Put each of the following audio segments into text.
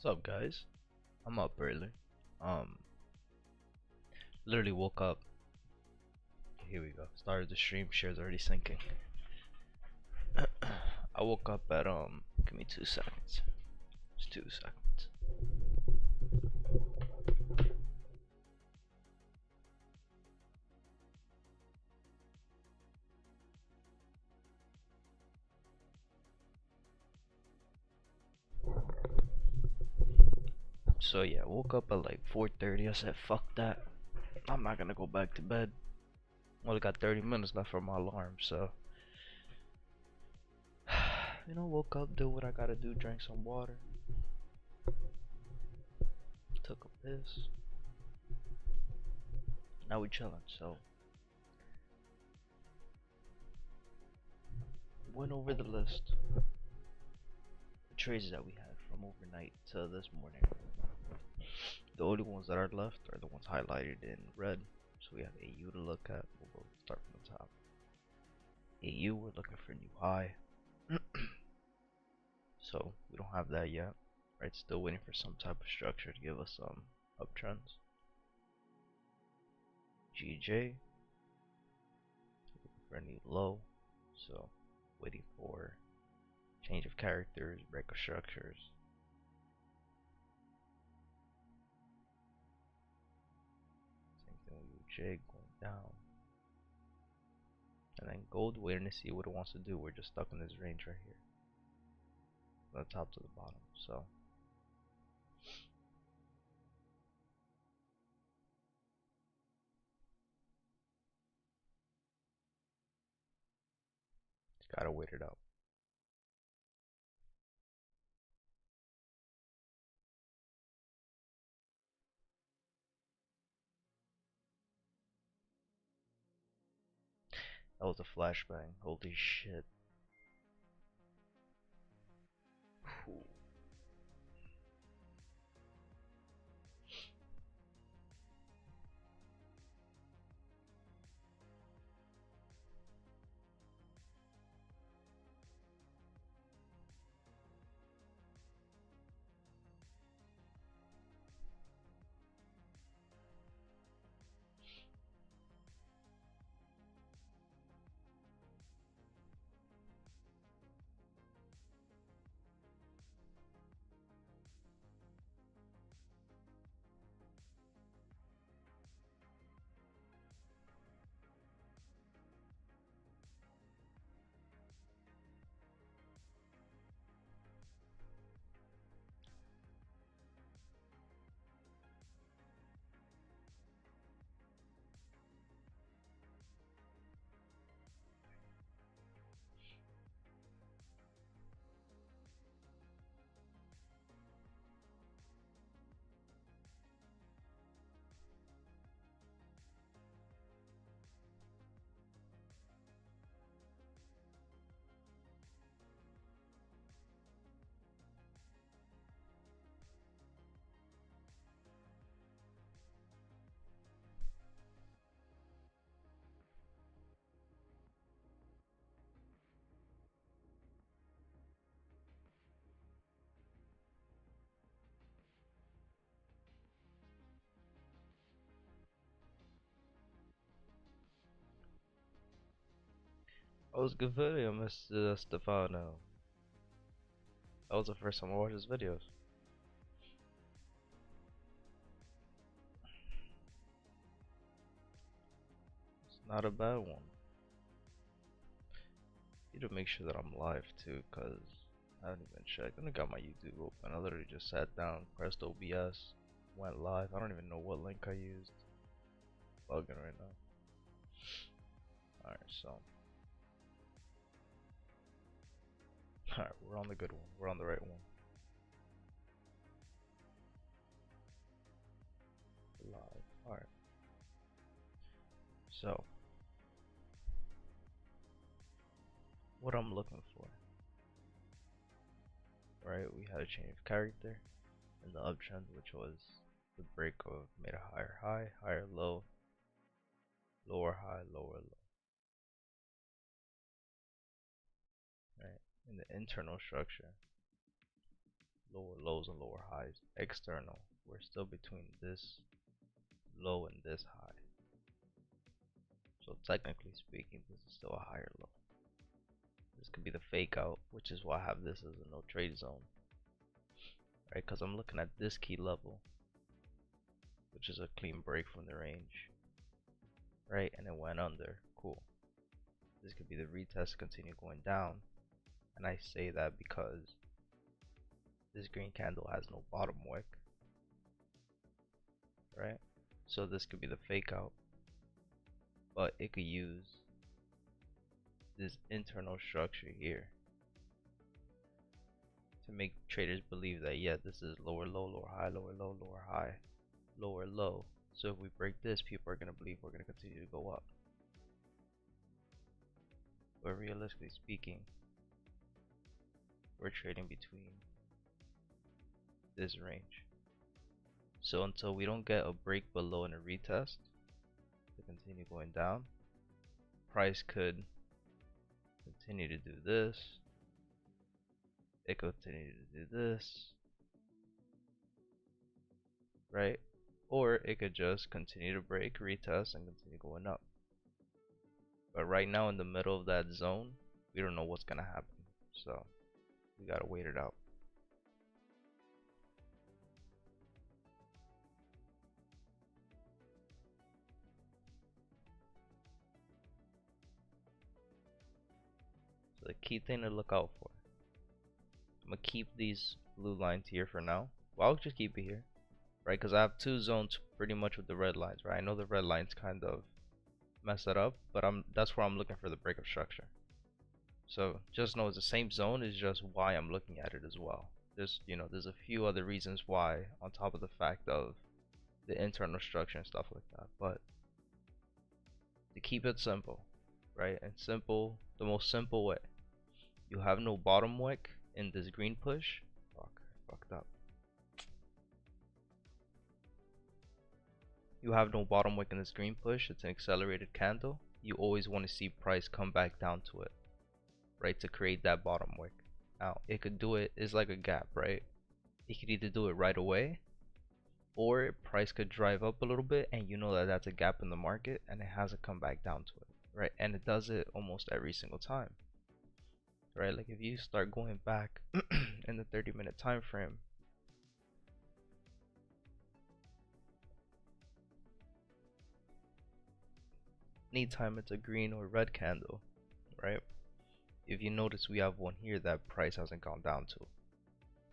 What's up, guys? I'm up early. Um, literally woke up. Here we go. Started the stream. Shares already sinking. I woke up at Give me 2 seconds. Just 2 seconds. So yeah, woke up at like 4:30. I said, "Fuck that. I'm not gonna go back to bed." Only got 30 minutes left for my alarm, so woke up, did what I gotta do, drank some water, took a piss. Now we chilling. So went over the list, the trades that we had from overnight to this morning. The only ones that are left are the ones highlighted in red. So we have AU to look at. We'll go start from the top. AU, we're looking for a new high. So we don't have that yet. Right, still waiting for some type of structure to give us some uptrends. GJ, looking for a new low. So waiting for change of characters, break of structures. Same thing with UJ going down. And then gold, waiting to see what it wants to do. We're just stuck in this range right here, from the top to the bottom. So just gotta wait it out. That was a flashbang. Holy shit. Whew. That was a good video, Mr. Stefano. That was the first time I watched his videos. It's not a bad one. Need to make sure that I'm live too, cause I haven't even checked. I got my YouTube open. I literally just sat down, pressed OBS, went live. I don't even know what link I used. Bugging right now. Alright, so. Alright, we're on the good one. We're on the right one. Live. Alright. So. What I'm looking for. Right, we had a change of character in the uptrend, which was the break of made a higher high, higher low, lower high, lower low. Right, in the internal structure, lower lows and lower highs. External, we're still between this low and this high. So technically speaking, this is still a higher low. This could be the fake out, which is why I have this as a no trade zone. Right, because I'm looking at this key level, which is a clean break from the range. Right, and it went under. Cool. This could be the retest, continue going down. And I say that because this green candle has no bottom wick. Right? So this could be the fake out. But it could use this internal structure here to make traders believe that, yeah, this is lower low, lower high, lower low, lower high, lower low. So if we break this, people are going to believe we're going to continue to go up. But realistically speaking, we're trading between this range. So until we don't get a break below and a retest to continue going down, price could continue to do this. It could continue to do this, right? Or it could just continue to break, retest, and continue going up. But right now in the middle of that zone, we don't know what's gonna happen. So we gotta wait it out. So the key thing to look out for. I'm gonna keep these blue lines here for now. Well, I'll just keep it here, right? Because I have two zones pretty much with the red lines, right? I know the red lines kind of mess that up, but that's where I'm looking for the break of structure. So just know it's the same zone, is just why I'm looking at it as well. There's there's a few other reasons why on top of the fact of the internal structure and stuff like that. But to keep it simple, right? And simple, the most simple way. You have no bottom wick in this green push. Fuck, I fucked up. You have no bottom wick in this green push. It's an accelerated candle. You always want to see price come back down to it, right, to create that bottom wick. Now it could do it, is like a gap, right? It could either do it right away, or price could drive up a little bit and you know that that's a gap in the market and it has to come back down to it, right? And it does it almost every single time, right? Like if you start going back in the 30-minute time frame, anytime it's a green or red candle, right? If you notice, we have one here that price hasn't gone down to,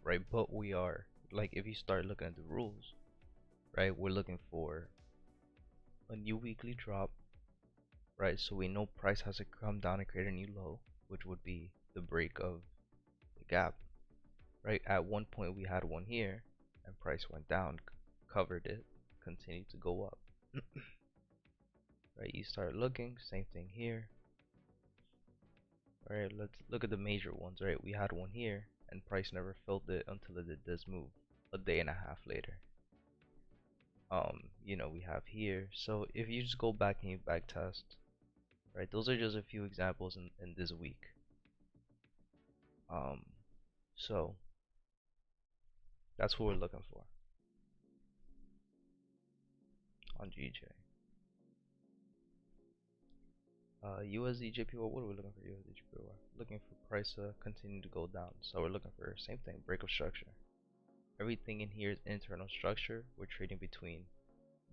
right? But we are, like, if you start looking at the rules, right, we're looking for a new weekly drop, right? So we know price has to come down and create a new low, which would be the break of the gap, right? At one point we had one here and price went down, covered it, continued to go up. Right, you start looking, same thing here. Alright, let's look at the major ones, right? We had one here and price never filled it until it did this move a day and a half later. We have here. So if you just go back and you back test, right, those are just a few examples in this week. So that's what we're looking for on GJ. USD JPY, what are we looking for USD JPY? Looking for price to continue to go down. So we're looking for same thing, break of structure. Everything in here is internal structure. We're trading between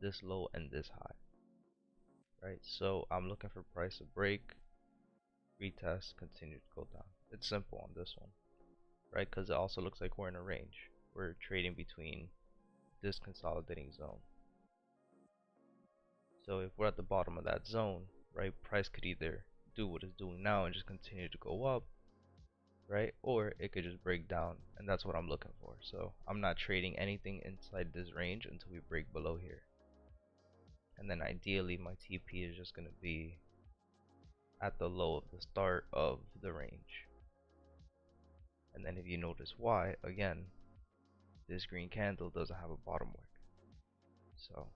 this low and this high. Right? So I'm looking for price to break, retest, continue to go down. It's simple on this one. Right? Because it also looks like we're in a range. We're trading between this consolidating zone. So if we're at the bottom of that zone, right, price could either do what it's doing now and just continue to go up, right, or it could just break down, and that's what I'm looking for. So I'm not trading anything inside this range until we break below here, and then ideally my TP is just going to be at the low of the start of the range. And then if you notice why, again, this green candle doesn't have a bottom wick. So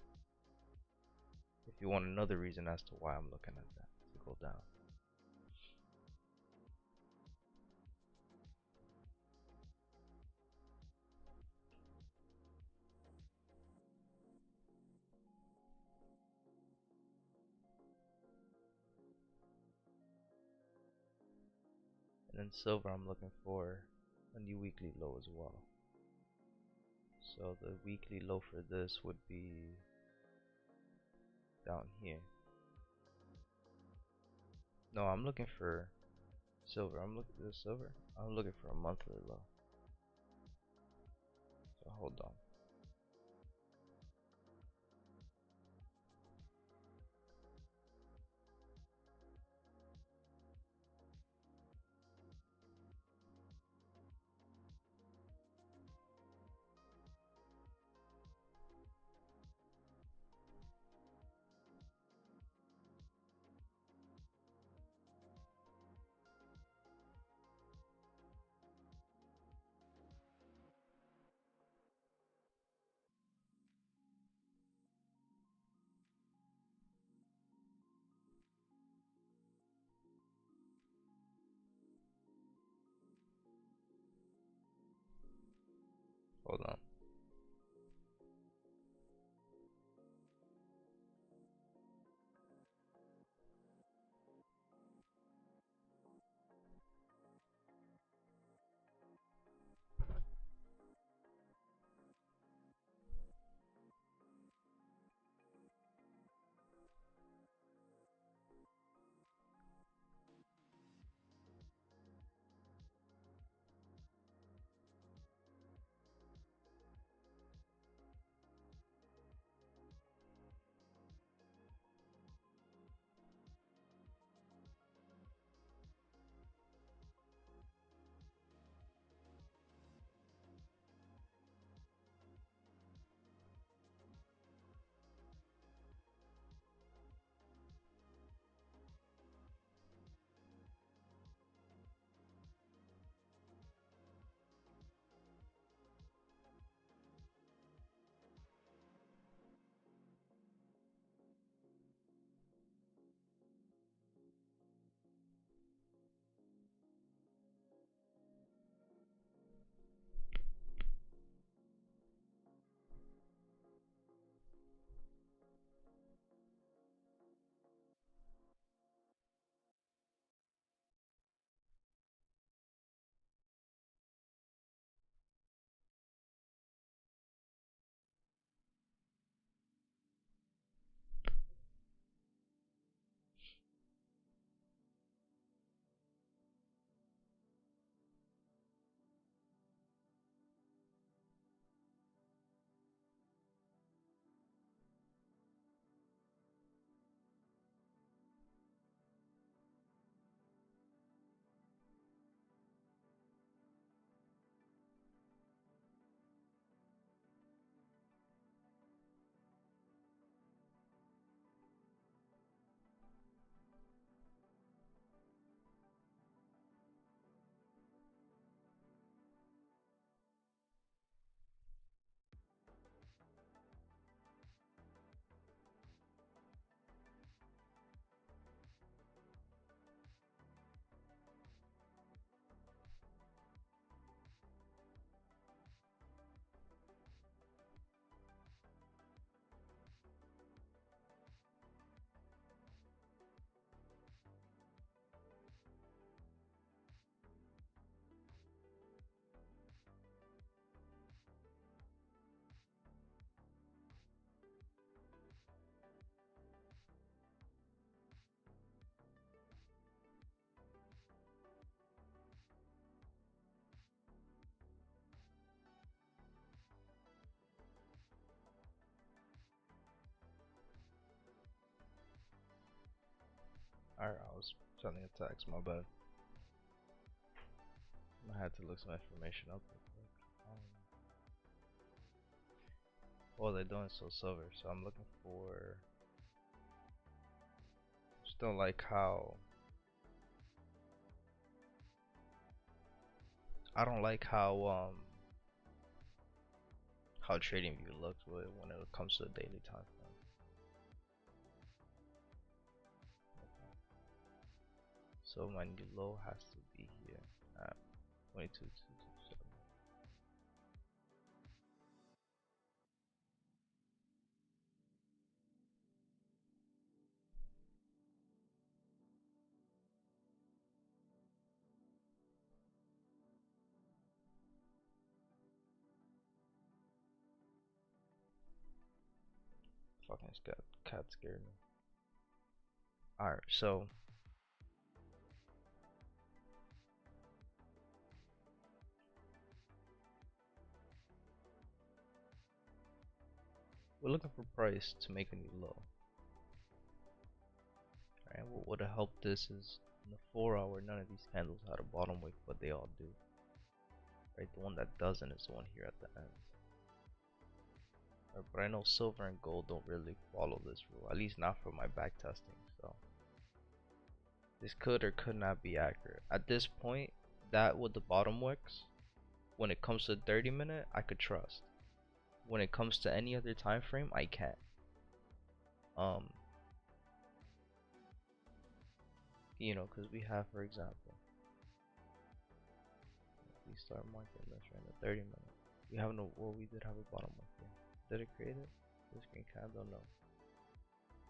if you want another reason as to why I'm looking at that to go down. And silver, I'm looking for a new weekly low as well. So the weekly low for this would be down here. No, I'm looking for silver. I'm looking for silver. I'm looking for a monthly low. So hold on. Hold on. Alright, I was sending a text, my bad. I had to look some information up real quick. Well, they're doing so silver, so I'm looking for. Just don't like how. I don't like how TradingView looks with when it comes to the daily time frame. So my new low has to be here at 22,227. This cat scared me. Alright, so we're looking for price to make a new low. Alright, what would have helped this is in the 4 hour, none of these candles had a bottom wick, but they all do. Right, the one that doesn't is the one here at the end. Right, but I know silver and gold don't really follow this rule, at least not for my back testing. So this could or could not be accurate. At this point, that with the bottom wicks, when it comes to 30-minute, I could trust. When it comes to any other time frame, I can't. You know, because we have, for example, we start marking this right in the 30-minute. We have no, well, we did have a bottom wick here. Did it create it? This green candle, no.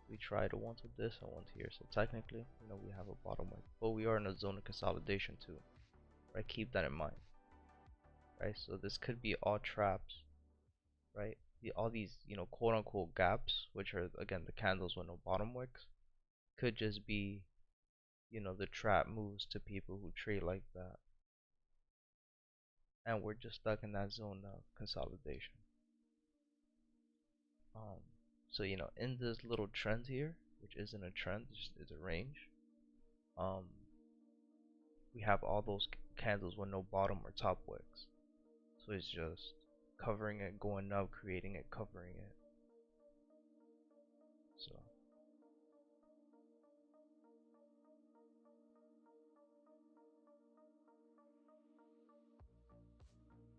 We tried once with this and once here, so technically, you know, we have a bottom wick, but we are in a zone of consolidation too, right? Keep that in mind, right? So this could be all traps, right? All these, you know, quote unquote gaps, which are again the candles with no bottom wicks, could just be, you know, the trap moves to people who trade like that, and we're just stuck in that zone of consolidation. So you know, in this little trend here, which isn't a trend, it's a range. We have all those candles with no bottom or top wicks, so it's just covering it, going up, creating it, covering it. So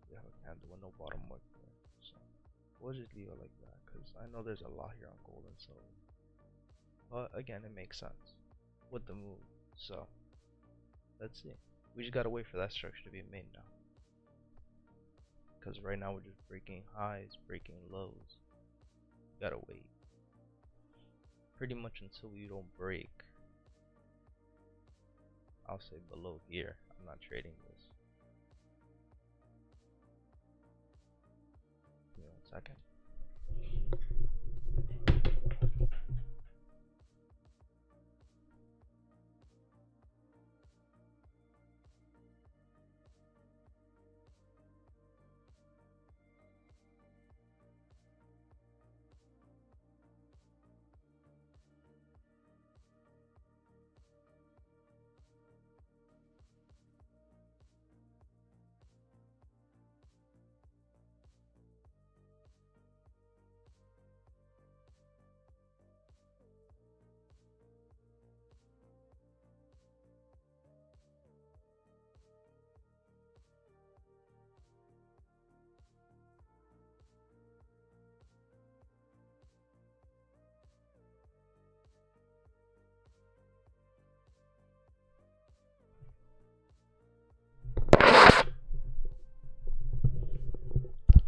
we have a candle with no bottom wick there. So we'll just leave it like that, because I know there's a lot here on gold and silver, but again, it makes sense with the move. So let's see. We just gotta wait for that structure to be made now, because right now we're just breaking highs, breaking lows. Gotta wait pretty much until we don't break, I'll say, below here. I'm not trading this. Give me 1 second.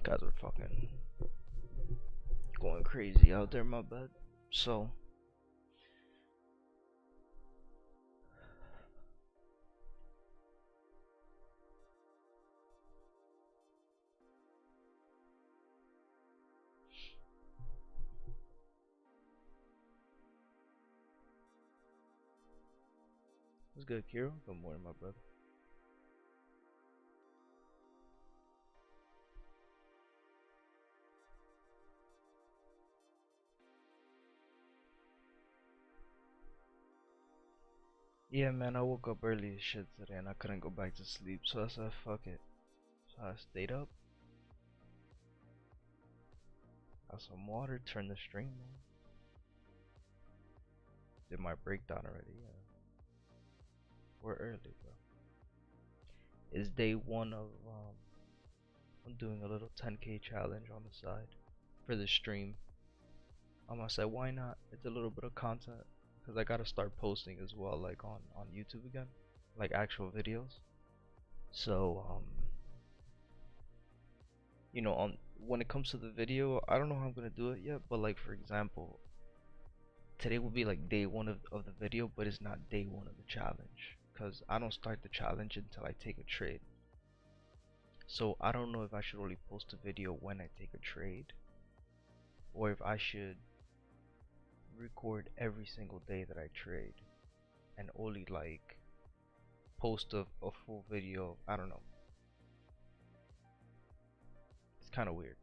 Guys are fucking going crazy out there, my bad. So what's good, Kiro? Good morning, my brother. Yeah, man, I woke up early as shit today and I couldn't go back to sleep, so I said fuck it. So I stayed up, got some water, turned the stream on, did my breakdown already. Yeah, we're early, bro. It's day one of I'm doing a little 10K challenge on the side for the stream. I said, why not? It's a little bit of content, because I gotta start posting as well, like on YouTube again, like actual videos. So you know, on when it comes to the video, I don't know how I'm gonna do it yet, but like for example, today will be like day one of the video, but it's not day one of the challenge, because I don't start the challenge until I take a trade. So I don't know if I should only post a video when I take a trade, or if I should record every single day that I trade and only like post a full video. I don't know. It's kind of weird.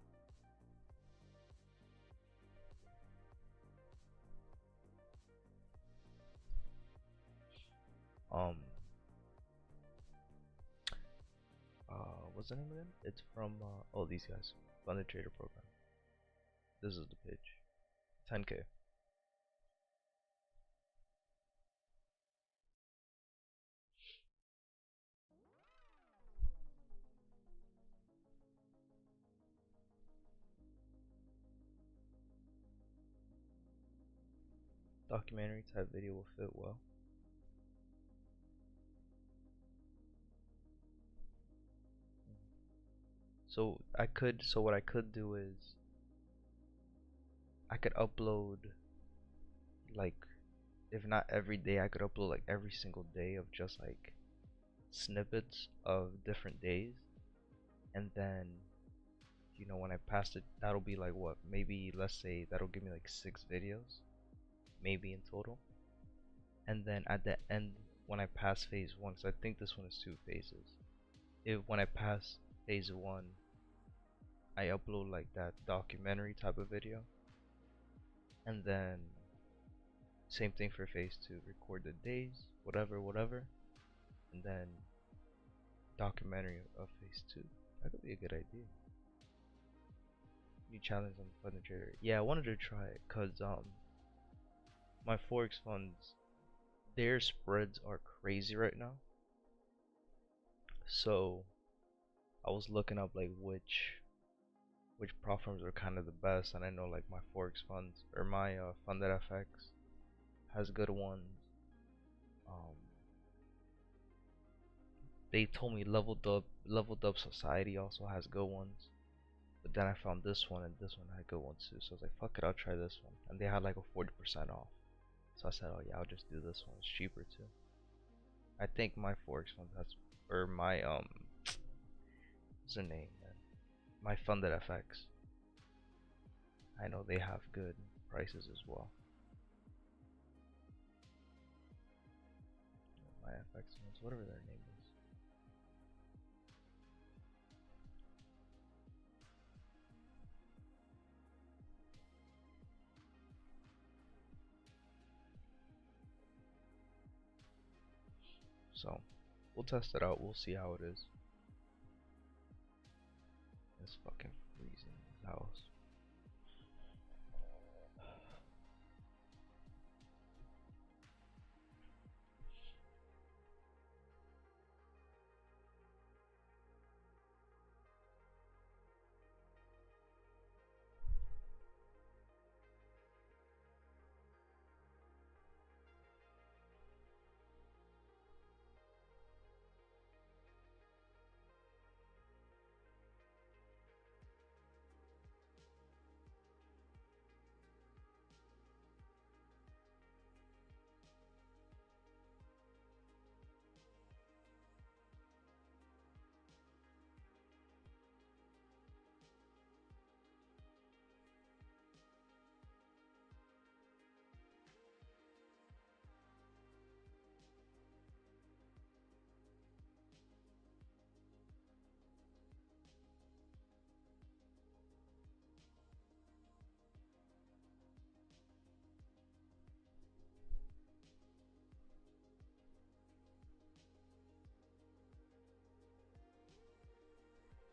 Um, what's the name of them? It's from oh, these guys, Fund the Trader Program. This is the pitch. 10K. Documentary type video will fit well. So what I could do is I could upload like, if not every day, I could upload like every single day of just like snippets of different days, and then when I pass it, that'll be like what, maybe let's say that'll give me like 6 videos maybe in total. And then at the end, when I pass phase 1, because I think this one is 2 phases, if when I pass phase 1 I upload like that documentary type of video, and then same thing for phase 2, record the days, whatever, and then documentary of phase 2. That could be a good idea. New challenge on the Fund Trader. Yeah, I wanted to try it because my Forex funds, their spreads are crazy right now. So I was looking up like which prop firms are kind of the best, and I know like my Forex funds, or my Funded FX has good ones. They told me Leveled Up Society also has good ones. But then I found this one, and this one had good ones too. So I was like, fuck it, I'll try this one. And they had like a 40% off. So I said, oh yeah, I'll just do this one. It's cheaper too. I think my Forex fund has, or my what's the name, man? My Funded FX. I know they have good prices as well. My FX ones, whatever their name is. So we'll test it out. We'll see how it is. It's fucking freezing in this house.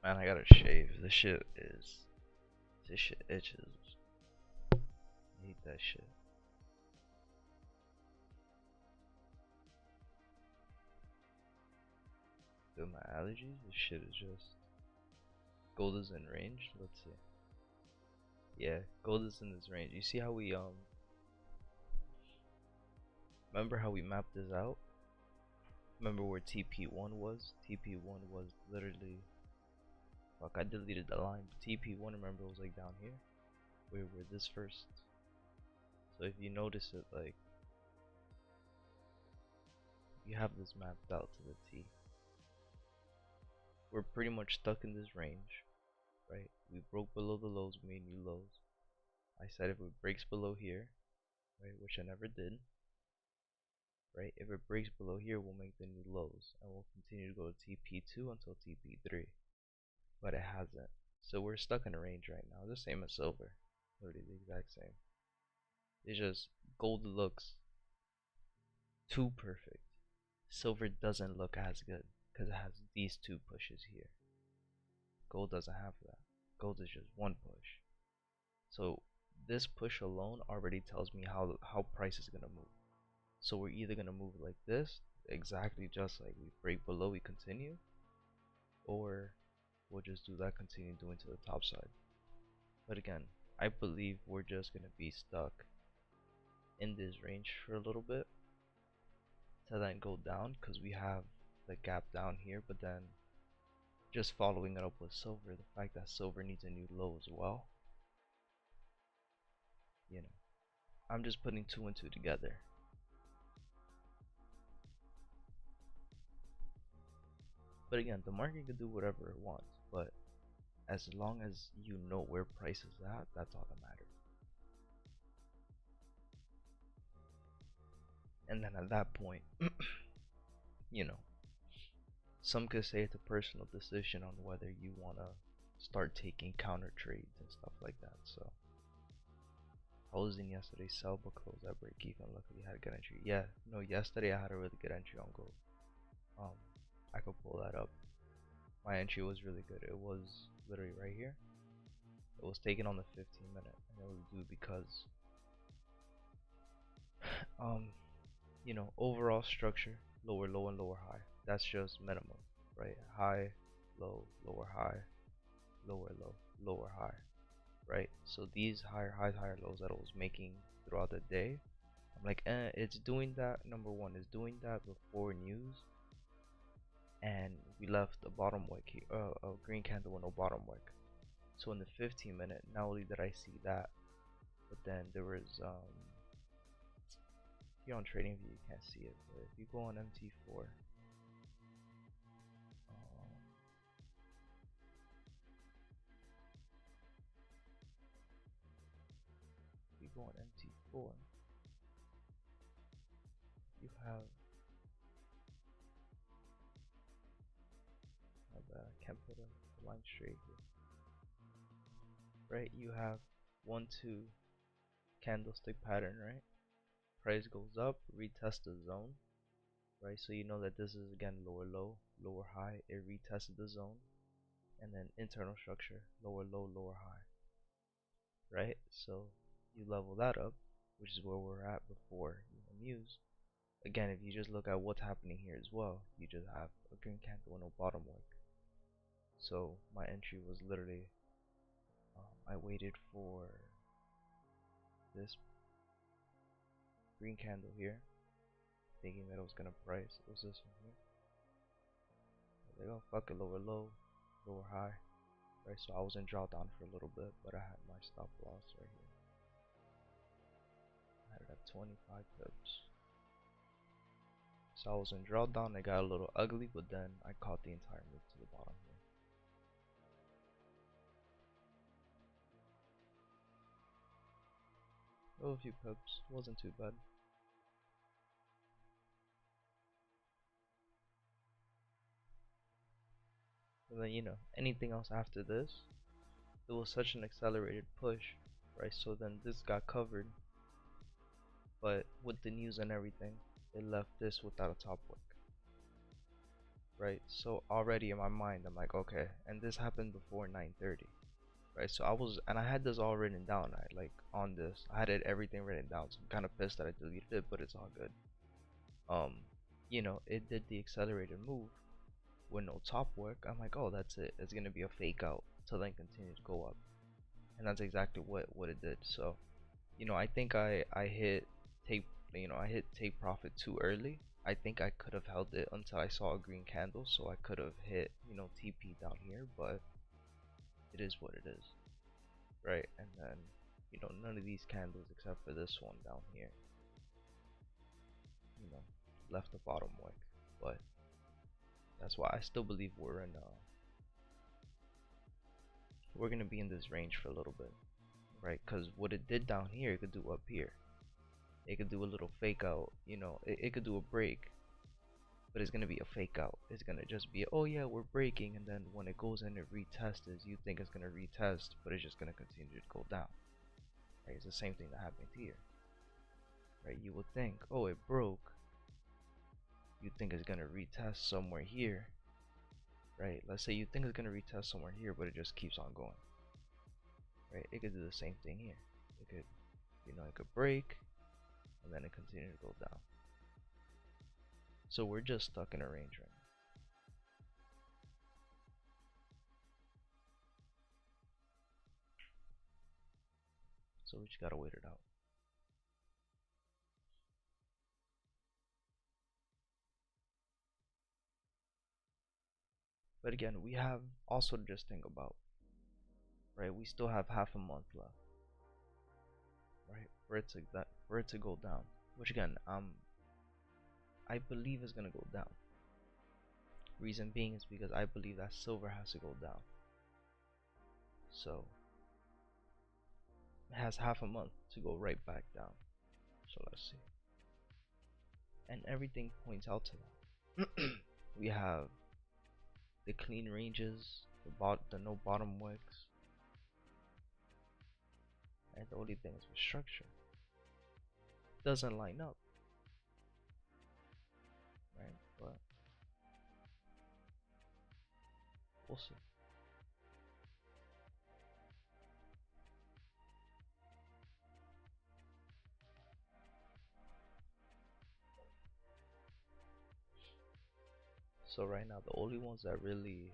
Man, I gotta shave. This shit itches. I hate that shit. Dude, my allergies, this shit is just. Gold is in range. Let's see. Yeah, gold is in this range. You see how we remember how we mapped this out? Remember where TP1 was? TP1 was literally, fuck, I deleted the line. But TP1, remember, was like down here, where this first. So if you notice it, like, you have this mapped out to the T. We're pretty much stuck in this range, right? We broke below the lows, we made new lows. I said if it breaks below here, right? Which I never did, right? If it breaks below here, we'll make the new lows, and we'll continue to go to TP2 until TP3, but it hasn't. So we're stuck in a range right now, the same as silver, literally the exact same. It's just gold looks too perfect. Silver doesn't look as good because it has these two pushes here. Gold doesn't have that. Gold is just one push. So this push alone already tells me how price is gonna move. So we're either gonna move like this, exactly just like we break below, we continue, or we'll just do that, continue doing to the top side. But again, I believe we're just gonna be stuck in this range for a little bit to then go down because we have the gap down here, but then just following it up with silver, the fact that silver needs a new low as well, you know, I'm just putting two and two together. But again, the market can do whatever it wants, but as long as you know where price is at, that's all that matters. And then at that point, you know, some could say it's a personal decision on whether you want to start taking counter trades and stuff like that. So I was in yesterday's sell but closed at break even. Luckily I had a good entry. Yeah, no, yesterday I had a really good entry on gold. I could pull that up. My entry was really good. It was literally right here. It was taken on the 15-minute, and it was due because you know, overall structure, lower low and lower high. That's just minimum, right? High, low, lower high, lower low, lower high, right? So these higher highs, higher lows that I was making throughout the day, I'm like, it's doing that. Number one, it's doing that before news, and we left a bottom wick here, a green candle with no bottom wick. So in the 15-minute, not only did I see that, but then there was here on TradingView you can't see it, but if you go on MT4, if you go on MT4, you have can't put a line straight here, right? You have 1-2 candlestick pattern, right? Price goes up, retest the zone, right? So you know that this is again lower low, lower high. It retested the zone, and then internal structure, lower low, lower high, right? So you level that up, which is where we're at before news. Again, if you just look at what's happening here as well, you just have a green candle with no bottom wick. So my entry was literally, I waited for this green candle here, thinking that it was gonna price. It was this one here. Like, oh fuck it, lower low, lower high, right? So I was in drawdown for a little bit, but I had my stop loss right here. I had it at 25 pips. So I was in drawdown. It got a little ugly, but then I caught the entire move to the bottom here. Oh, a few pips, wasn't too bad. And then, you know, anything else after this, it was such an accelerated push, right? So then this got covered, but with the news and everything, it left this without a top wick, right? So already in my mind, I'm like, okay, and this happened before 9:30, right? So I had this all written down. On this, I had everything written down. So I'm kind of pissed that I deleted it, but it's all good. You know, it did the accelerated move with no top work. I'm like, oh, that's it. It's gonna be a fake out to then continue to go up, and that's exactly what it did. So, you know, I think I hit take I hit take profit too early. I think I could have held it until I saw a green candle, so I could have hit TP down here, but it is what it is, right? And then none of these candles except for this one down here, left the bottom wick, but that's why I still believe we're gonna be in this range for a little bit, right? Because what it did down here, it could do up here, It could do a little fake out, you know, it could do a break, but it's gonna be a fake out. It's gonna just be, oh yeah, we're breaking, and then when it goes in and retests, you think it's gonna retest, but it's just gonna continue to go down. Right? It's the same thing that happened here. Right? You would think, oh, it broke. You think it's gonna retest somewhere here. Right? Let's say you think it's gonna retest somewhere here, but it just keeps on going. Right? It could do the same thing here. It could, you know, it could break, and then it continue to go down. So we're just stuck in a range right now. So we just gotta wait it out. But again, we have also to just think about, right? We still have half a month left, right? For it to go down, which again, I believe is gonna go down. Reason being is because I believe that silver has to go down. So it has half a month to go right back down. So let's see. And everything points out to that. We have the clean ranges, the no bottom wicks, and the only thing is with structure. It doesn't line up, right? But we'll see. So right now, the only ones that really,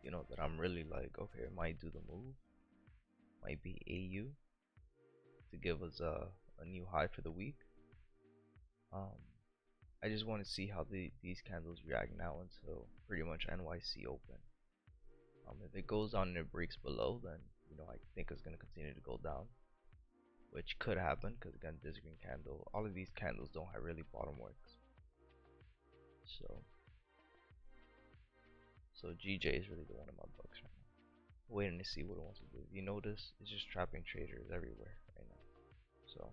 you know, that I'm really like, okay, it might do the move, might be AU to give us a new high for the week. Um, I just want to see how these candles react now until pretty much NYC open. If it goes on and it breaks below, then you know I think it's gonna continue to go down, which could happen because again, this green candle, all of these candles don't have really bottom wicks. So GJ is really the one of my bucks right now. Waiting to see what it wants to do. If you notice, it's just trapping traders everywhere right now. So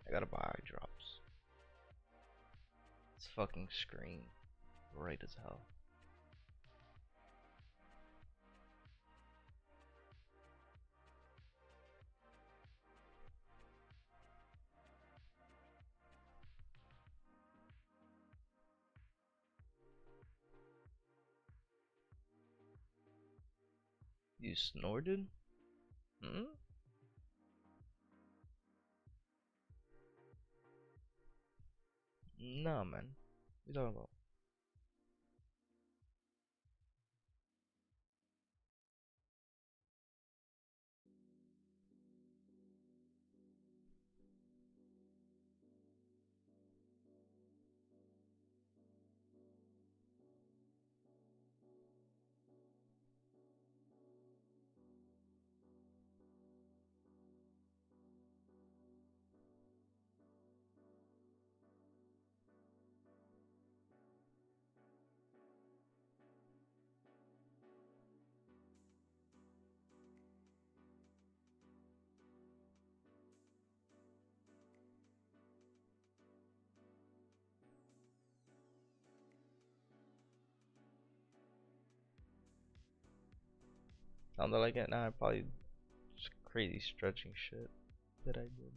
I gotta buy eye drops. This fucking screen, bright as hell. You snorted? Hmm? Nah, man. What you talking about? Sounded like it? Nah, probably just crazy stretching shit that I did.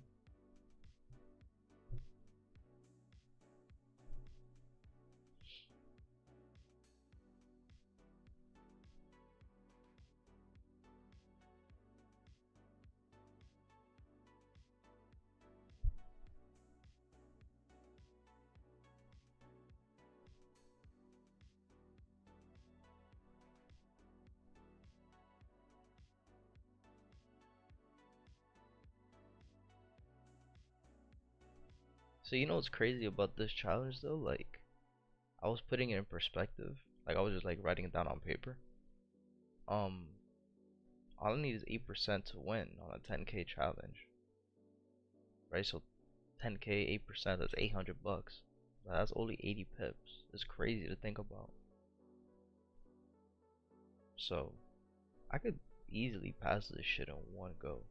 So you know what's crazy about this challenge though? Like I was putting it in perspective. Like I was just like writing it down on paper. Um, all I need is 8% to win on a 10K challenge, right? So 10K, 8%, that's 800 bucks. That's only 80 pips. It's crazy to think about. So I could easily pass this shit in one go.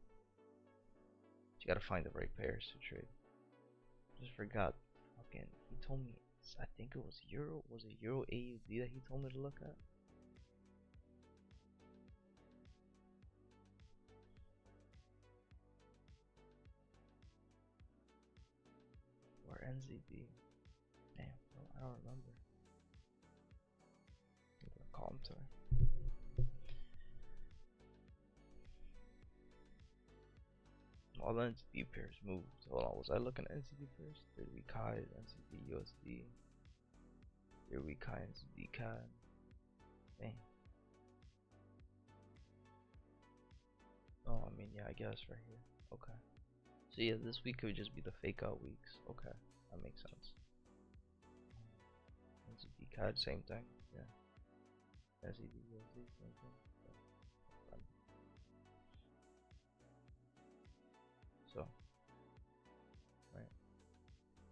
You gotta find the right pairs to trade. Just forgot. Fucking, he told me. I think it was Euro. Was it Euro AUD that he told me to look at? Or NZD? Damn, bro, I don't remember. I'm gonna call him today. All the NZD pairs moved. Hold on, was I looking at NZD pairs? 3-week highs, NZD USD. 3-week high NZD CAD. Dang. Oh, I mean, yeah, I guess right here. Okay. So yeah, this week could just be the fake out weeks. Okay, that makes sense. NZD CAD, same thing. Yeah. NZD USD, same thing. Yeah. So, right.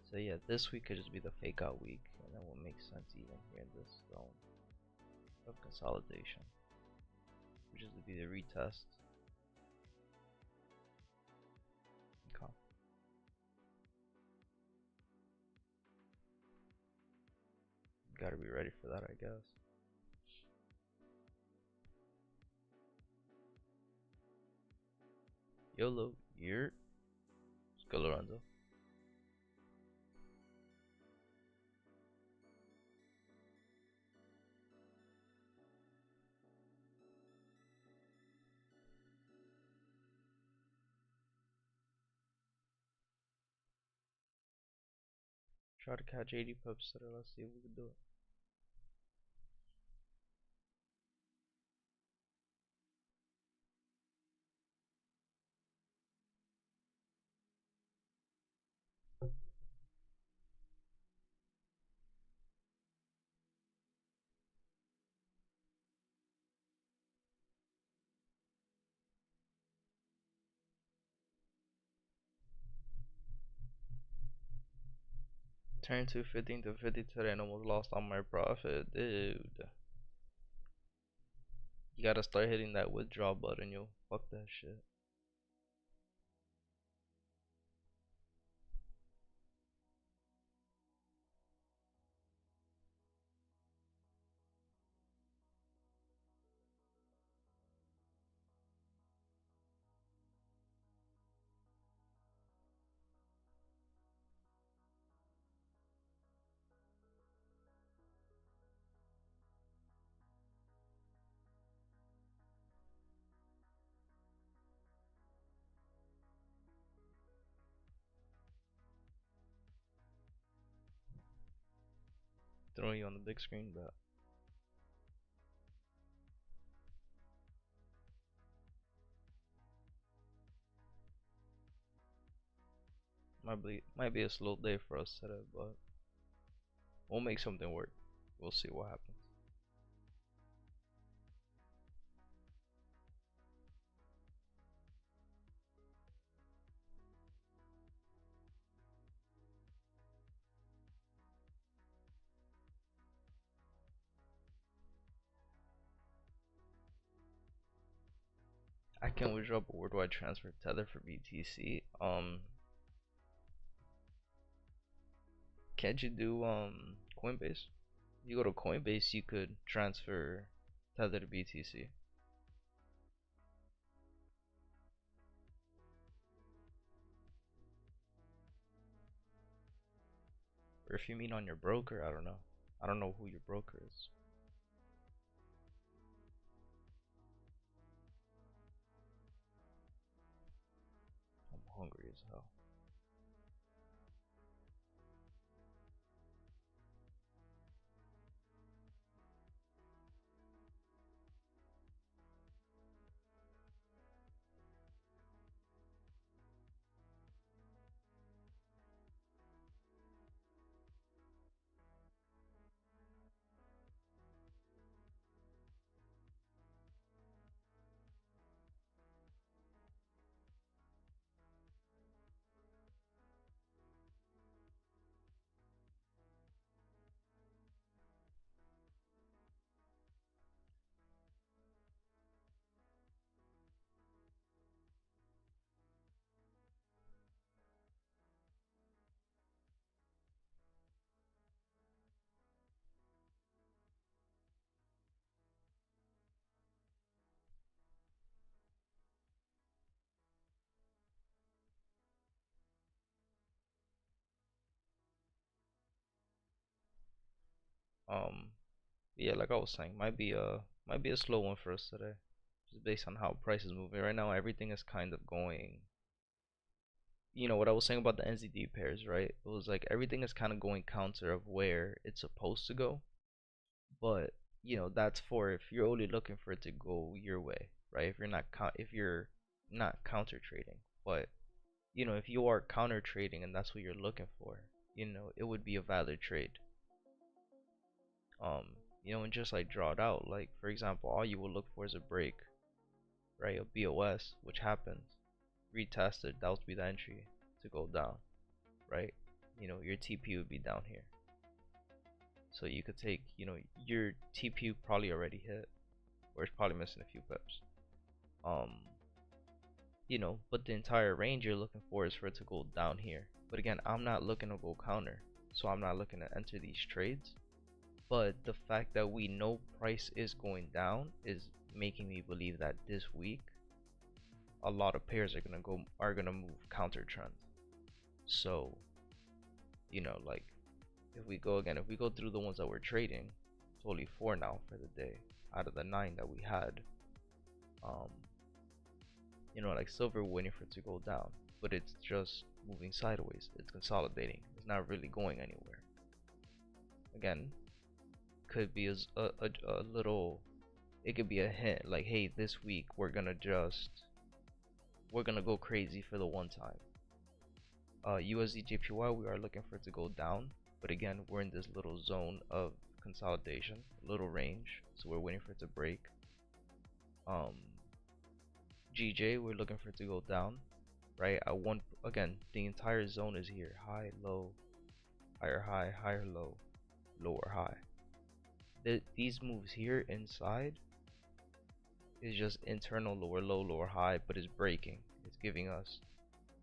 So yeah, this week could just be the fake out week, and then what makes sense even here in this zone of consolidation, which is to be the retest. Okay. Gotta be ready for that, I guess. YOLO, year. Let's go, Lorenzo. Try to catch 80 pips today. Let's see if we can do it. Turned 250 into 50 today and almost lost all my profit, dude. You gotta start hitting that withdraw button, yo. Fuck that shit. Throwing you on the big screen, but might be a slow day for us today, but we'll make something work. We'll see what happens. I can withdraw, but where do I transfer Tether for BTC? Can't you do Coinbase? You go to Coinbase, you could transfer Tether to BTC. Or if you mean on your broker, I don't know. I don't know who your broker is. I'm hungry as hell. Um, yeah, like I was saying, might be a slow one for us today, just based on how price is moving right now. Everything is kind of going. You know what I was saying about the NZD pairs, right? It was like everything is kind of going counter of where it's supposed to go, but that's for if you're only looking for it to go your way, right? If you're not counter trading, but if you are counter trading and that's what you're looking for, it would be a valid trade. um and just like draw it out. Like for example, all you will look for is a break, right? A BOS, which happens, retested, that would be the entry to go down, right? Your TP would be down here, so you could take, your TP probably already hit, or it's probably missing a few pips. um but the entire range you're looking for is for it to go down here. But again, I'm not looking to go counter, so I'm not looking to enter these trades. But the fact that we know price is going down is making me believe that this week a lot of pairs are gonna move counter trend. So like if we go through the ones that we're trading, it's only 4 now for the day out of the 9 that we had. um like silver waiting for it to go down, but it's just moving sideways. It's consolidating. It's not really going anywhere. Again, could be a little. It could be a hint like, hey, this week we're gonna go crazy for the one time. USD JPY, we are looking for it to go down, but again, we're in this little zone of consolidation, little range, so we're waiting for it to break. GJ, we're looking for it to go down, right? Again, the entire zone is here: high, low, higher low, lower high. These moves here inside is just internal lower low, lower high, but it's breaking. It's giving us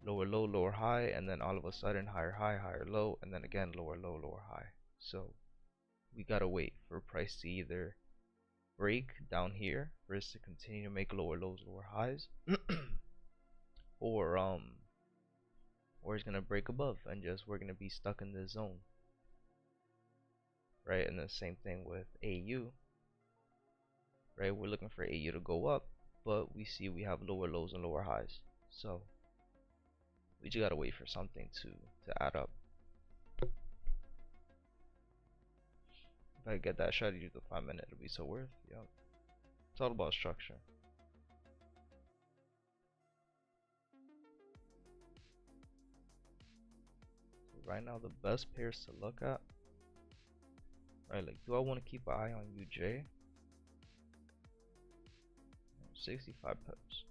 lower low, lower high, and then all of a sudden higher high, higher low, and then again lower low, lower high. So we gotta wait for price to either break down here for us to continue to make lower lows, lower highs, or it's gonna break above and just we're gonna be stuck in this zone, right? And the same thing with AU, right? We're looking for AU to go up, but we see we have lower lows and lower highs, so we just gotta wait for something to add up. If I get that strategy to the 5-minute, it'll be so worth. Yep. It's all about structure. So right now, the best pairs to look at, right? Like, do I want to keep an eye on UJ? 65 pips.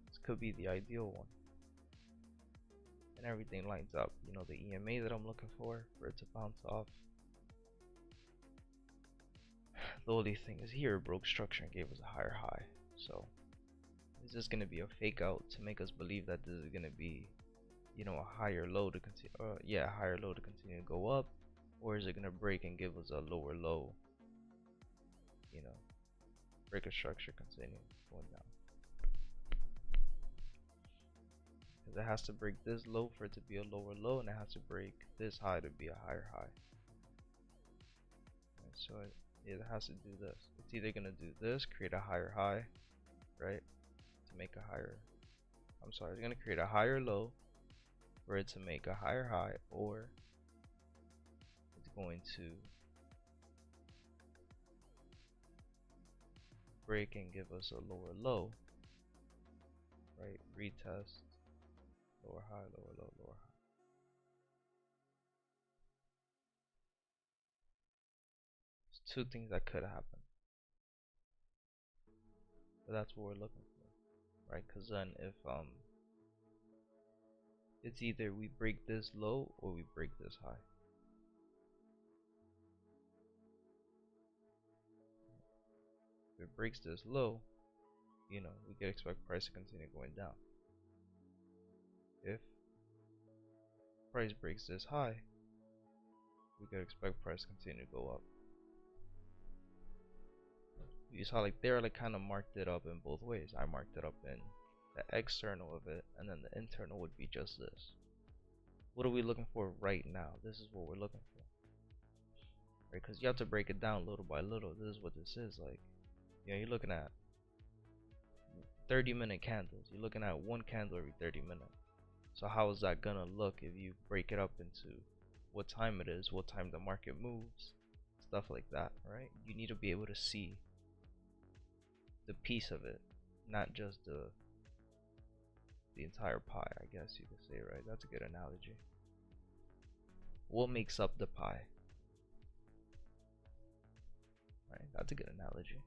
This could be the ideal one. And everything lines up. The EMA that I'm looking for it to bounce off. The only thing is here it broke structure and gave us a higher high. So is this gonna be a fake out to make us believe that this is gonna be, a higher low to continue? Higher low to continue to go up, or is it gonna break and give us a lower low? Break a structure, continue going down. Because it has to break this low for it to be a lower low, and it has to break this high to be a higher high. Right, so it has to do this. It's either gonna do this, create a higher high, right? To make a higher, I'm sorry, it's gonna create a higher low for it to make a higher high, or it's going to break and give us a lower low, right? Retest, lower high, lower low, lower high. There's two things that could happen, but that's what we're looking for, right? Because then if it's either we break this low or we break this high. If it breaks this low, you know, we can expect price to continue going down. If price breaks this high, we can expect price to continue to go up. You saw like they're like kind of marked it up in both ways. I marked it up in the external of it, and then the internal would be just this. What are we looking for right now? This is what we're looking for, right? Because you have to break it down little by little. This is what this is like. You know, you're looking at 30-minute candles. You're looking at one candle every 30 minutes. So how is that gonna look if you break it up into what time it is, what time the market moves, stuff like that, right? You need to be able to see the piece of it, not just the entire pie, I guess you could say, right? That's a good analogy. What makes up the pie? Right? That's a good analogy.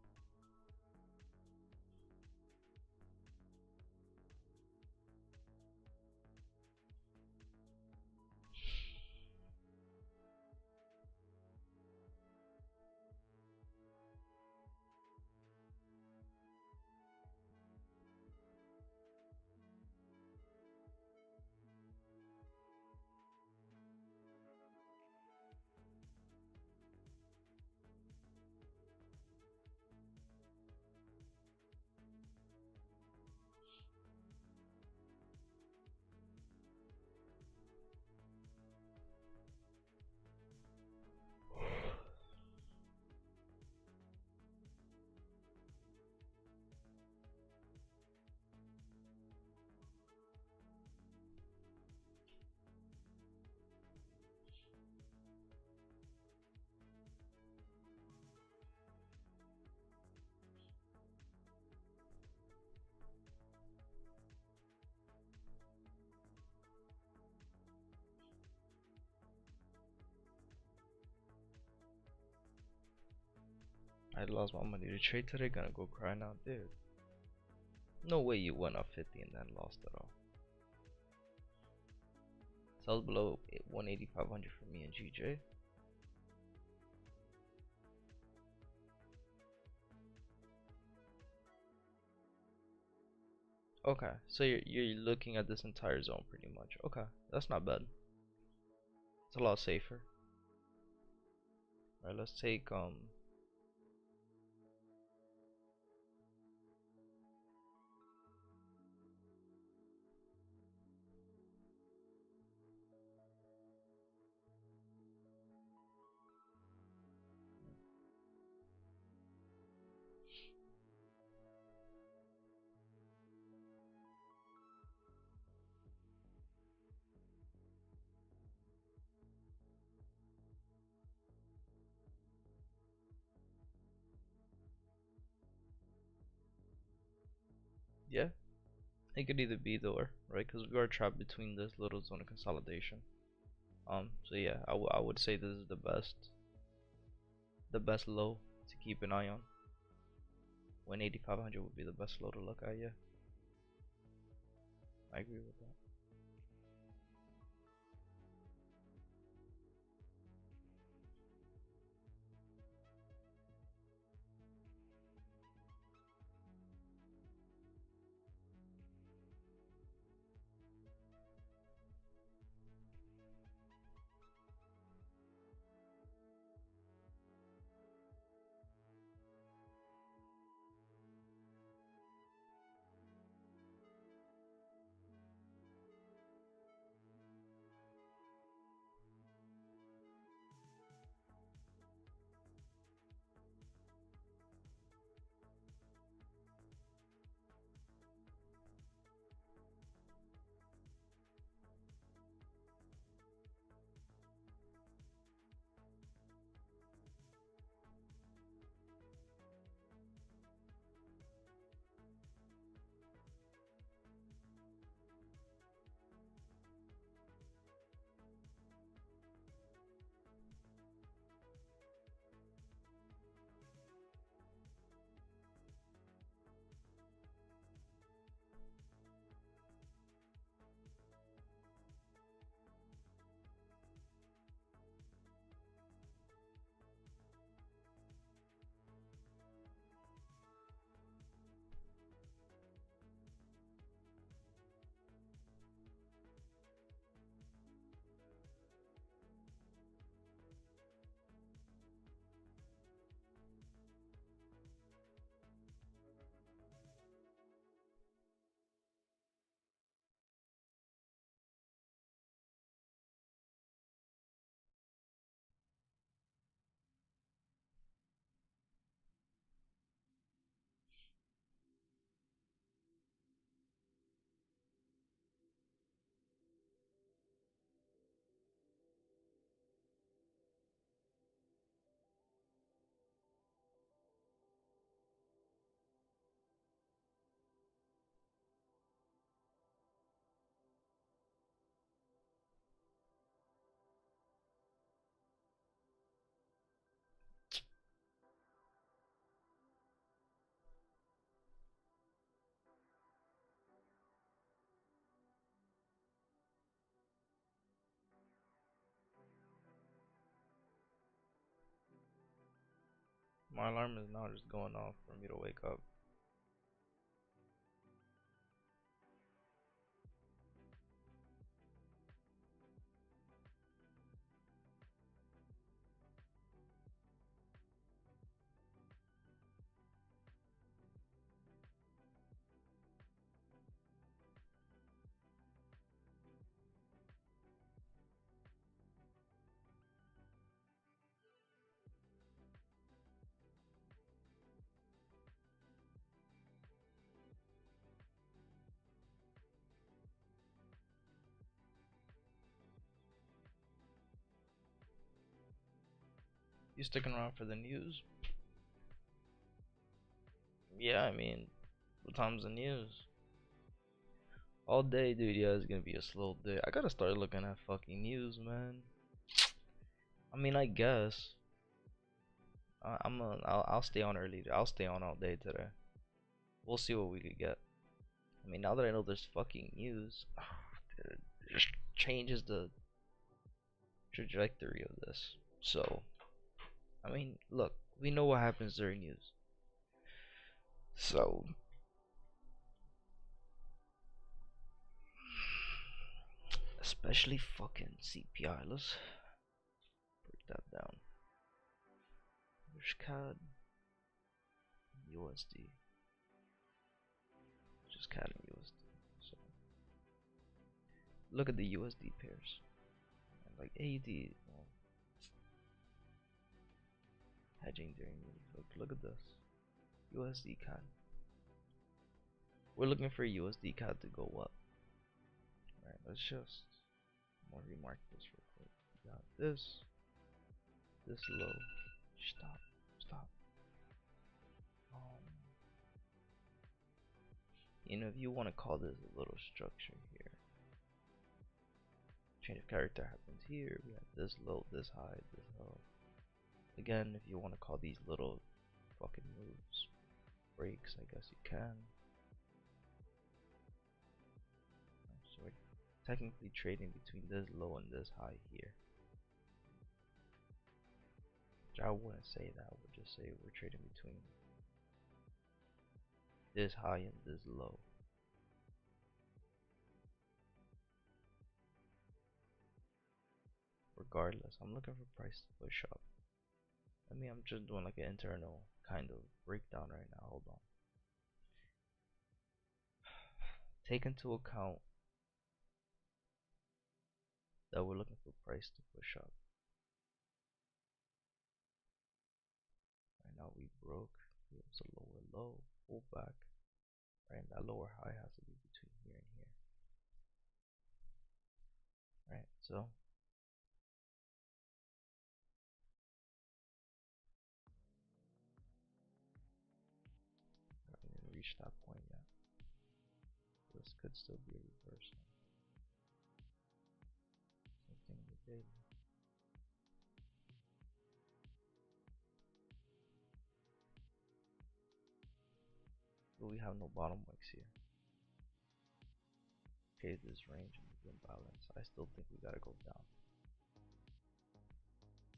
I lost my money to trade today, gonna go cry now, dude. No way you went up 50 and then lost it all. Sells below 18500 for me and GJ. Okay, so you're looking at this entire zone pretty much. Okay, that's not bad. It's a lot safer. Alright, let's take yeah, it could either be or, right? Because we are trapped between this little zone of consolidation. So yeah, I would say this is the best low to keep an eye on. 18500 would be the best low to look at. Yeah, I agree with that. My alarm is now just going off for me to wake up. You sticking around for the news? Yeah, I mean, what time's the news? All day, dude. Yeah, it's gonna be a slow day. I gotta start looking at fucking news, man. I mean, I guess I'll stay on early. I'll stay on all day today. We'll see what we could get. I mean, now that I know there's fucking news, dude, it just changes the trajectory of this. So, I mean, look, we know what happens during news. So, especially fucking CPI. Let's break that down. There's CAD, USD. Just CAD and USD. So, look at the USD pairs. Like AUD, well, hedging during news. Look at this. USD CAD. We're looking for USD CAD to go up. Alright, let's just remark this real quick. We got this low. Stop. If you want to call this a little structure here, change of character happens here. We have this low, this high, this low. Again, if you want to call these little fucking moves breaks, I guess you can. So we're technically trading between this low and this high here. Which I wouldn't say that. I would just say we're trading between this high and this low. Regardless, I'm looking for price to push up. I mean, I'm just doing like an internal kind of breakdown right now. Hold on. Take into account that we're looking for price to push up. Right now we broke. It was a lower low, pull back. Right, that lower high has to be between here and here. Right, so I haven't reached that point yet. This could still be a reversal. Same thing with the daily. But we have no bottom wicks here. Okay, this range and the imbalance. I still think we gotta go down.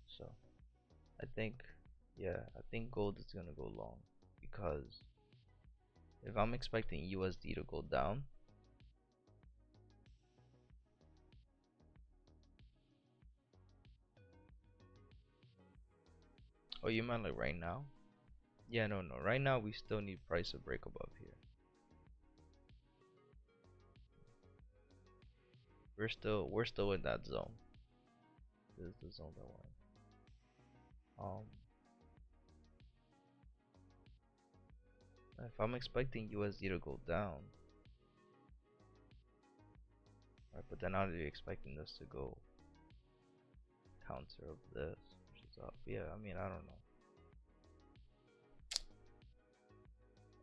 So I think, yeah, I think gold is gonna go long, because if I'm expecting USD to go down, oh, you meant like right now? Yeah, no. Right now we still need price to break above here. We're still in that zone. This is the zone that we're in. If I'm expecting USD to go down, right, but then how are you expecting this to go counter of this, which is up? Yeah, I mean, I don't know.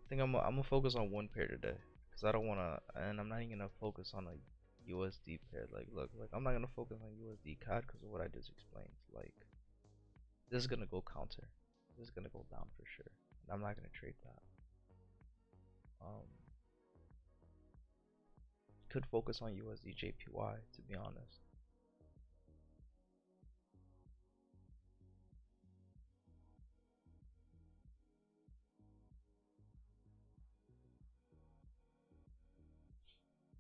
I think I'm gonna focus on one pair today, because I don't wanna, and I'm not even gonna focus on a USD pair. Like, look, like I'm not gonna focus on USD CAD because of what I just explained. Like, this is gonna go counter. This is gonna go down for sure, and I'm not gonna trade that. Could focus on USD JPY, to be honest.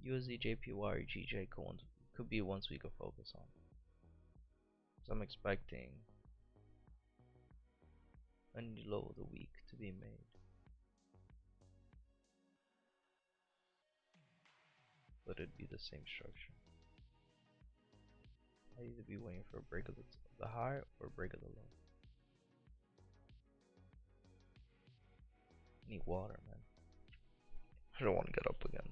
USD, JPY, or GJ could be ones we could focus on. So I'm expecting a new low of the week to be made. But it'd be the same structure. I'd either be waiting for a break of the high or a break of the low. I need water, man. I don't want to get up again.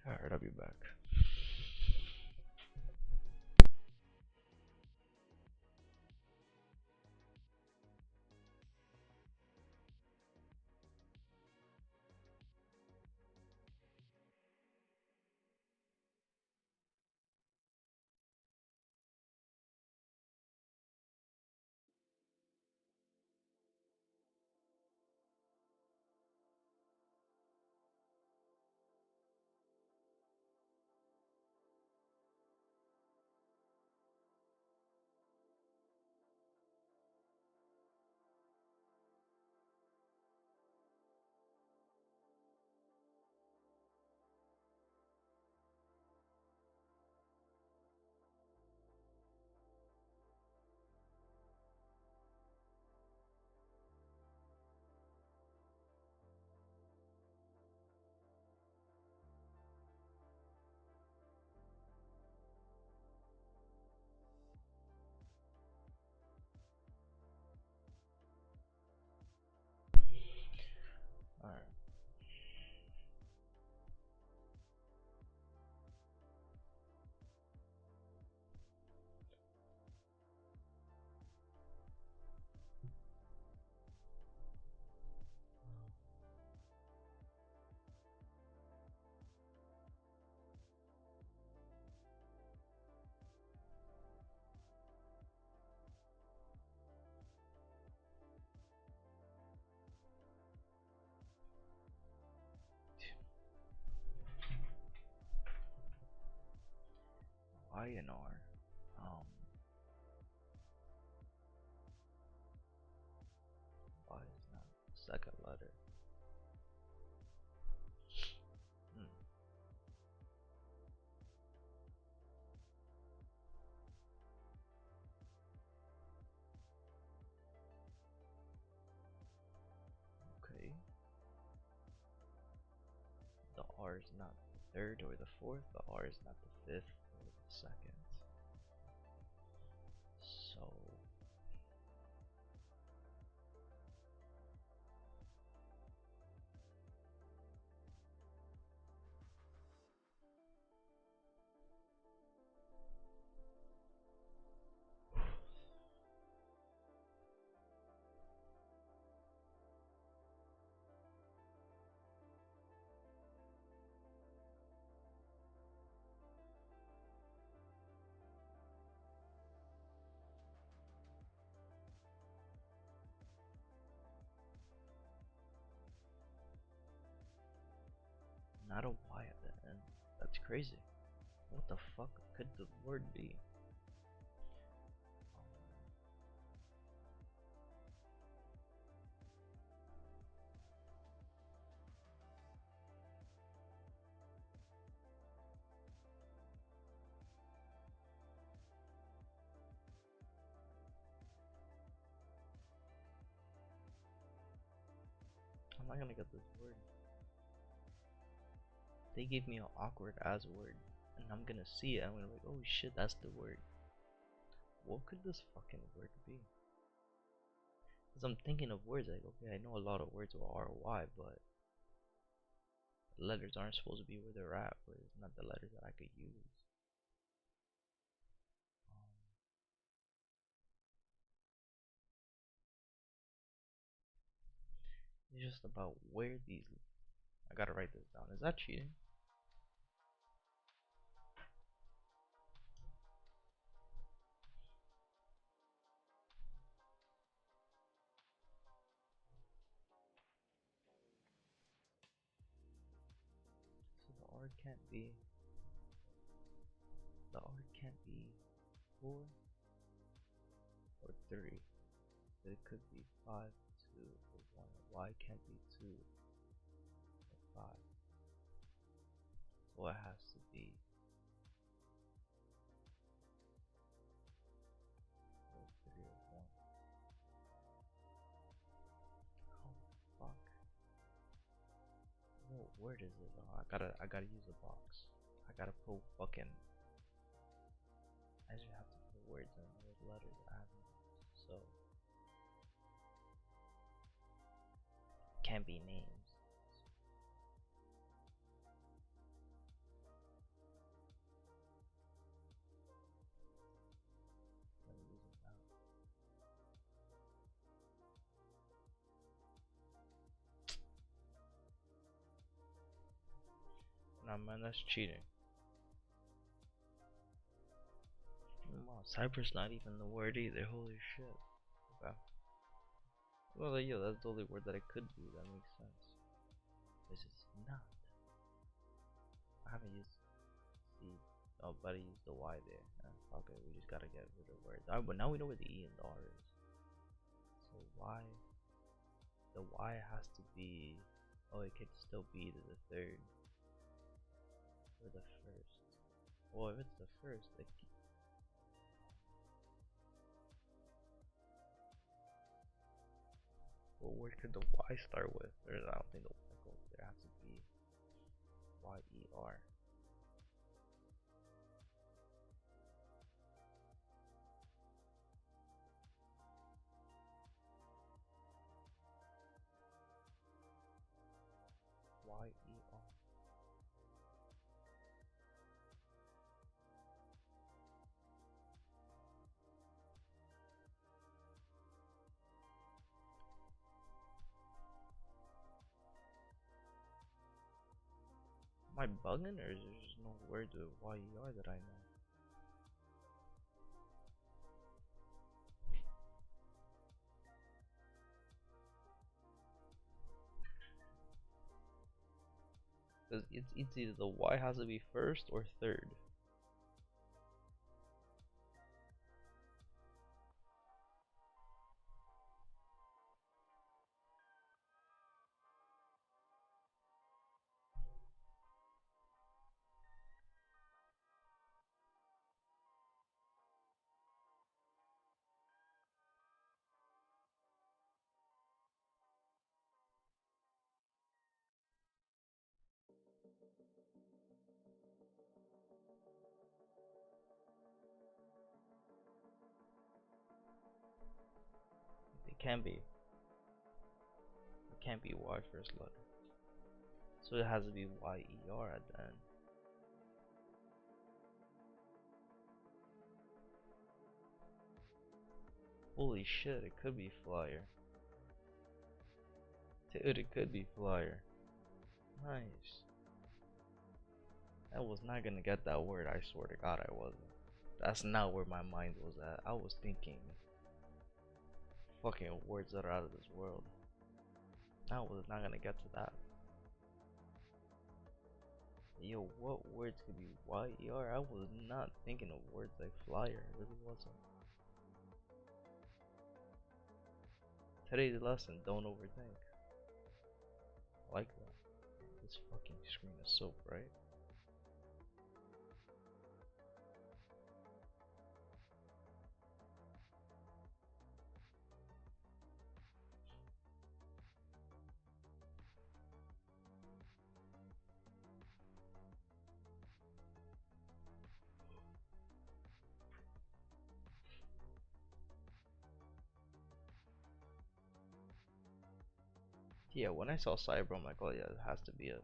Alright, I'll be back. Alright. INR. Why is not the second letter? Hmm. Okay. The R is not the third or the fourth. The R is not the fifth or the second. So not a Y at the end. That's crazy. What the fuck could the word be? I'm not gonna get this word. They gave me an awkward ass word, and I'm gonna see it. I'm gonna be like, oh shit, that's the word. What could this fucking word be? Cause I'm thinking of words like, okay, I know a lot of words with R or Y, but the letters aren't supposed to be where they're at, but it's not the letters that I could use. It's just about where these I gotta write this down. Is that cheating? So the R can't be 4 or 3. But it could be 5, 2, or 1. Y can't be 2 or 5. So it has to be 3 or 1. Oh fuck. What word is it? Oh, I gotta use a box. I gotta put fucking. I just have to put words in with letters I haven't used. So can't be names. Nah, man, that's cheating. Wow, cyber's not even the word either. Holy shit. Okay. Well, yeah, that's the only word that it could be. That makes sense. This is not. I haven't used C. Oh, but I used the Y there. Okay, we just gotta get rid of words. Alright, but now we know where the E and the R is. So Y. The Y has to be. Oh, it could still be to the third. Or the first. Well, if it's the first, like. What word could the Y start with? Or I don't think the Y goes there. It has to be Y-E-R. Y-E-R. Am I bugging, or is there just no words with Y-E-R that I know? Because it's either the Y has to be first or third. It can't be. It can't be Y first letter. So it has to be Y-E-R at the end. Holy shit, it could be flyer. Dude, it could be flyer. Nice. I was not gonna get that word, I swear to God I wasn't. That's not where my mind was at. I was thinking fucking words that are out of this world. I was not gonna get to that. Yo, what words could be Y-E-R? I was not thinking of words like flyer. It really wasn't. Today's lesson, don't overthink. I like that. This fucking screen is so bright. Yeah, when I saw cyber, I'm like, oh yeah, it has to be it.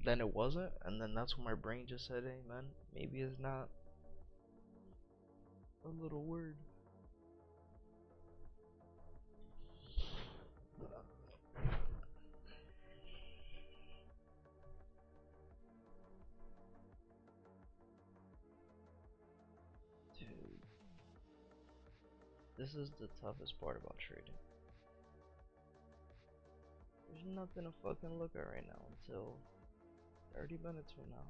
Then it wasn't, and then that's when my brain just said, hey man, maybe it's not a little word. This is the toughest part about trading. There's nothing to fucking look at right now until 30 minutes from now.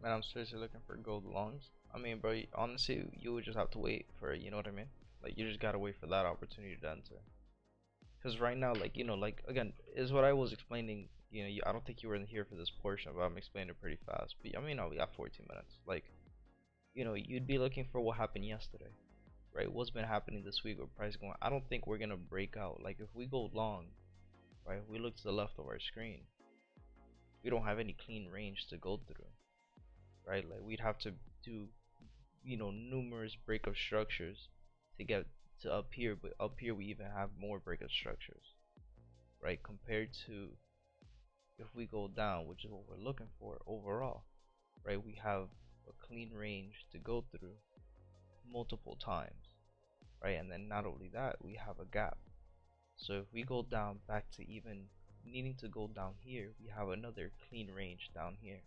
Man, I'm seriously looking for gold longs. I mean, bro, honestly, you would just have to wait for it, you know what I mean? Like, you just gotta wait for that opportunity to enter. Because right now, like, like, again, is what I was explaining. I don't think you were in here for this portion, but I'm explaining it pretty fast. But, I mean, we got 14 minutes. Like, you'd be looking for what happened yesterday, right? What's been happening this week with price going? I don't think we're gonna break out. Like, if we go long, right, we look to the left of our screen, we don't have any clean range to go through, right? Like, we'd have to do, numerous breakup structures to get to up here, but up here we even have more breakup structures, right? Compared to if we go down, which is what we're looking for overall, right? We have a clean range to go through multiple times, right? And then not only that, we have a gap. So if we go down back to even needing to go down here, we have another clean range down here,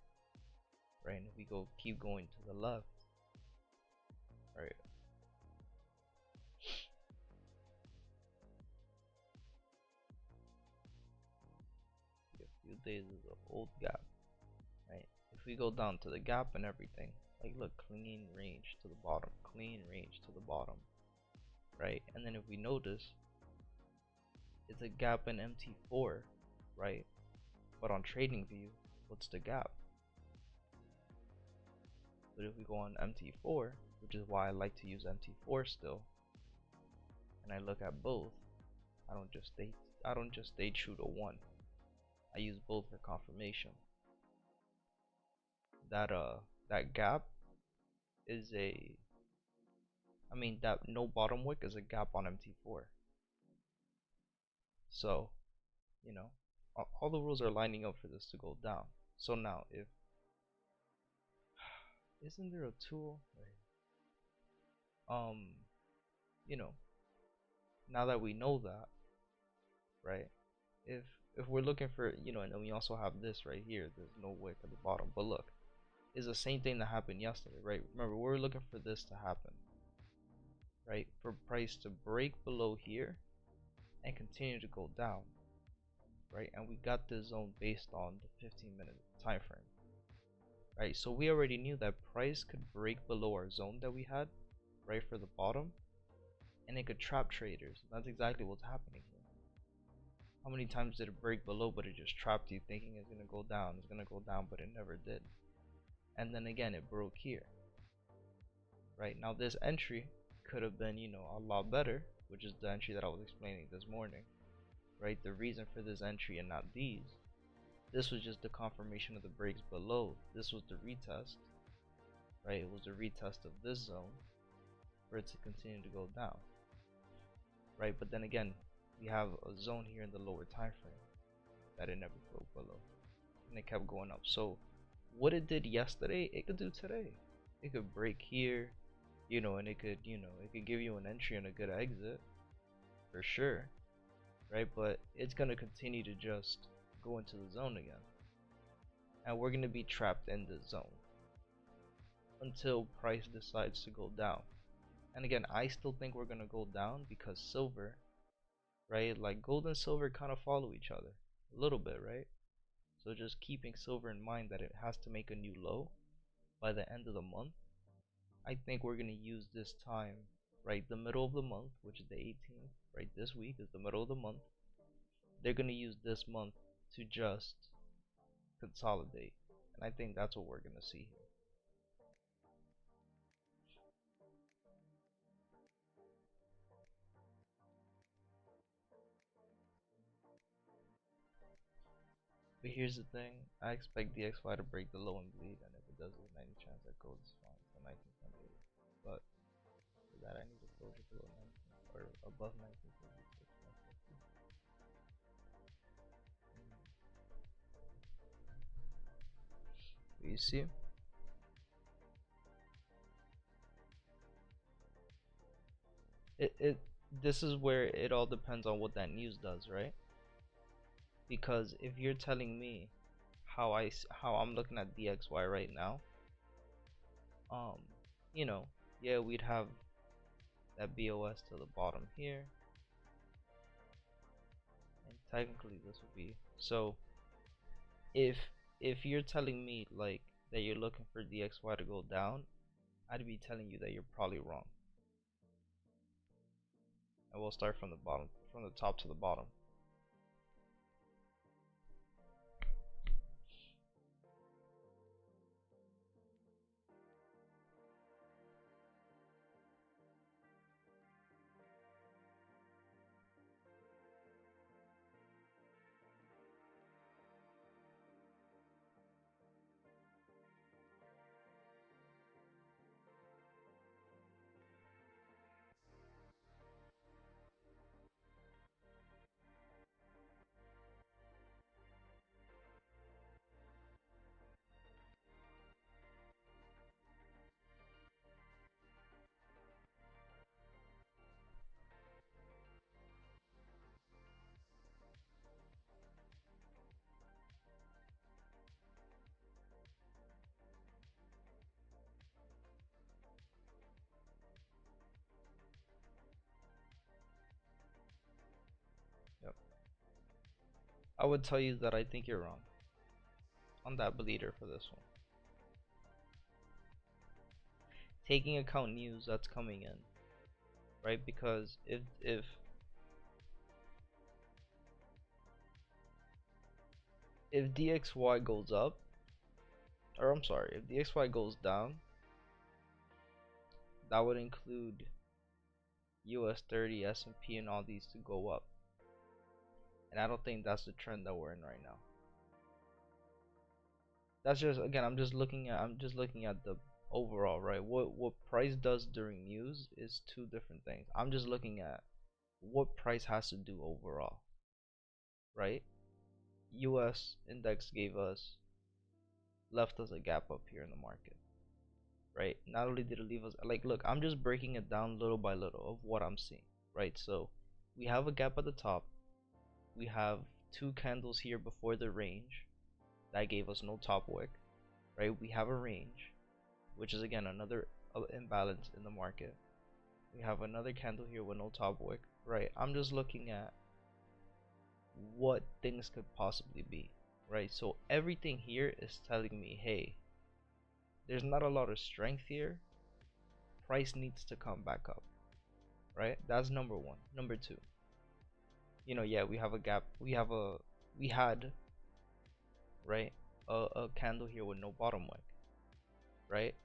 right? And if we keep going to the left, right, a few days is an old gap, right? If we go down to the gap and everything, like, look, clean range to the bottom, clean range to the bottom, right? And then if we notice, it's a gap in MT4, right? But on trading view, what's the gap? But if we go on MT4, which is why I like to use MT4 still, and I look at both, I don't just stay true to one. I use both for confirmation. That gap is that no bottom wick is a gap on MT4. So, you know, all the rules are lining up for this to go down. So now, if isn't there a tool? Right? You know, now that we know that, right? If we're looking for, and then we also have this right here. There's no wick at the bottom, but look, it's the same thing that happened yesterday, right? Remember, we're looking for this to happen, right? For price to break below here and continue to go down, right? And we got this zone based on the 15-minute time frame, right? So we already knew that price could break below our zone that we had, right, for the bottom, and it could trap traders. That's exactly what's happening here. How many times did it break below, but it just trapped you thinking it's gonna go down, but it never did. And then again, it broke here, right? Now this entry could have been, a lot better, which is the entry that I was explaining this morning, right? The reason for this entry and not these, this was just the confirmation of the breaks below. This was the retest, right? It was the retest of this zone, for it to continue to go down, right? But then again, we have a zone here in the lower time frame that it never broke below, and it kept going up. So what it did yesterday, it could do today. It could break here, and it could, it could give you an entry and a good exit for sure, right? But it's gonna continue to just go into the zone again, and we're gonna be trapped in the zone until price decides to go down. And again, I still think we're gonna go down because silver, right? Like gold and silver kind of follow each other a little bit, right? So just keeping silver in mind that it has to make a new low by the end of the month. I think we're gonna use this time, right? The middle of the month, which is the 18th, right? This week is the middle of the month. They're gonna use this month to just consolidate, and I think that's what we're gonna see here. But here's the thing, I expect DXY to break the low and bleed, and if it does, there's 90 chance that gold is fine to 1928. But for that, I need a closure below 19 or above 1936. You see, it this is where it all depends on what that news does, right? Because if you're telling me how I'm looking at DXY right now, um, you know, yeah, we'd have that BOS to the bottom here, and technically this would be so. If if you're telling me like that you're looking for DXY to go down, I'd be telling you that you're probably wrong. And we'll start from the bottom, from the top to the bottom. Yep. I would tell you that I think you're wrong on that bleeder for this one. Taking account news that's coming in, right? Because if DXY goes up, or I'm sorry, if DXY goes down, that would include US 30, S&P, and all these to go up. And I don't think that's the trend that we're in right now. That's just, again, I'm just looking at the overall, right? What price does during news is two different things. I'm just looking at what price has to do overall, right? US index left us a gap up here in the market, right? Not only did it leave us, like, look, I'm just breaking it down little by little of what I'm seeing, right? So we have a gap at the top, we have two candles here before the range that gave us no top wick, right? We have a range, which is again another imbalance in the market. We have another candle here with no top wick, right? I'm just looking at what things could possibly be, right? So everything here is telling me, hey, there's not a lot of strength here. Price needs to come back up, right? That's number one. Number two, yeah, we have a gap. We had, right, a candle here with no bottom wick, right?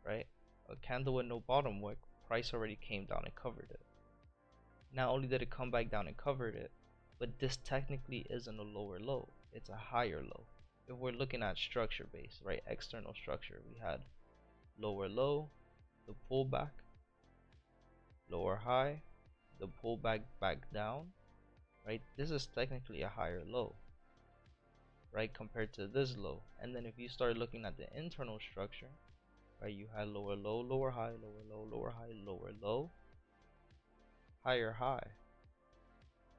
Right? A candle with no bottom wick, price already came down and covered it. Not only did it come back down and covered it, but this technically isn't a lower low, it's a higher low. If we're looking at structure base, right, external structure, we had lower low, the pullback, lower high, the pullback back down, right? This is technically a higher low, right, compared to this low. And then if you start looking at the internal structure, right, you had lower low, lower high, lower low, lower high, lower low, higher high,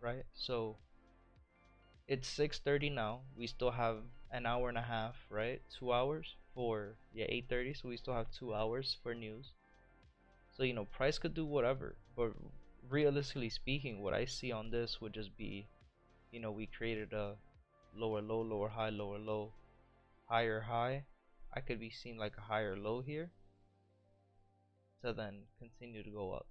right? So it's 6:30 now. We still have an hour and a half, right? 2 hours for 8:30. So we still have 2 hours for news. So price could do whatever, but realistically speaking, what I see on this would just be, we created a lower low, lower high, lower low, higher high. I could be seeing like a higher low here to then continue to go up,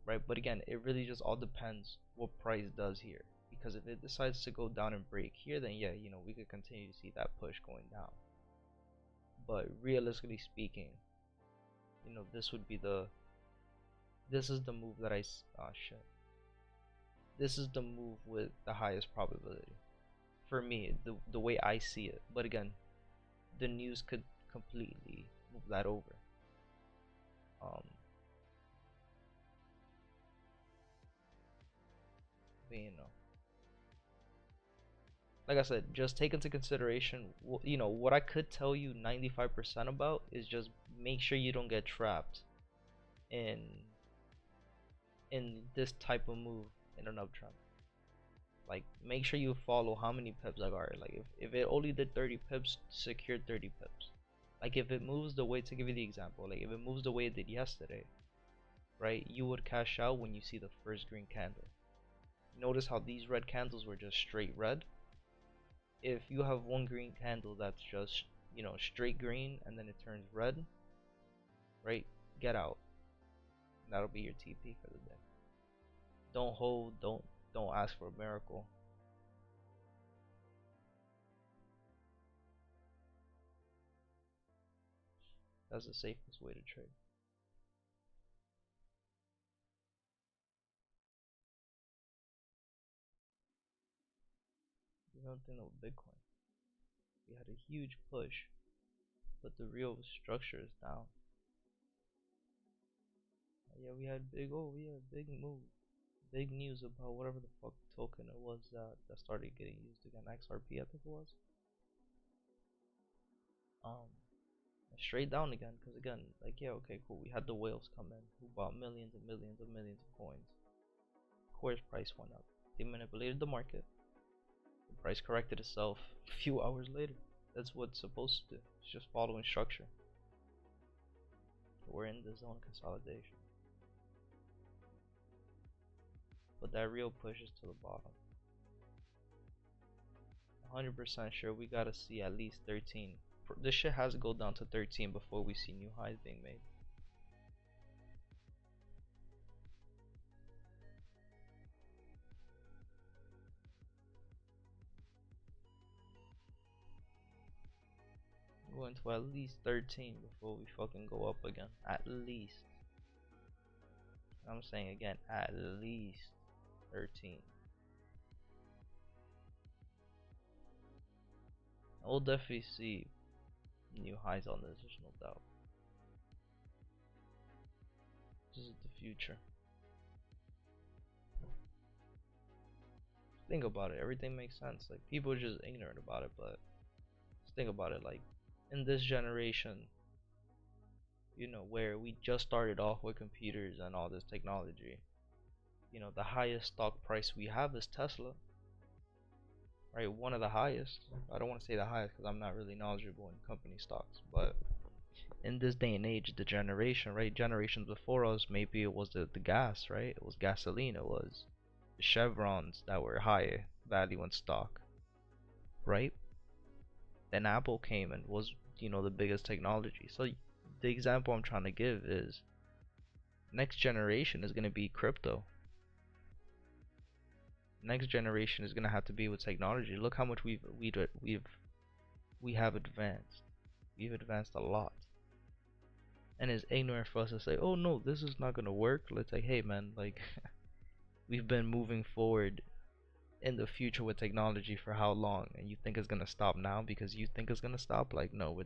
right? But again, it really just all depends what price does here, because if it decides to go down and break here, then yeah, we could continue to see that push going down. But realistically speaking, this is the move that this is the move with the highest probability for me, the way I see it. But again, the news could completely move that over. But like I said, just take into consideration, what I could tell you 95% about is just make sure you don't get trapped in this type of move in an uptrend. Like, make sure you follow how many pips I got. Like, if it only did 30 pips, secure 30 pips. Like, if it moves the way, to give you the example, like if it moves the way it did yesterday, right, you would cash out when you see the first green candle. Notice how these red candles were just straight red. If you have one green candle that's just straight green and then it turns red, right, get out. That'll be your TP for the day. Don't hold, don't ask for a miracle. That's the safest way to trade. You don't think of Bitcoin. We had a huge push, but the real structure is down. Yeah, we had big move, big news about whatever the fuck token it was that started getting used again. XRP, I think it was. Um, straight down again, because again, like, yeah, okay, cool. We had the whales come in who bought millions and millions and millions of coins. Of course, price went up. They manipulated the market. The price corrected itself a few hours later. That's what it's supposed to do. It's just following structure. We're in the zone consolidation. But that real push is to the bottom. 100% sure we gotta see at least 13. This shit has to go down to 13 before we see new highs being made. Going to at least 13 before we fucking go up again. At least. I'm saying again, at least 13. We'll definitely see new highs on this, there's no doubt. This is the future. Think about it, everything makes sense. Like, people are just ignorant about it, but just think about it. Like, in this generation, where we just started off with computers and all this technology, the highest stock price we have is Tesla, right? One of the highest. I don't want to say the highest because I'm not really knowledgeable in company stocks, but in this day and age, the generation, right? Generations before us, maybe it was the gas, right? It was gasoline, it was the chevrons that were high value in stock, right? Then Apple came and was, the biggest technology. So the example I'm trying to give is next generation is going to be crypto. Next generation is going to have to be with technology. Look how much we have advanced. We've advanced a lot. And it's ignorant for us to say, oh no, this is not going to work. Let's say, hey man, like, we've been moving forward in the future with technology for how long, and you think it's going to stop now because you think it's going to stop? Like, no,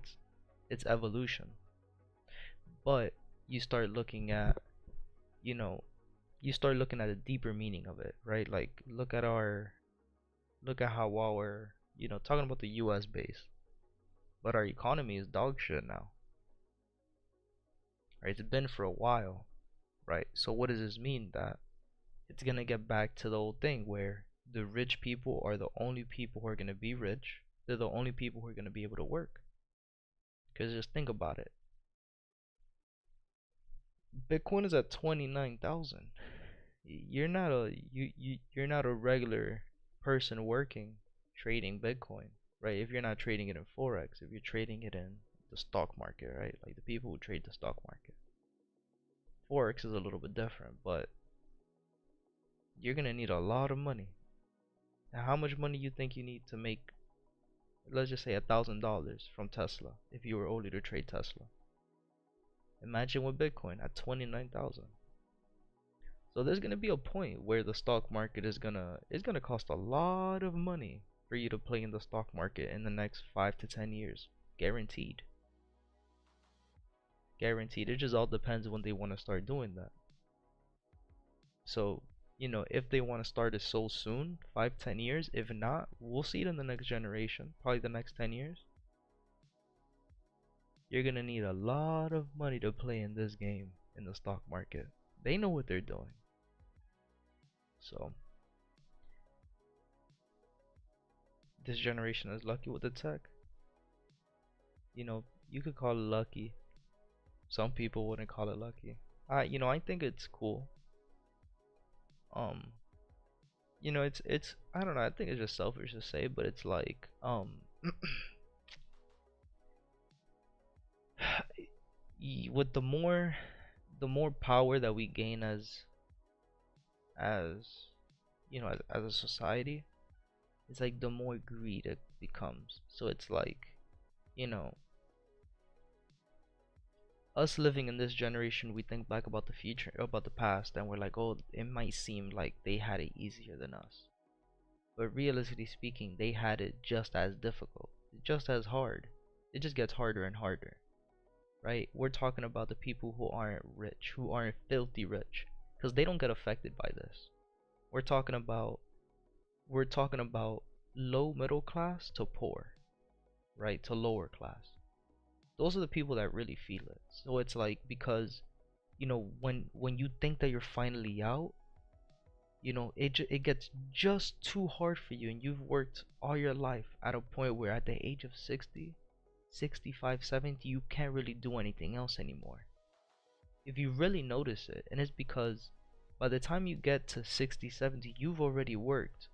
It's evolution. But you start looking at, you know, you start looking at a deeper meaning of it, right? Like look at how our, talking about the US base, but our economy is dog shit now. Right? It's been for a while, right? So what does this mean? That it's gonna get back to the old thing where the rich people are the only people who are gonna be rich. They're the only people who are gonna be able to work. Because just think about it. Bitcoin is at 29,000. You're not a regular person working trading Bitcoin, right? If you're not trading it in Forex, if you're trading it in the stock market, right? Like the people who trade the stock market. Forex is a little bit different, but you're gonna need a lot of money. Now, how much money you think you need to make, let's just say $1,000 from Tesla if you were only to trade Tesla? Imagine with Bitcoin at 29,000. So there's gonna be a point where the stock market is gonna cost a lot of money for you to play in the stock market in the next 5 to 10 years, guaranteed. Guaranteed. It just all depends when they want to start doing that. So, if they want to start it so soon, 5, 10 years. If not, we'll see it in the next generation, probably the next 10 years. You're gonna need a lot of money to play in this game in the stock market. They know what they're doing. So, this generation is lucky with the tech. You could call it lucky. Some people wouldn't call it lucky. I think it's cool. Um, it's I don't know. I think it's just selfish to say, but it's like with the more power that we gain as as a society, it's like the more greed it becomes. So it's like, you know, us living in this generation, we think back about the future, about the past, and we're like, oh, it might seem like they had it easier than us. But realistically speaking, they had it just as difficult, just as hard. It just gets harder and harder, right? We're talking about the people who aren't rich, who aren't filthy rich, because they don't get affected by this. We're talking about we're talking about low middle class to poor, right? To lower class. Those are the people that really feel it. So it's like, because when you think that you're finally out, it gets just too hard for you, and you've worked all your life at a point where at the age of 60, 65, 70, you can't really do anything else anymore. If you really notice it, and it's because by the time you get to 60, 70, you've already worked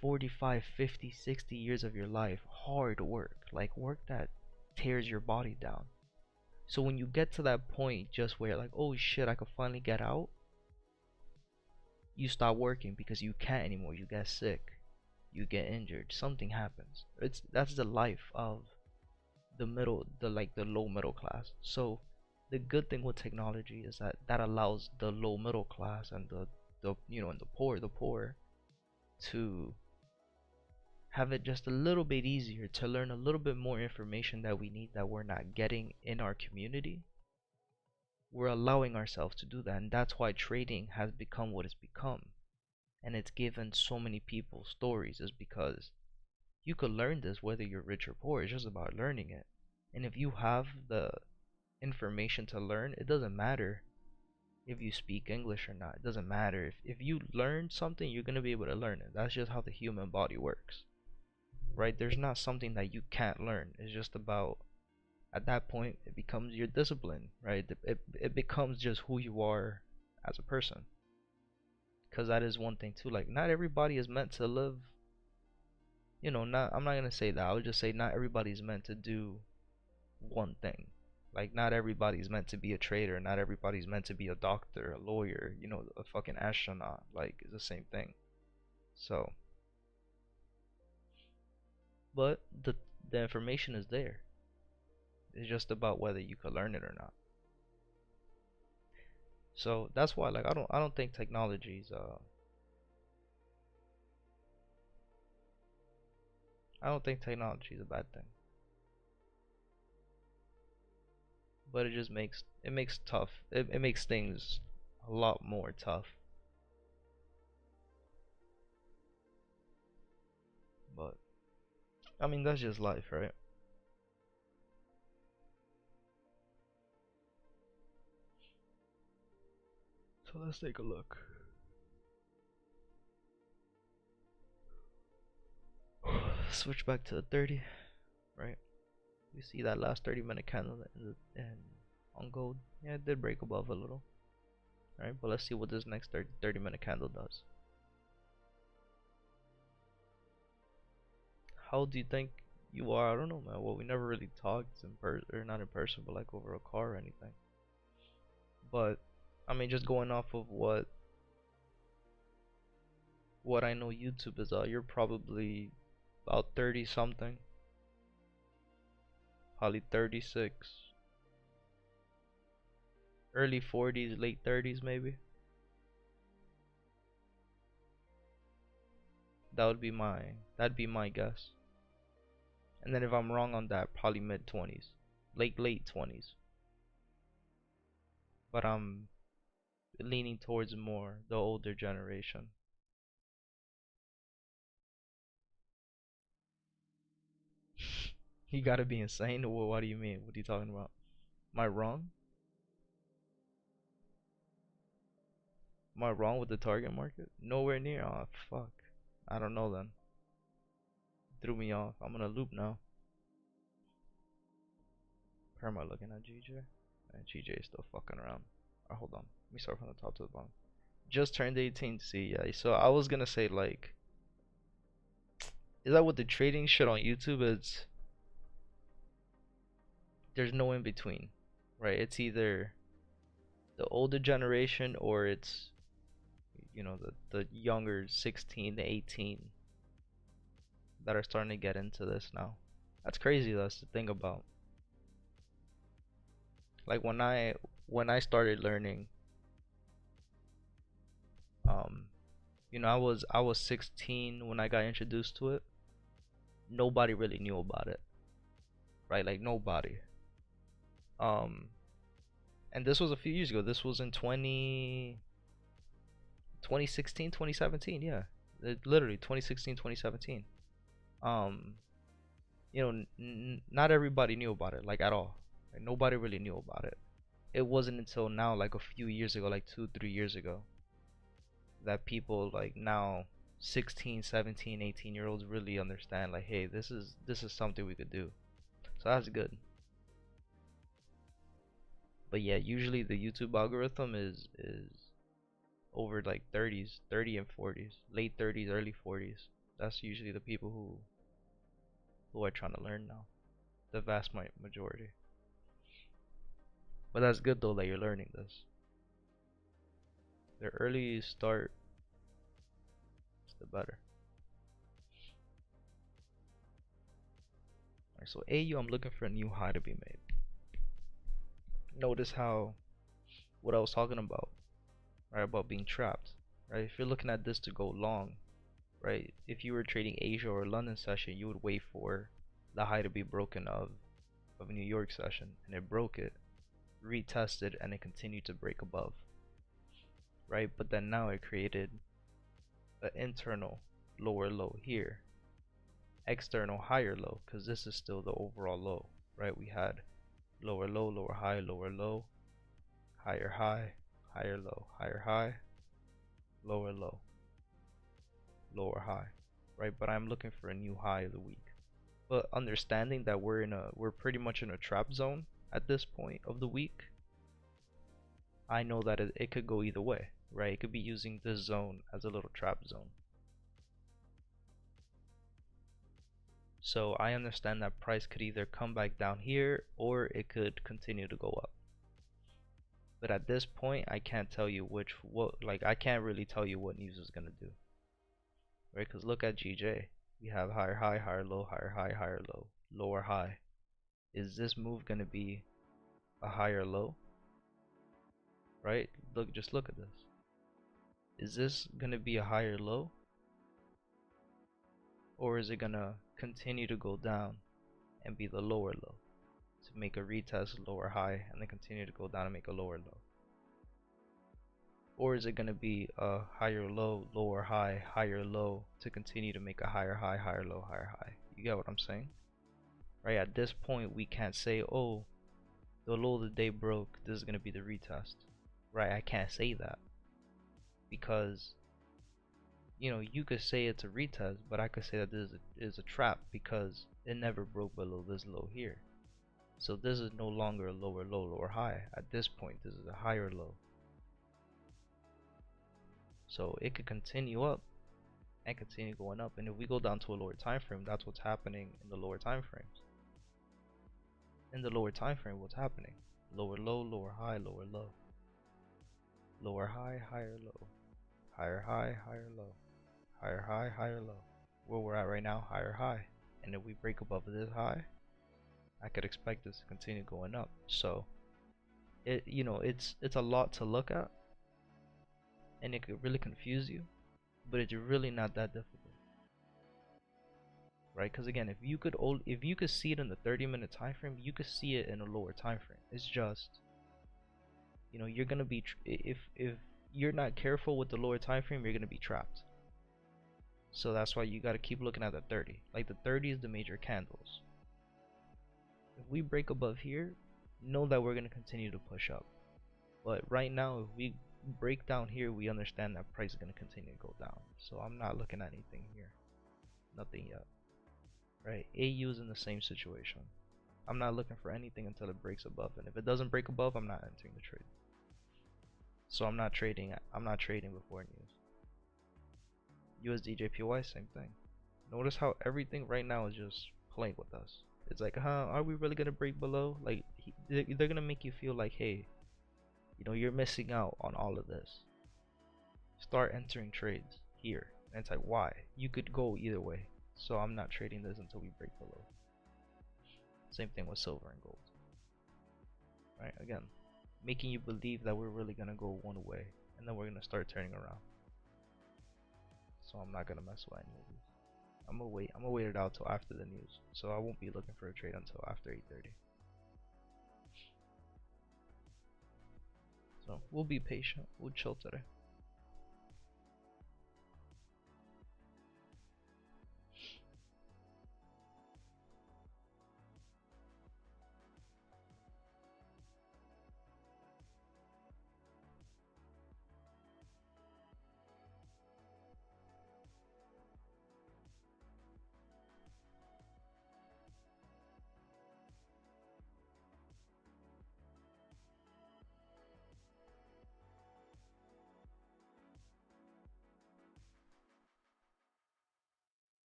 45, 50, 60 years of your life, hard work, like work that tears your body down. So when you get to that point just where like, oh shit, I could finally get out, you stop working because you can't anymore. You get sick, you get injured, something happens. That's the life of the low middle class. So the good thing with technology is that allows the low middle class and the poor to have it just a little bit easier to learn a little bit more information that we need that we're not getting in our community. We're allowing ourselves to do that, and that's why trading has become what it's become. And it's given so many people stories, is because you could learn this whether you're rich or poor. It's just about learning it. And if you have the information to learn, it doesn't matter if you speak English or not. It doesn't matter. If you learn something, you're going to be able to learn it. That's just how the human body works, right? There's not something that you can't learn. It's just about, at that point, it becomes your discipline, right? It becomes just who you are as a person. Because that is one thing too. Like, not everybody is meant to live, not, I'm not gonna say that. I would just say not everybody's meant to do one thing. Like, not everybody's meant to be a trader. Not everybody's meant to be a doctor, a lawyer, a fucking astronaut. Like, it's the same thing. So, but the information is there. It's just about whether you could learn it or not. So that's why, like, I don't think technology's I don't think technology is a bad thing. but it makes tough. It makes things a lot more tough. But I mean that's just life, right? So let's take a look. Switch back to the 30, right? We see that last 30-minute candle and on gold. Yeah, it did break above a little. Alright, but let's see what this next 30-minute candle does. How do you think you are? I don't know, man. Well, we never really talked in person, or not in person, but like over a car or anything. But I mean, just going off of what I know YouTube is, you're probably about 30 something, probably 36, early 40s, late 30s maybe. That'd be my guess. And then if I'm wrong on that, probably mid 20s, late 20s. But I'm leaning towards more the older generation. You gotta be insane. What do you mean? What are you talking about? Am I wrong? Am I wrong with the target market? Nowhere near. Oh fuck. I don't know then. Threw me off. I'm gonna loop now. Where am I looking at GJ? And GJ is still fucking around. Alright, hold on. Let me start from the top to the bottom. Just turned 18. See, yeah. So I was gonna say like, is that what the trading shit on YouTube is? There's no in between, right? It's either the older generation or it's the younger 16 to 18 that are starting to get into this now. That's crazy though to think about. Like when I started learning, um, I was 16 when I got introduced to it. Nobody really knew about it, right? Like nobody. Um, and this was a few years ago. This was in 2016, 2017. Yeah, literally 2016, 2017. Um, not everybody knew about it, like at all. Like, nobody really knew about it. It wasn't until now, like a few years ago, like 2, 3 years ago, that people like now 16, 17, 18 year olds really understand like, hey, this is something we could do. So that's good. But yeah, usually the YouTube algorithm is over like 30s, 30 and 40s, late 30s, early 40s. That's usually the people who are trying to learn now, the vast majority. But that's good though that you're learning this. The early you start, the better. Alright, so AU, I'm looking for a new high to be made. Notice how what I was talking about, right? About being trapped, right? If you're looking at this to go long, right? If you were trading Asia or London session, you would wait for the high to be broken of New York session, and it broke it, retested, and it continued to break above, right? But then now it created an internal lower low here, external higher low, because this is still the overall low, right? We had lower low, lower low, higher, higher low, higher high, lower low, lower high, right? But I'm looking for a new high of the week. But understanding that we're pretty much in a trap zone at this point of the week, I know that it could go either way, right? It could be using this zone as a little trap zone. So I understand that price could either come back down here or it could continue to go up. But at this point, I can't tell you I can't really tell you what news is gonna do, right? Because look at GJ. We have higher high, higher low, higher high, higher low, lower high. Is this move gonna be a higher low? Right? Just look at this. Is this gonna be a higher low? Or is it gonna continue to go down and be the lower low to make a retest lower high and then continue to go down and make a lower low? Or is it going to be a higher low, lower high, higher low to continue to make a higher high, higher low, higher high? You get what I'm saying? Right, at this point we can't say, oh, the low of the day broke, this is going to be the retest. Right, I can't say that because you could say it's a retest, but I could say that this is a trap because it never broke below this low here. So this is no longer a lower low, lower high. At this point, this is a higher low. So it could continue up and continue going up. And if we go down to a lower time frame, that's what's happening in the lower time frames. In the lower time frame, what's happening? Lower low, lower high, lower low. Lower high, higher low. Higher high, higher low. Higher high, higher low. Where we're at right now, higher high. And if we break above this high, I could expect this to continue going up. So it's a lot to look at, and it could really confuse you, but it's really not that difficult, right? Because again, if you could see it in the 30-minute time frame, you could see it in a lower time frame. It's just you're gonna be if you're not careful with the lower time frame, you're gonna be trapped. So that's why you got to keep looking at the 30. Like the 30 is the major candles. If we break above here, know that we're going to continue to push up. But right now, if we break down here, we understand that price is going to continue to go down. So I'm not looking at anything here. Nothing yet. Right? AU is in the same situation. I'm not looking for anything until it breaks above. And if it doesn't break above, I'm not entering the trade. So I'm not trading before news. USD JPY, same thing. Notice how everything right now is just playing with us. It's like, are we really gonna break below? Like, they're gonna make you feel like, hey, you're missing out on all of this. Start entering trades here. And it's like, why? You could go either way. So I'm not trading this until we break below. Same thing with silver and gold. Right? Again, making you believe that we're really gonna go one way, and then we're gonna start turning around. So I'm not gonna mess with any of these. I'm gonna wait it out till after the news. So I won't be looking for a trade until after 8:30. So we'll be patient. We'll chill today.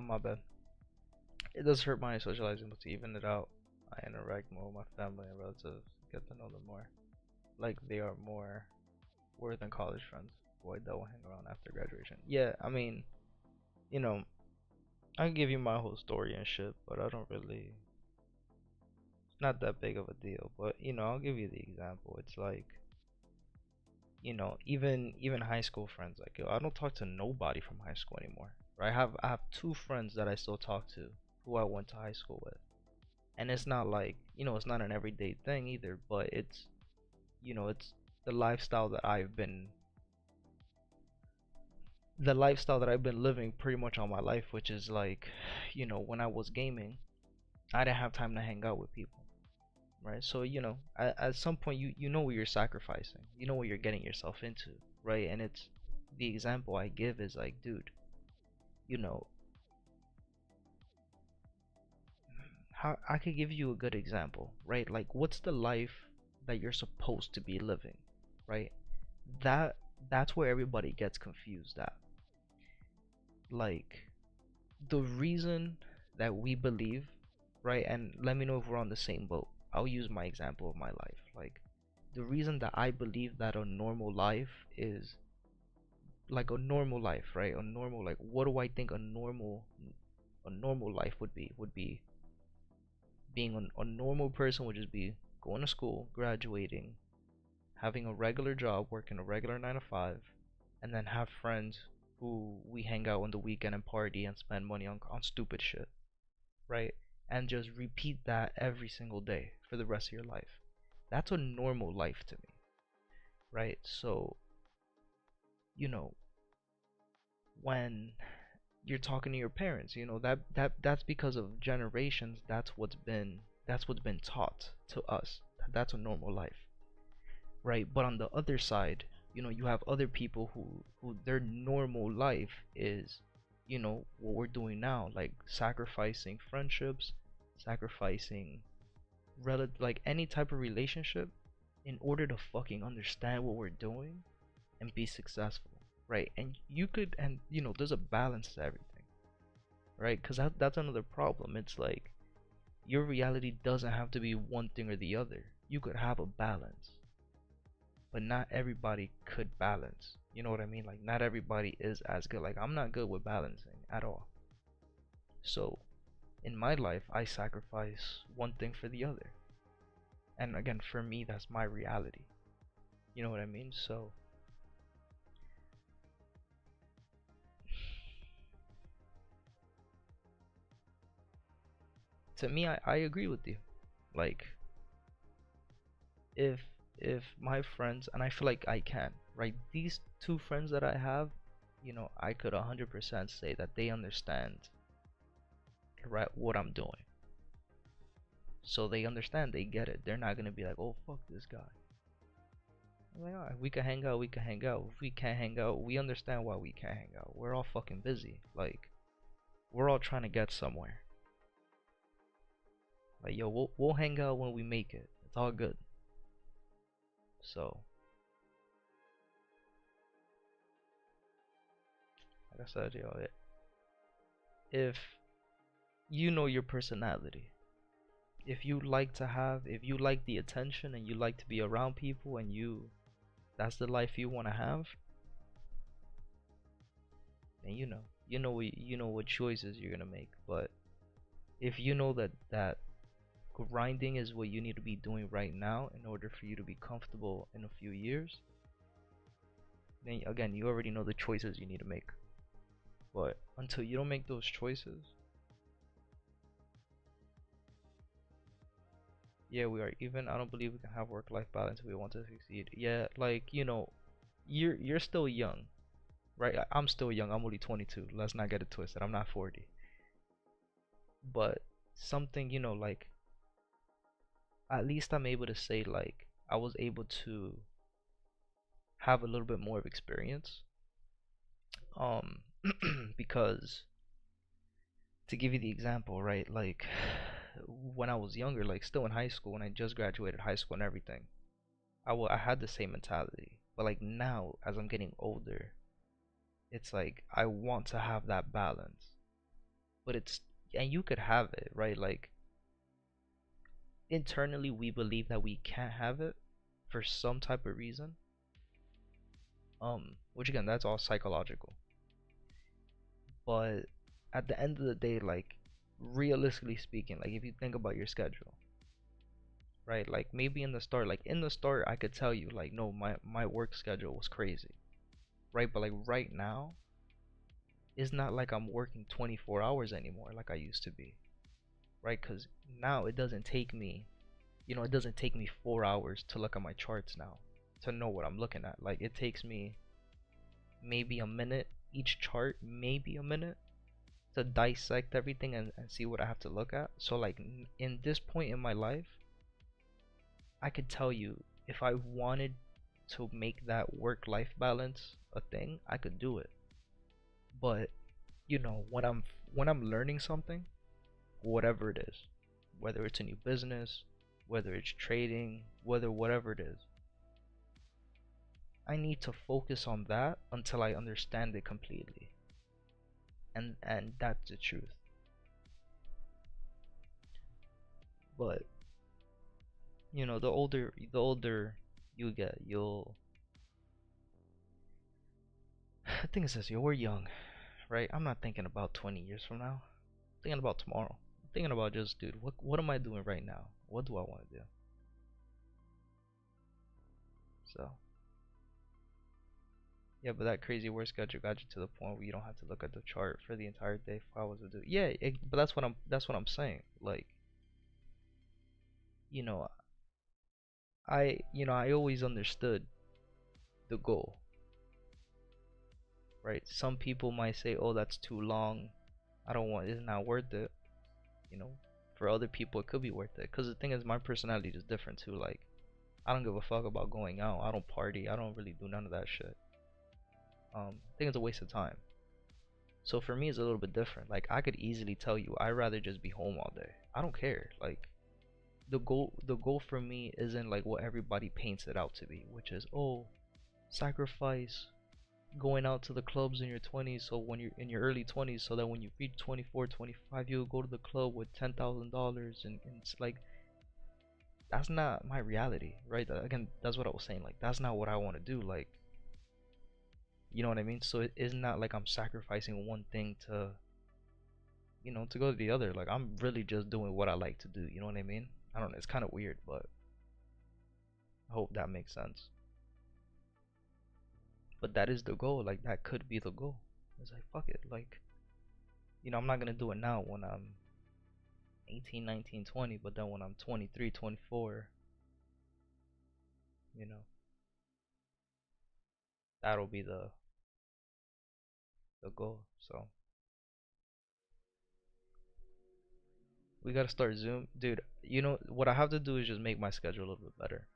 My bad. It does hurt my socializing, but to even it out, I interact more with my family and relatives, get to know them more. Like they are more than college friends. Boy, that will hang around after graduation. Yeah, I mean, you know, I can give you my whole story and shit, but I don't really. It's not that big of a deal. But I'll give you the example. It's like, even high school friends. Like, yo, I don't talk to nobody from high school anymore. right? I have two friends that I still talk to who I went to high school with. And it's not like, it's not an everyday thing either, but it's the lifestyle that I've been living pretty much all my life, which is like, when I was gaming, I didn't have time to hang out with people, right? So, at some point you know what you're sacrificing. You know what you're getting yourself into, right? And it's the example I give is like, dude, you know, how I could give you a good example, right? Like what's the life that you're supposed to be living, right? That that's where everybody gets confused at. Like the reason that we believe, right? And let me know if we're on the same boat. I'll use my example of my life. Like the reason that I believe that a normal life is like a normal life, right? A normal like what do I think a normal life would be being a normal person would just be going to school, graduating, having a regular job, working a regular 9 to 5, and then have friends who we hang out on the weekend and party and spend money on stupid shit, right? And just repeat that every single day for the rest of your life. That's a normal life to me, right? So, you know, when you're talking to your parents, that's because of generations. That's what's been taught to us. That's a normal life, right? But on the other side, you have other people who their normal life is, what we're doing now, like sacrificing friendships, sacrificing like any type of relationship in order to fucking understand what we're doing and be successful, right? And there's a balance to everything, right? Because that's another problem. It's like your reality doesn't have to be one thing or the other. You could have a balance, but not everybody could balance. You know what I mean? Like not everybody is as good. Like I'm not good with balancing at all. So in my life, I sacrifice one thing for the other. And again, for me, that's my reality. You know what I mean? So to me, I agree with you. Like if my friends, and I feel like I can, right? These two friends that I have, I could 100% say that they understand, right, what I'm doing. So they understand, they get it. They're not gonna be like, oh fuck this guy. I'm like, alright, we can hang out, we can hang out. If we can't hang out, we understand why we can't hang out. We're all fucking busy. Like, we're all trying to get somewhere. Like, yo, we'll hang out when we make it. It's all good. So, like I said, yo, if you know your personality, if you like the attention and you like to be around people and that's the life you want to have, then you know what choices you're gonna make. But if you know that grinding is what you need to be doing right now in order for you to be comfortable in a few years, then again, you already know the choices you need to make. But until you don't make those choices, yeah, we are even. I don't believe we can have work-life balance if we want to succeed. Yeah, like, you're still young, right? I'm still young. I'm only 22. Let's not get it twisted. I'm not 40. But something, like at least I'm able to say like I was able to have a little bit more of experience. Um, because to give you the example, right? Like when I was younger, like still in high school, when I just graduated high school and everything, I had the same mentality. But like now, as I'm getting older, it's like I want to have that balance. But and you could have it, right? Like internally, we believe that we can't have it for some type of reason. Which again, that's all psychological. But at the end of the day, like realistically speaking, like if you think about your schedule, right? Like maybe in the start I could tell you like no, my work schedule was crazy, right? But like right now, it's not like I'm working 24 hours anymore like I used to be, right? Because now it doesn't take me, it doesn't take me 4 hours to look at my charts now to know what I'm looking at. Like, it takes me maybe a minute each chart, maybe a minute to dissect everything and see what I have to look at. So, like, in this point in my life, I could tell you if I wanted to make that work-life balance a thing, I could do it. But when I'm learning something, whatever it is, whether it's a new business, whether it's trading, whatever it is, I need to focus on that until I understand it completely. And that's the truth. But the older you get, I think it says we're young, right? I'm not thinking about 20 years from now. I'm thinking about tomorrow. I'm thinking about just, dude, what am I doing right now? What do I want to do? So, yeah, but that crazy work schedule got you to the point where you don't have to look at the chart for the entire day for hours to do. Yeah, but that's what I'm saying. Like, you know, I always understood the goal, right? Some people might say, "Oh, that's too long. I don't want. It's not worth it." You know, for other people, it could be worth it. Cause the thing is, my personality is different too. Like, I don't give a fuck about going out. I don't party. I don't really do none of that shit. I think it's a waste of time. So for me, it's a little bit different. Like, I could easily tell you, I'd rather just be home all day. I don't care. Like, the goal for me isn't like what everybody paints it out to be, which is, oh, sacrifice going out to the clubs in your 20s, so when you're in your early 20s, so that when you reach 24, 25, you'll go to the club with $10,000, and it's like, that's not my reality, right? Again, that's what I was saying. Like, that's not what I want to do. Like, you know what I mean? So it's not like I'm sacrificing one thing to go to the other. Like, I'm really just doing what I like to do. You know what I mean? I don't know. It's kind of weird, but I hope that makes sense. But that is the goal. Like, that could be the goal. It's like, fuck it. Like, I'm not gonna do it now when I'm 18, 19, 20, but then when I'm 23, 24, you know, that'll be the goal. So we gotta start Zoom, dude. What I have to do is just make my schedule a little bit better,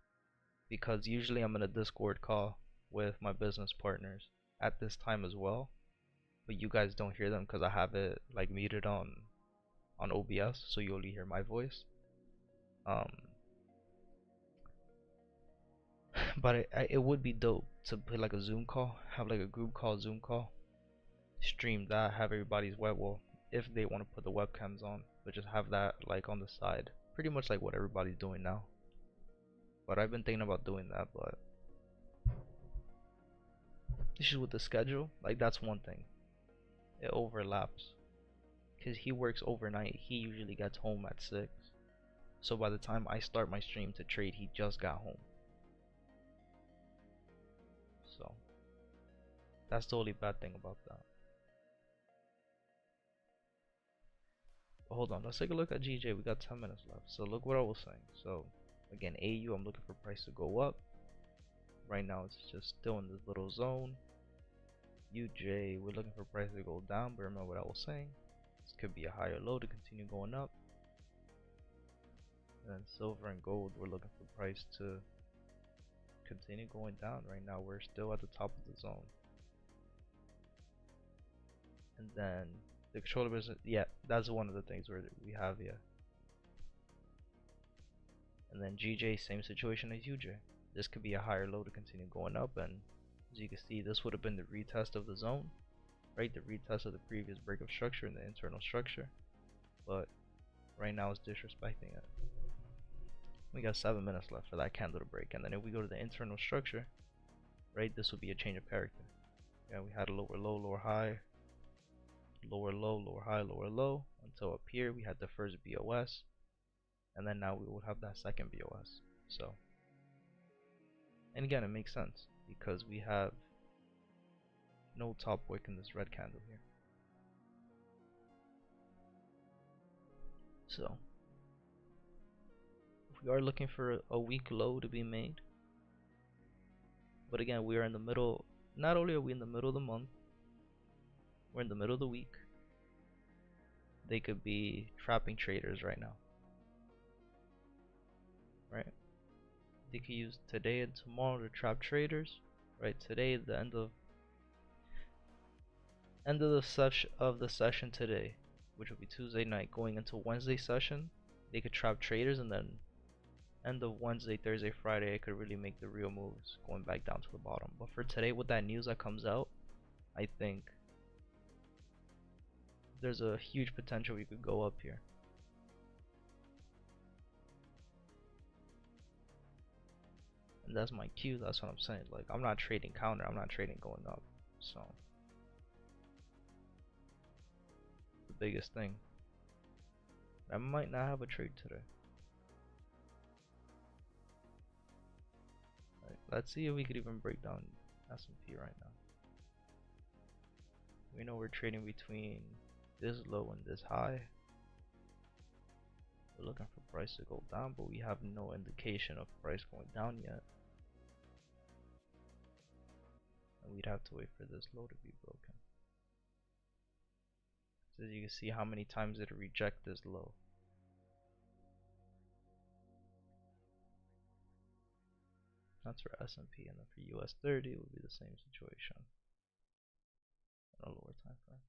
because usually I'm in a Discord call with my business partners at this time as well, but you guys don't hear them because I have it like muted on OBS, so you only hear my voice. Um, but it would be dope to put like a Zoom call, have like a group call, Zoom call, stream that, have everybody's well, if they want to put the webcams on, but just have that like on the side, pretty much like what everybody's doing now. But I've been thinking about doing that, but issues with the schedule, like, that's one thing. It overlaps because he works overnight. He usually gets home at 6, so by the time I start my stream to trade, he just got home. So that's the only bad thing about that. But hold on, let's take a look at GJ. We got 10 minutes left. So look what I was saying. So again, AU, I'm looking for price to go up. Right now it's just still in this little zone. UJ, we're looking for price to go down, but remember what I was saying. This could be a higher low to continue going up. And then silver and gold, we're looking for price to continue going down. Right now we're still at the top of the zone. And then the controller business, yeah, that's one of the things where we have here. And then GJ, same situation as UJ. This could be a higher low to continue going up, and as you can see, this would have been the retest of the zone, right? The retest of the previous break of structure and the internal structure. But right now it's disrespecting it. We got 7 minutes left for that candle to break, and then if we go to the internal structure, right, this would be a change of character. Yeah, we had a lower low, lower high, lower low, lower high, lower low, until up here we had the first BOS, and then now we will have that second BOS. So, and again, it makes sense because we have no top wick in this red candle here. So we are looking for a weak low to be made. But again, we are in the middle. Not only are we in the middle of the month, we're in the middle of the week. They could be trapping traders right now, right? They could use today and tomorrow to trap traders, right? Today, the end of the session today, which will be Tuesday night, going into Wednesday session, they could trap traders, and then end of Wednesday, Thursday, Friday, it could really make the real moves, going back down to the bottom. But for today, with that news that comes out, I think there's a huge potential we could go up here. And that's my cue. That's what I'm saying. Like, I'm not trading counter. I'm not trading going up. So the biggest thing. I might not have a trade today. Right, let's see if we could even break down S&P right now. We know we're trading between this low and this high. We're looking for price to go down, but we have no indication of price going down yet. And we'd have to wait for this low to be broken. So you can see how many times it'll reject this low. That's for S&P, and then for US 30 it would be the same situation on a lower time frame.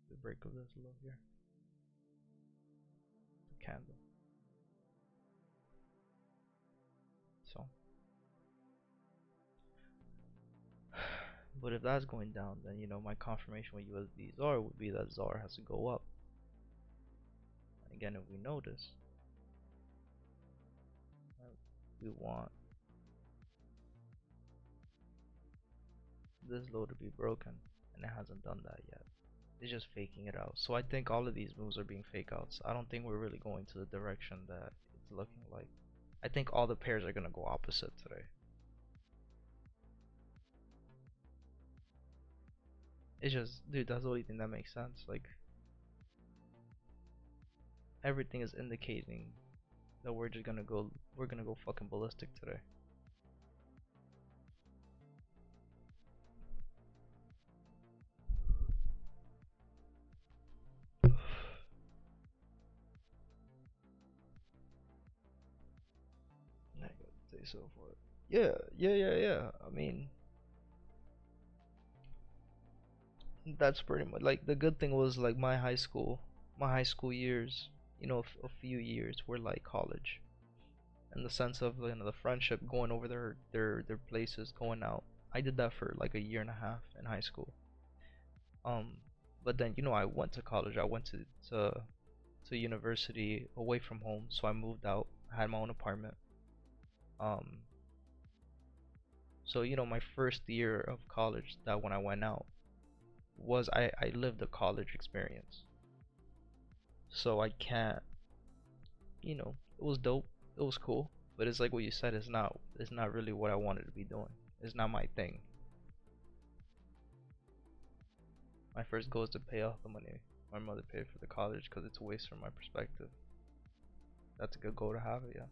The break of this low here. The candle. So but if that's going down, then you know my confirmation with USD ZAR would be that ZAR has to go up. And again, if we notice, we want this low to be broken, and it hasn't done that yet. It's just faking it out. So I think all of these moves are being fake outs. I don't think we're really going to the direction that it's looking like. I think all the pairs are gonna go opposite today. It's just, dude, that's the only thing that makes sense. Like, everything is indicating that we're gonna go fucking ballistic today. Say so far. Yeah. I mean, that's pretty much like the good thing was like my high school years. You know, a few years were like college, in the sense of the friendship, going over their places, going out. I did that for like a year and a half in high school. Um, but then I went to college. I went to university away from home, so I moved out. I had my own apartment. Um, so my first year of college, that when I went out, was I lived a college experience. So I can't, it was dope. It was cool, but it's like what you said. It's not really what I wanted to be doing. It's not my thing. My first goal is to pay off the money my mother paid for the college, because it's a waste from my perspective. That's a good goal to have, yeah.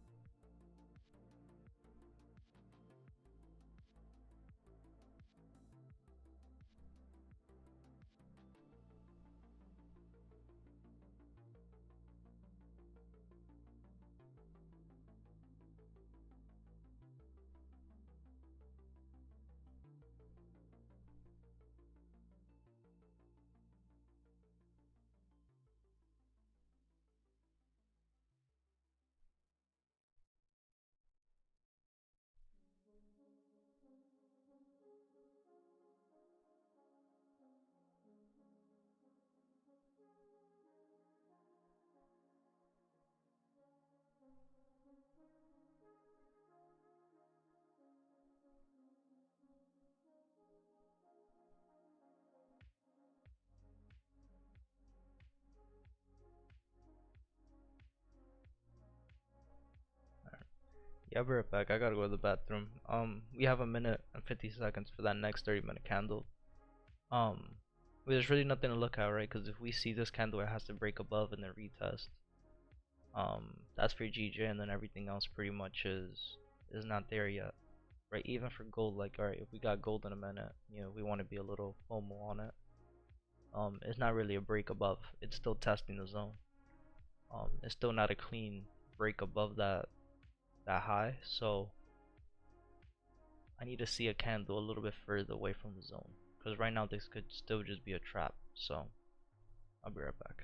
Yeah, I'll be right back. I gotta go to the bathroom. We have a minute and 50 seconds for that next 30-minute candle. Um, there's really nothing to look at, right? Because if we see this candle, it has to break above and then retest. That's for GJ, and then everything else pretty much is not there yet, right? Even for gold, like, all right, if we got gold in a minute, you know, we want to be a little FOMO on it. It's not really a break above. It's still testing the zone. It's still not a clean break above that high. So I need to see a candle a little bit further away from the zone, because right now this could still just be a trap. So I'll be right back.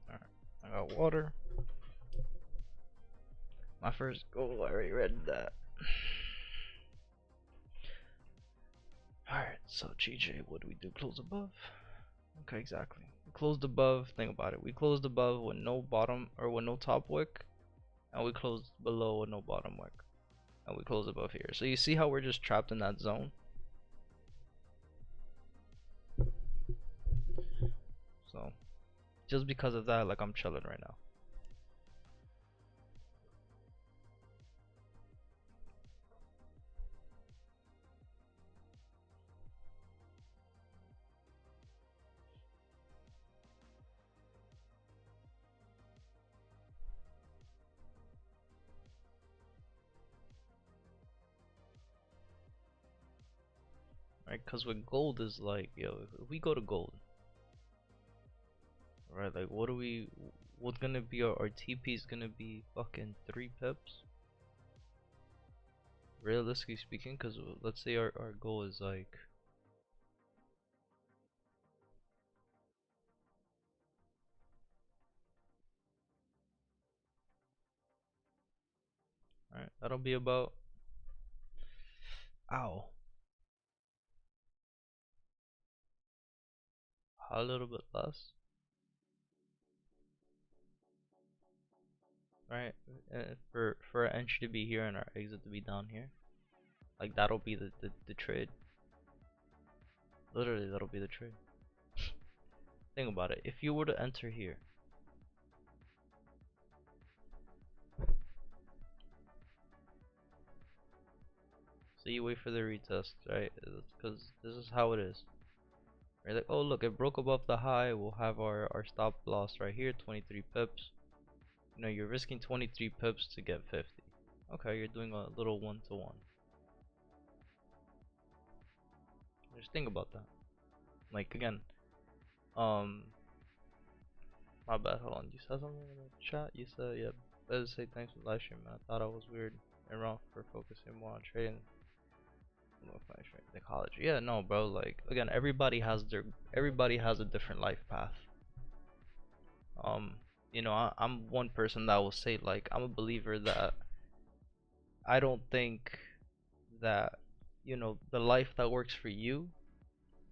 All right, I got water. My first goal, I already read that. Alright, so GJ, what do we do? Close above? Okay, exactly. We closed above. Think about it. We closed above with no bottom or with no top wick, and we closed below with no bottom wick, and we closed above here. So you see how we're just trapped in that zone? So just because of that, like I'm chilling right now. Right? Because with gold is like, yo, if we go to gold, right? Like, what's gonna be our TP is gonna be fucking 3 pips, realistically speaking. Because let's say our goal is like, alright, that'll be about, ow, a little bit less, right? For our entry to be here and our exit to be down here, like that'll be the trade. Literally, that'll be the trade. Think about it. If you were to enter here, so you wait for the retest, right? Because this is how it is. Right? Like, oh look, it broke above the high. We'll have our stop loss right here, 23 pips. You know, you're risking 23 pips to get 50. Okay, you're doing a little one-to-one. Just think about that. Like again, um, my bad. Hold on. You said something in the chat. You said, yeah. Better say thanks for the live stream, man. I thought I was weird and wrong for focusing more on trading. Psychology. Yeah, no, bro. Like again, everybody has a different life path. Um, you know, I'm one person that will say like I'm a believer that I don't think that the life that works for you.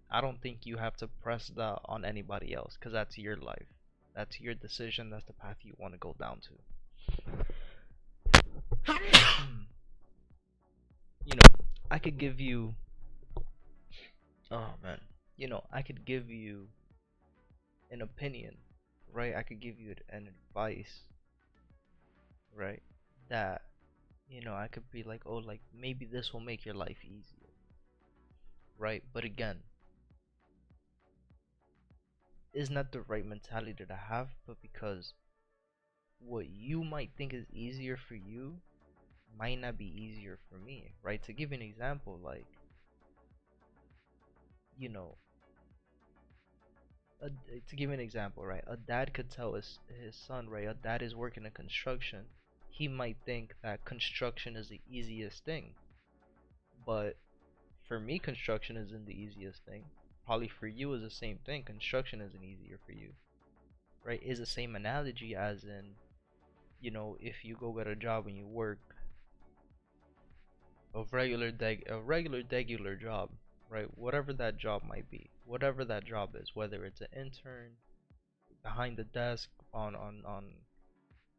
I don't think you have to press that on anybody else because that's your life. That's your decision. That's the path you want to go down to. I could give you. Oh man. I could give you an opinion, right? I could give you an advice, right? That I could be like, oh, like maybe this will make your life easier, right? But again, isn't that the right mentality to have? But because what you might think is easier for you might not be easier for me, right? To give you an example, like, you know, to give you an example, right? A dad could tell his son, right? A dad is working in construction. He might think that construction is the easiest thing, but for me, construction isn't the easiest thing. Probably for you is the same thing. Construction isn't easier for you, right? Is the same analogy as in, if you go get a job and you work a regular job, right? Whatever that job might be, whatever that job is, whether it's an intern, behind the desk, on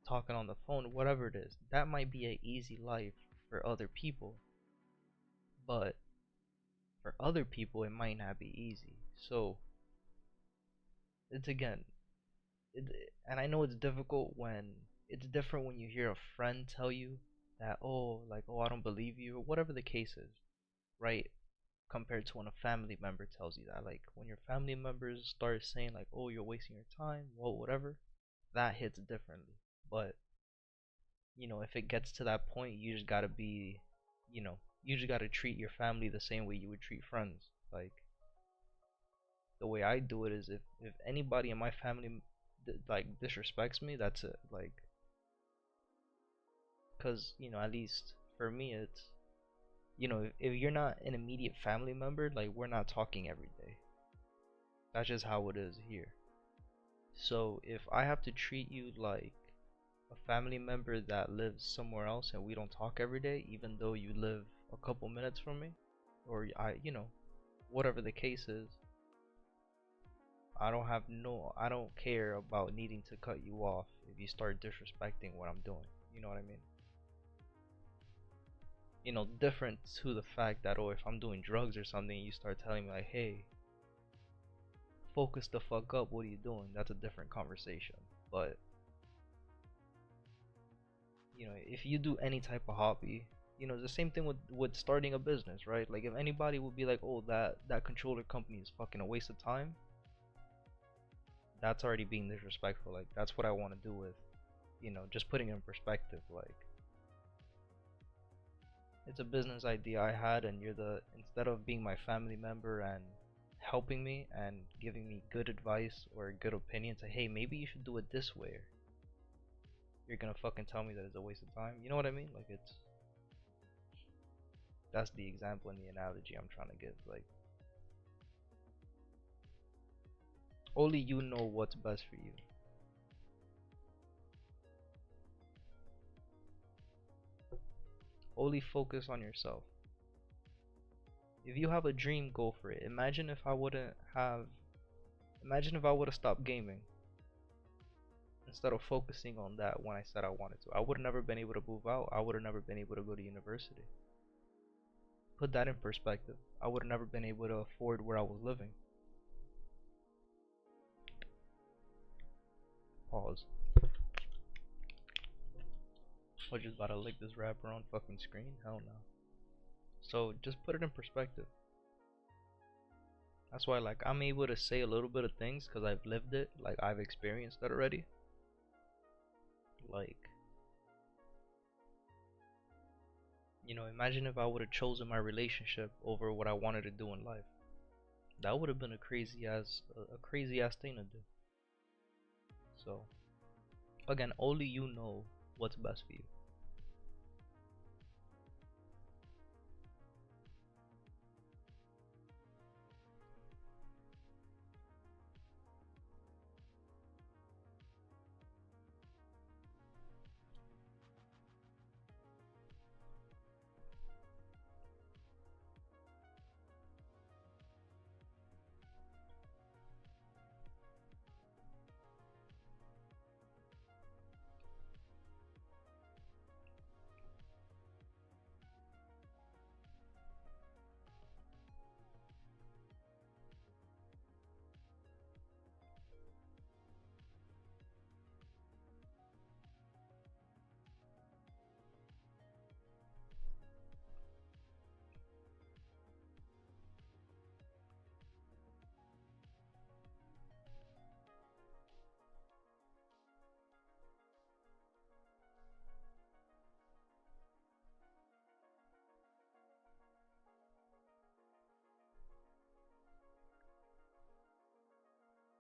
talking on the phone, whatever it is, that might be a easy life for other people, but for other people it might not be easy. So it's again, it, and I know it's difficult when it's different when you hear a friend tell you that, oh, like, oh, I don't believe you, or whatever the case is, right? Compared to when a family member tells you that, like when your family members start saying like, oh, you're wasting your time, well, whatever, that hits differently. But if it gets to that point, you just gotta be, you just gotta treat your family the same way you would treat friends. Like the way I do it is, if anybody in my family like disrespects me, that's it. Like, cause at least for me, it's if you're not an immediate family member, like we're not talking every day. That's just how it is here. So if I have to treat you like a family member that lives somewhere else and we don't talk every day, even though you live a couple minutes from me, or whatever the case is, I don't care about needing to cut you off if you start disrespecting what I'm doing. You know what I mean? Different to the fact that, oh, if I'm doing drugs or something, you start telling me like, hey, focus the fuck up, what are you doing? That's a different conversation. But you know, if you do any type of hobby, you know, it's the same thing with starting a business, right? Like if anybody would be like, oh, that controller company is fucking a waste of time, that's already being disrespectful. Like that's what I want to do with, you know, just putting it in perspective. Like it's a business idea I had, and you're the instead of being my family member and helping me and giving me good advice or a good opinion, say, hey, maybe you should do it this way. You're gonna fucking tell me that it's a waste of time. You know what I mean? Like that's the example and the analogy I'm trying to give. Like only you know what's best for you. Only focus on yourself. If you have a dream, go for it. Imagine if I wouldn't have imagine if I would have stopped gaming instead of focusing on that when I said I wanted to. I would have never been able to move out. I would have never been able to go to university. Put that in perspective. I would have never been able to afford where I was living. Pause. I was just about to lick this wrapper on fucking screen. Hell no. So just put it in perspective. That's why like I'm able to say a little bit of things because I've lived it. Like I've experienced it already. Like, you know, imagine if I would have chosen my relationship over what I wanted to do in life. That would have been a crazy ass thing to do. So again, only you know what's best for you.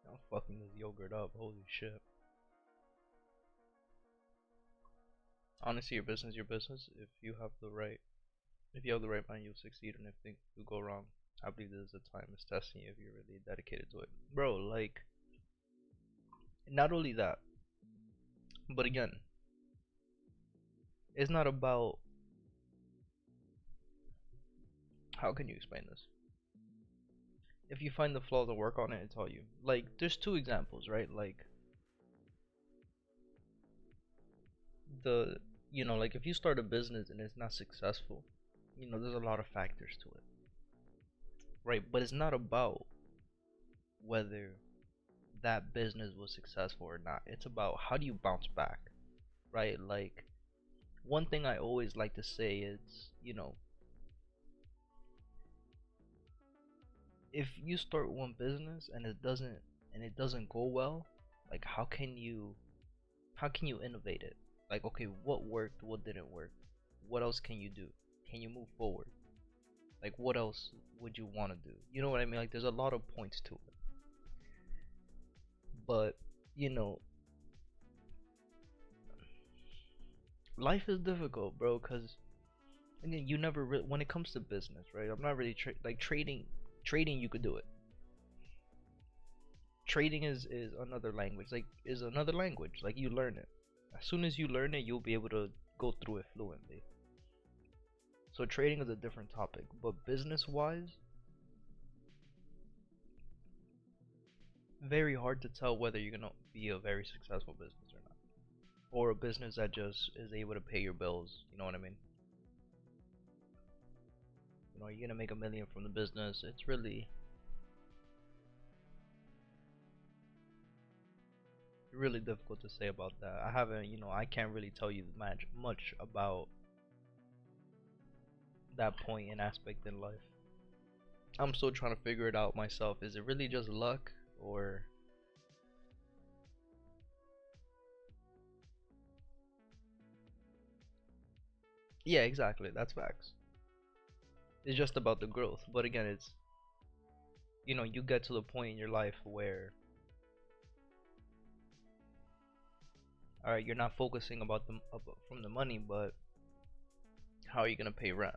I'm fucking this yogurt up. Holy shit. Honestly, your business, your business. If you have the right mind, you'll succeed. And if things do go wrong, I believe this is the time is testing you if you're really dedicated to it, bro. Like, not only that, but again, it's not about how can you explain this. If you find the flaws and work on it, it's all you. Like, there's two examples, right? Like, the you know, like if you start a business and it's not successful, you know, there's a lot of factors to it, right? But it's not about whether that business was successful or not. It's about how do you bounce back, right? Like one thing I always like to say is, you know, if you start one business and it doesn't go well, like how can you innovate it? Like okay, what worked, what didn't work? What else can you do? Can you move forward? Like what else would you want to do? You know what I mean? Like there's a lot of points to it. But, you know, life is difficult, bro, cuz again, you never when it comes to business, right? I'm not really like trading you could do it. Trading is another language. Like is another language. Like you learn it. As soon as you learn it, you'll be able to go through it fluently. So trading is a different topic, but business wise, very hard to tell whether you're gonna be a very successful business or not, or a business that just is able to pay your bills. You know what I mean? You know, you're gonna make a million from the business. It's really really difficult to say about that. I haven't, I can't really tell you much about that point and aspect in life. I'm still trying to figure it out myself. Is it really just luck, or yeah, exactly. That's facts. It's just about the growth. But again, it's you get to the point in your life where all right, you're not focusing from the money, but how are you gonna pay rent?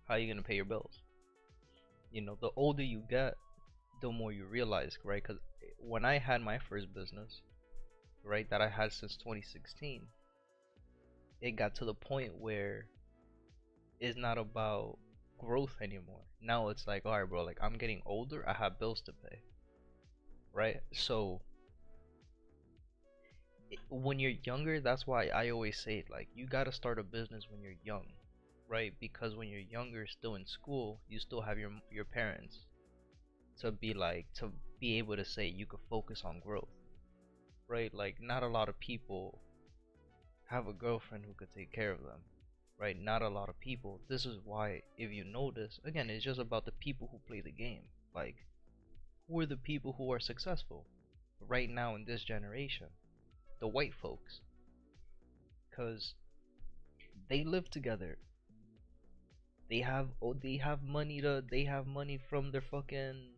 How are you gonna pay your bills? The older you get, the more you realize, right? Because when I had my first business, right, that I had since 2016, it got to the point where it's not about growth anymore. Now it's like, all right, bro, like I'm getting older, I have bills to pay, right? So when you're younger, that's why I always say it, like you gotta start a business when you're young, right? Because when you're younger, still in school, you still have your parents to be able to say you could focus on growth, right? Like not a lot of people have a girlfriend who could take care of them, right? Not a lot of people. This is why, if you notice, again, it's just about the people who play the game. Like, who are the people who are successful right now in this generation? The white folks, because they live together. They have money from their fucking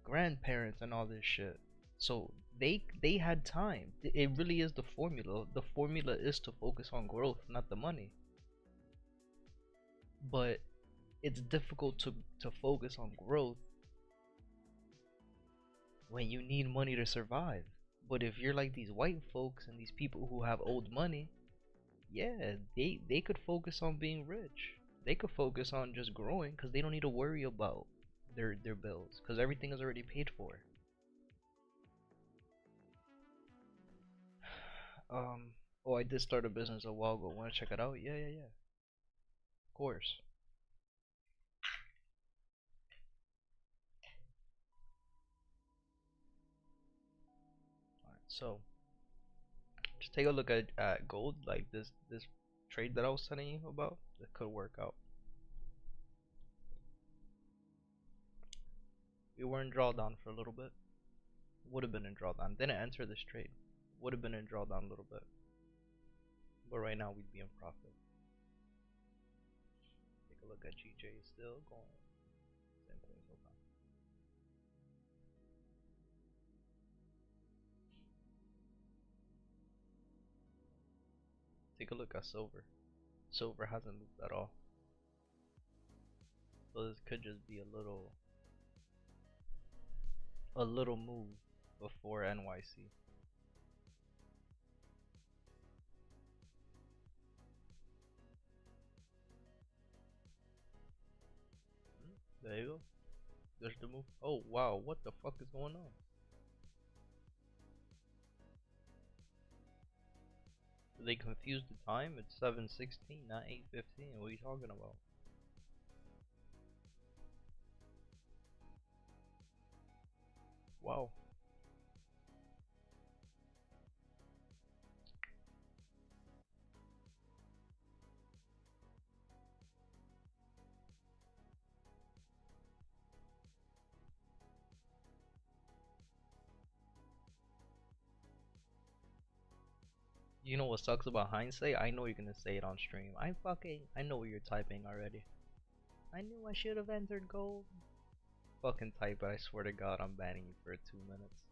grandparents and all this shit. So they had time. It really is the formula. The formula is to focus on growth, not the money. But it's difficult to focus on growth when you need money to survive. But if you're like these white folks and these people who have old money, yeah, they could focus on being rich. They could focus on just growing because they don't need to worry about their bills because everything is already paid for. Um, oh, I did start a business a while ago. Want to check it out? Yeah, yeah, yeah. Of course. Alright, so just take a look at gold, like this trade that I was telling you about. That could work out. We were in drawdown for a little bit. Would have been in drawdown. Didn't enter this trade. Would have been in drawdown a little bit. But right now we'd be in profit. Take a look at GJ. Still going. Same thing so far. Take a look at silver. Silver hasn't moved at all. So this could just be a little move before NYC. There you go. There's the move. Oh wow, what the fuck is going on? They confused the time. It's 7:16, not 8:15. What are you talking about? Wow. You know what sucks about hindsight? I know you're gonna say it on stream. I know what you're typing already. I knew I should have entered gold. Fucking type it. I swear to God, I'm banning you for 2 minutes.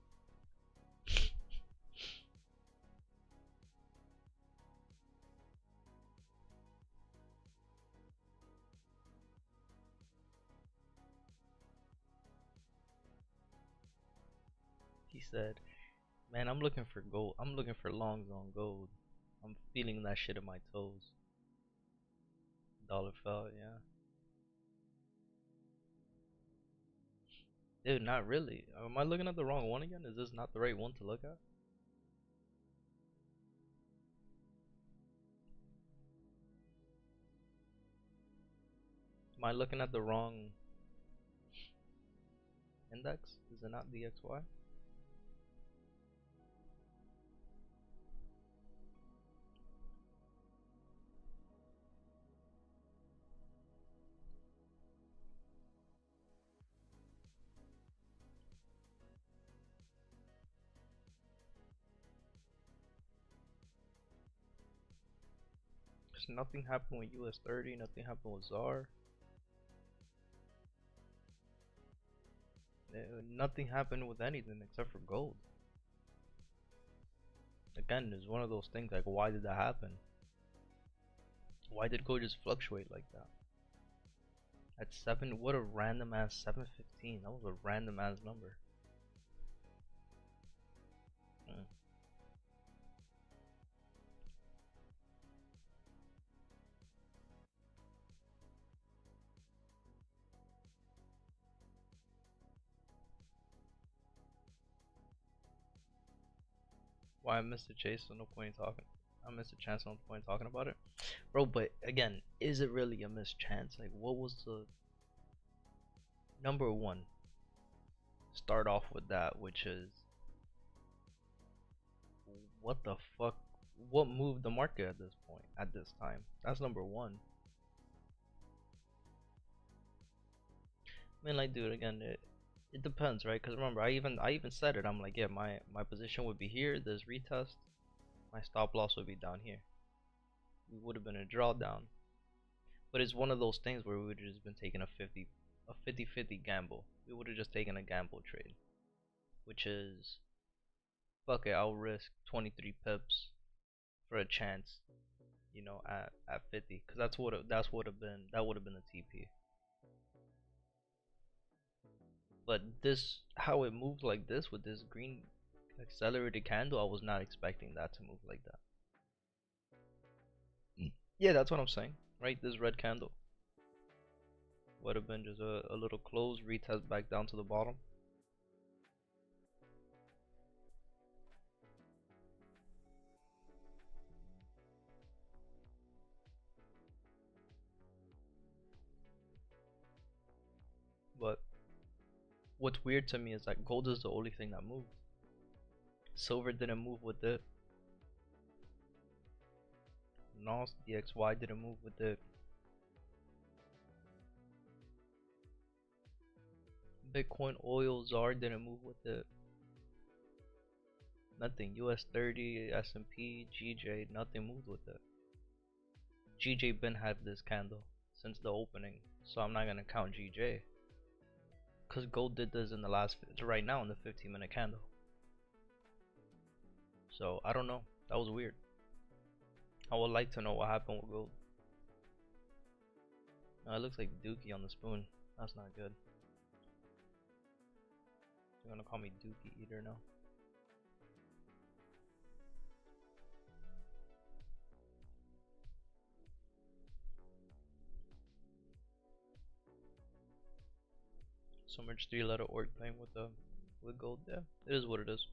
He said, "Man, I'm looking for gold. I'm looking for longs on gold. I'm feeling that shit in my toes." Dollar fell, yeah. Dude, not really. Am I looking at the wrong one again? Is this not the right one to look at? Am I looking at the wrong index? Is it not DXY? Forex. Nothing happened with US 30. Nothing happened with ZAR. Nothing happened with anything except for gold. Again, it's one of those things like, why did that happen? Why did gold just fluctuate like that? At 7, what a random ass 715. That was a random ass number. Mm. Why I missed the chase, so no point in talking. I missed a chance, no point in talking about it, bro. But again, is it really a missed chance? Like, what was the number one? Start off with that, which is what the fuck? What moved the market at this point, at this time? That's number one. I mean, like, dude, again, it depends, right? Because remember, I even said it. I'm like, yeah, my position would be here. This retest, my stop loss would be down here. We would have been a drawdown, but it's one of those things where we would have just been taking a 50-50 gamble. We would have just taken a gamble trade, which is, fuck it, I'll risk 23 pips for a chance, at 50, because that would have been the TP. But this, how it moved like this with this green accelerated candle, I was not expecting that to move like that. Yeah, that's what I'm saying, right? This red candle would have been just a little close, retest back down to the bottom. But what's weird to me is that gold is the only thing that moved. Silver didn't move with it. NOS DXY didn't move with it. Bitcoin, oil, ZAR didn't move with it. Nothing. US 30, S&P, GJ, nothing moved with it. GJ been had this candle since the opening, so I'm not gonna count GJ. Cause gold did this in the last, right now in the 15-minute candle. So I don't know. That was weird. I would like to know what happened with gold. It looks like Dookie on the spoon. That's not good. They're gonna call me Dookie Eater now. So much 3-letter org playing with gold. Yeah, it is what it is.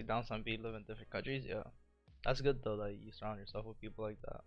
like down some people live in different countries. Yeah, that's good though that you surround yourself with people like that.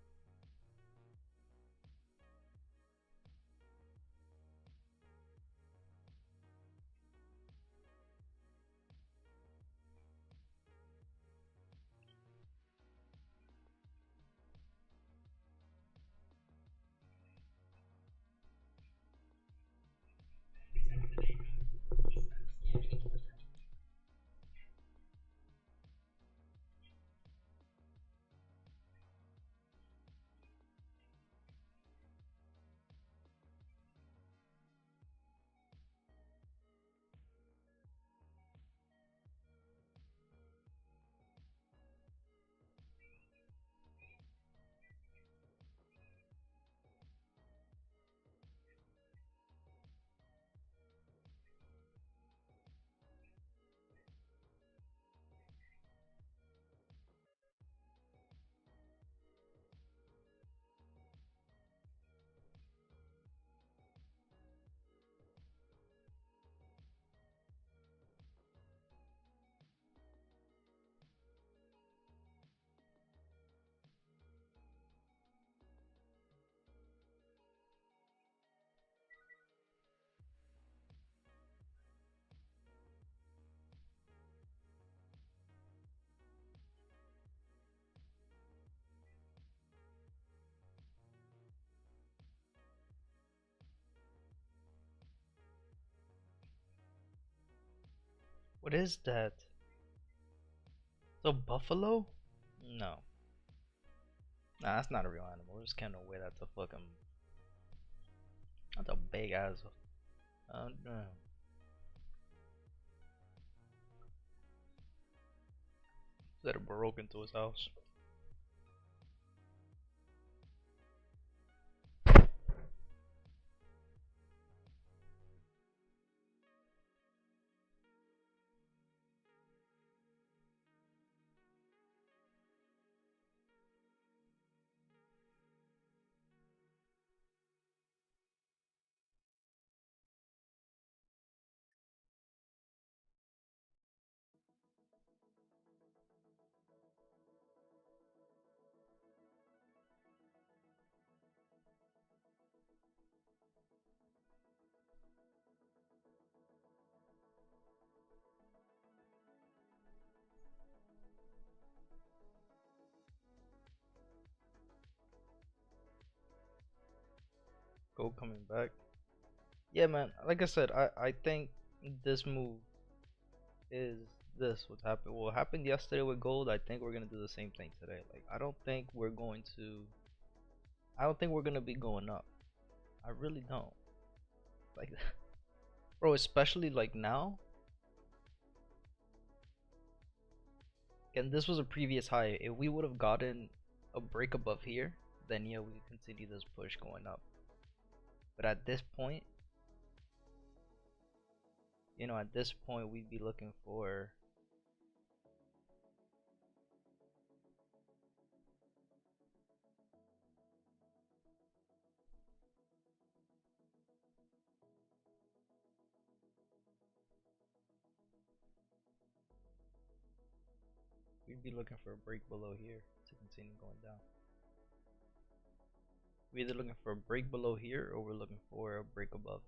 What is that? The buffalo? No. Nah, that's not a real animal. There's kind of way that's a fucking. That's a big ass. No. That broke into his house. Gold coming back. Yeah, man. Like I said, I think this move is this what happened. What happened yesterday with gold? I think we're gonna do the same thing today. Like I don't think we're going to. I don't think we're gonna be going up. I really don't. Like, bro, especially like now. And this was a previous high. If we would have gotten a break above here, then yeah, we could continue this push going up. But at this point, at this point, we'd be looking for. We'd be looking for a break below here to continue going down. We're either looking for a break below here or we're looking for a break above.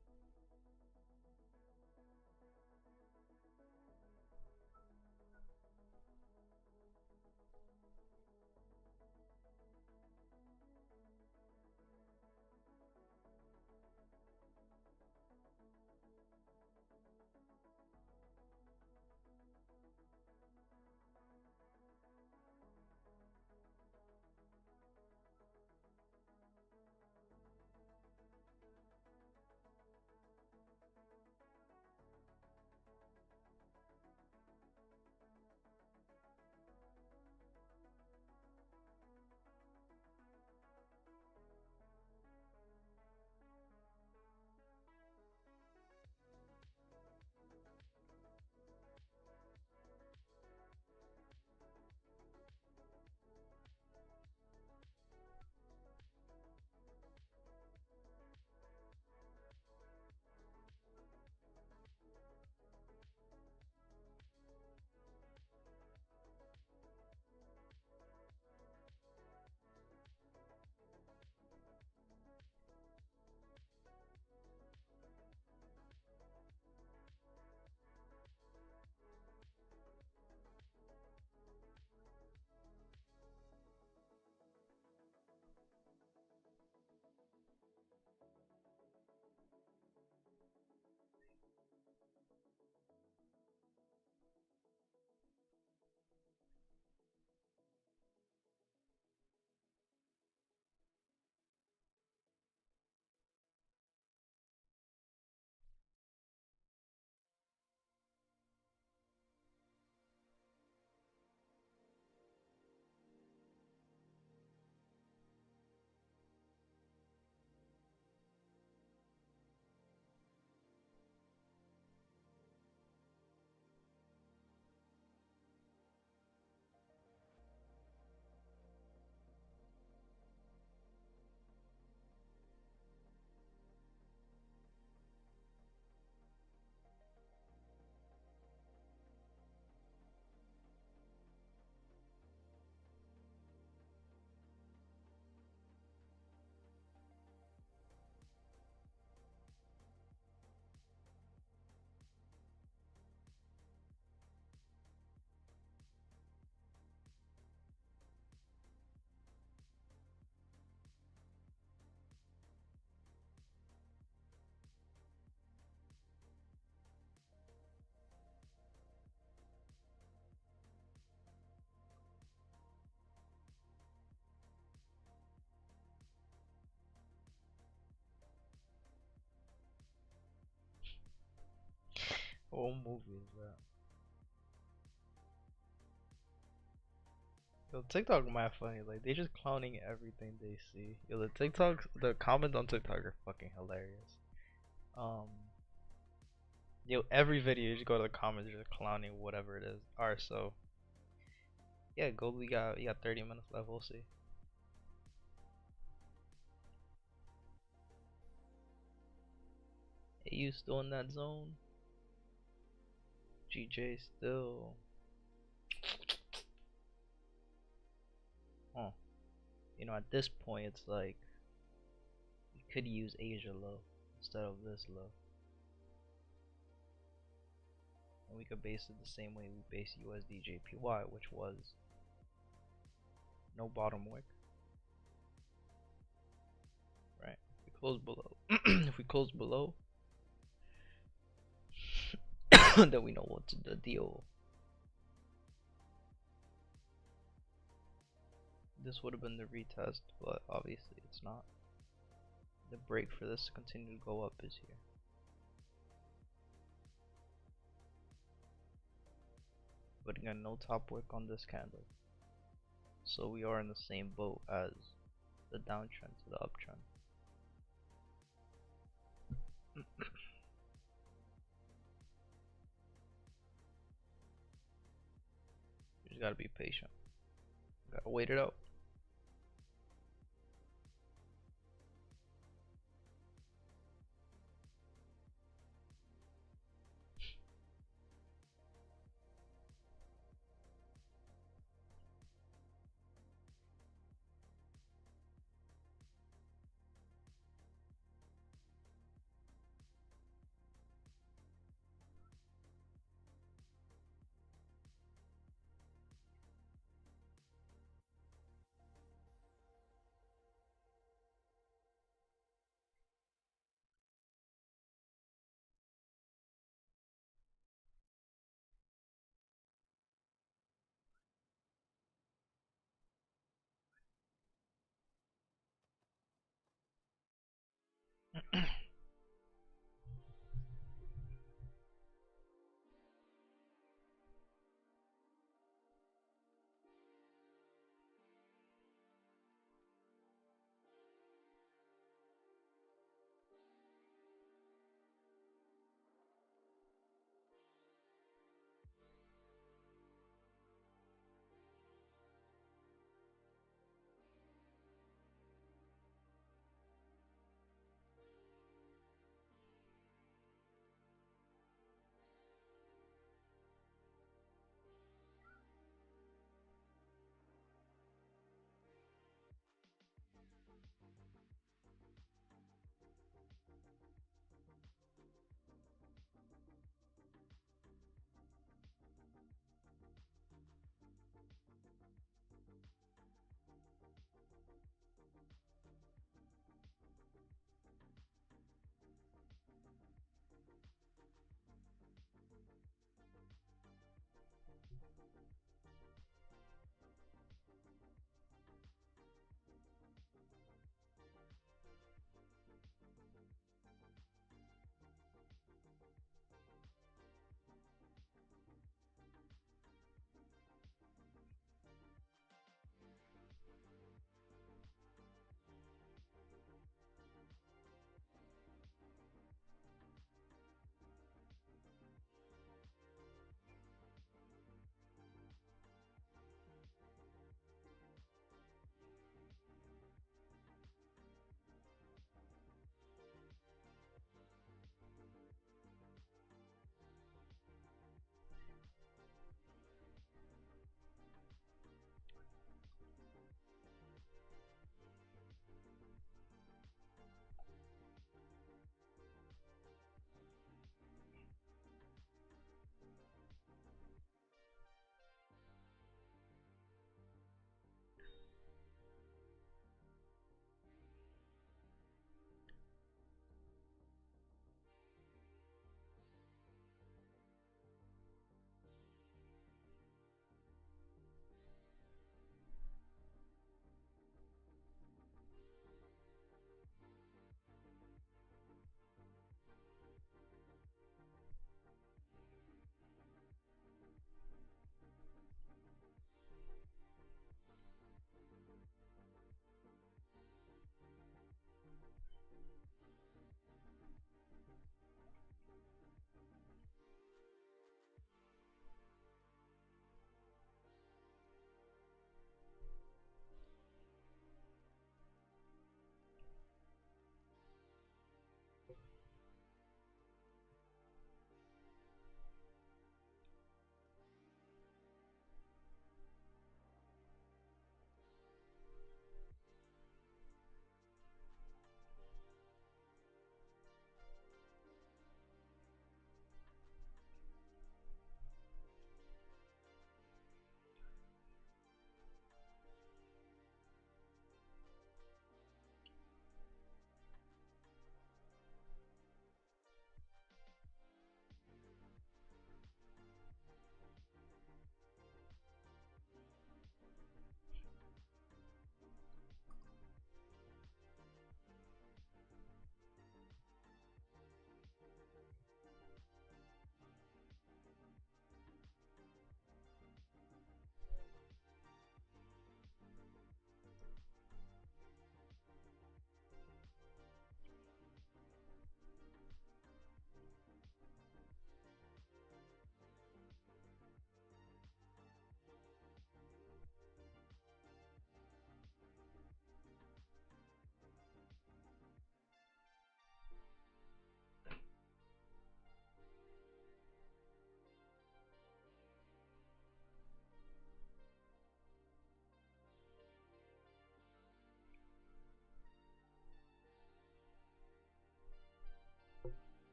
What movie is that? Yo, TikTok mad funny. Like they just clowning everything they see. Yo, the comments on TikTok are fucking hilarious. Um, yo, every video you just go to the comments, just clowning whatever it is. Alright, so yeah, gold. We got 30 minutes left. We'll see. AU still in that zone. GJ still. Oh, you know, at this point, it's like we could use Asia low instead of this low, and we could base it the same way we base USD JPY, which was no bottom wick, right? If we close below, if we close below, then we know what's the deal. This would have been the retest, but obviously it's not. The break for this to continue to go up is here. But again, no top wick on this candle. So we are in the same boat as the downtrend to the uptrend. You just gotta be patient. Gotta wait it out.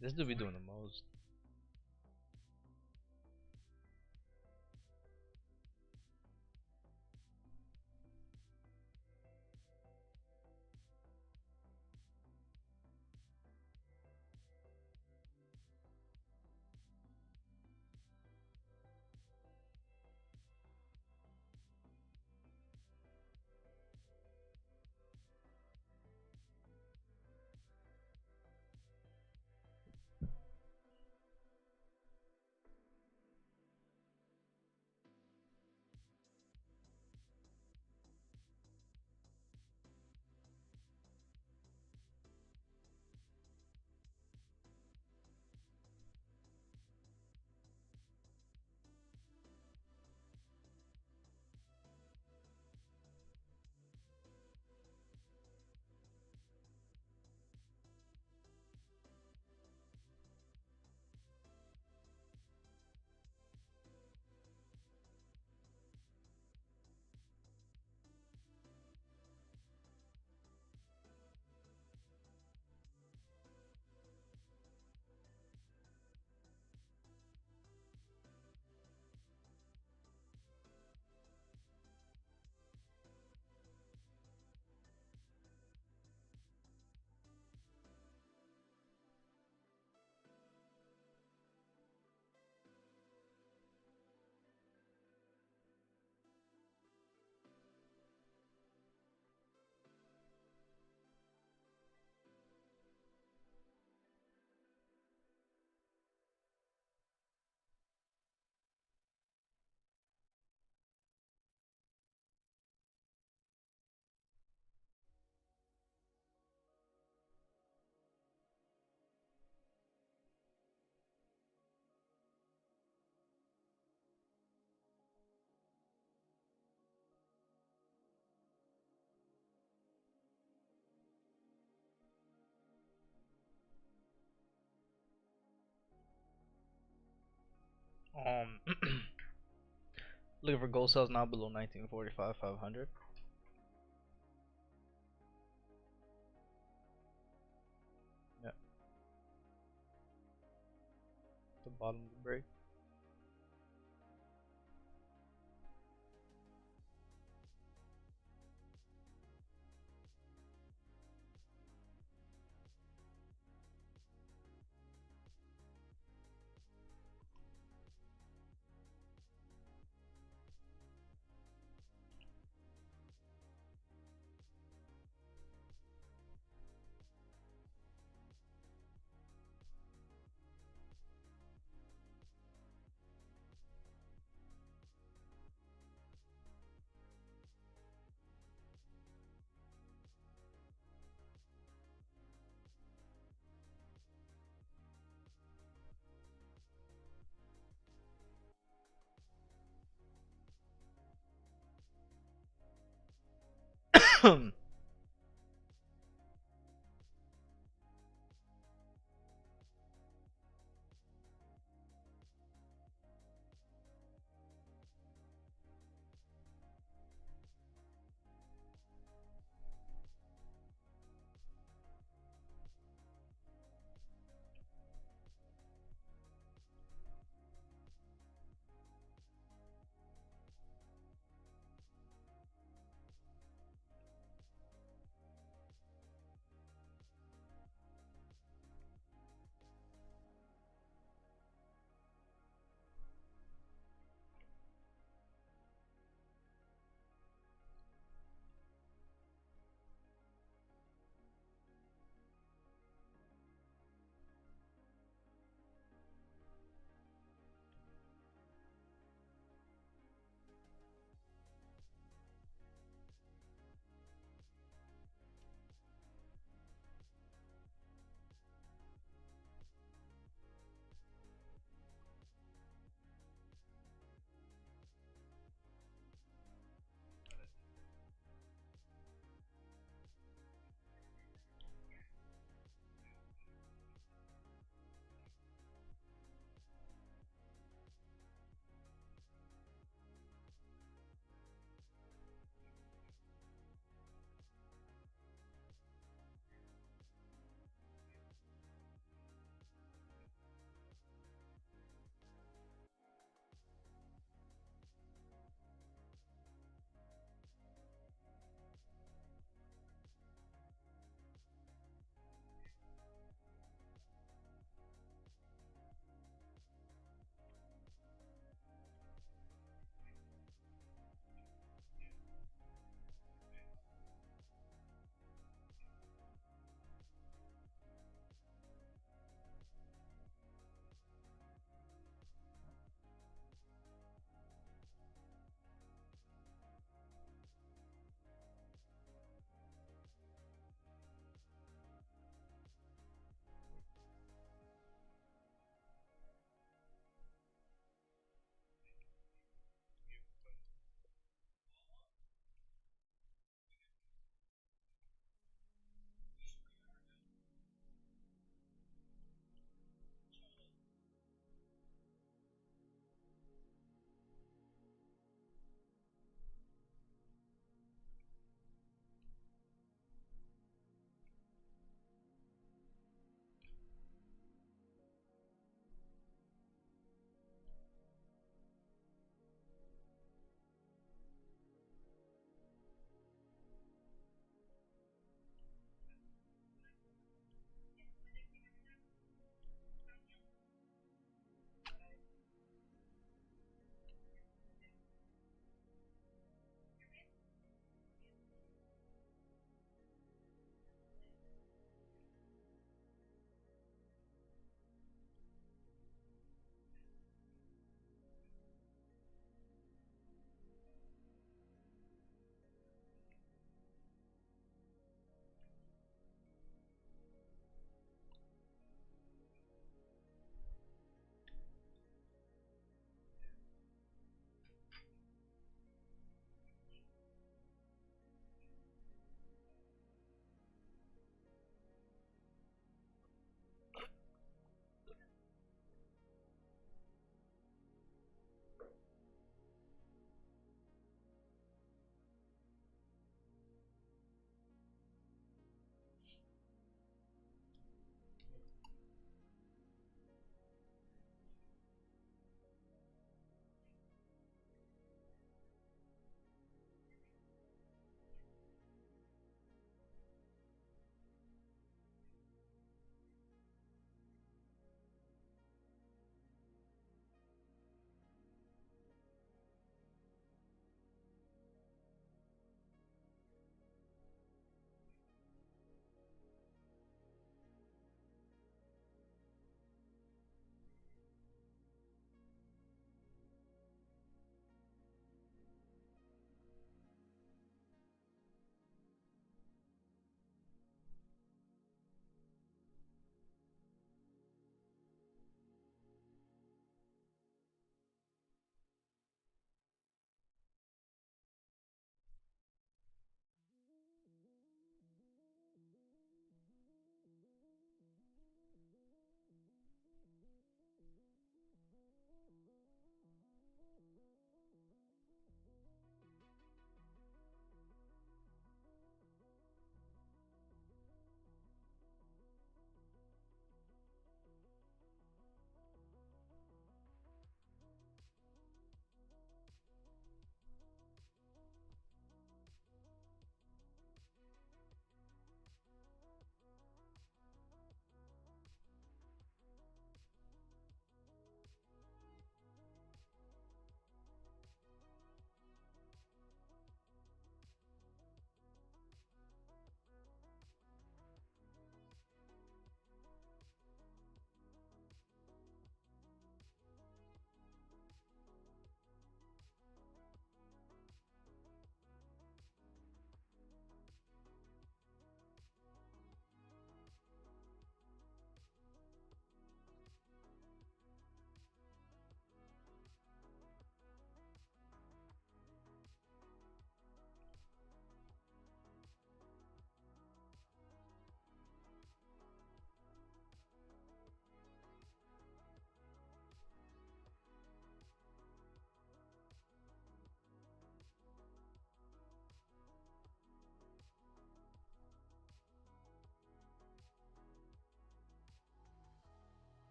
This dude be doing the most. Looking for gold sales now below 1945 500. Yeah, the bottom of the break.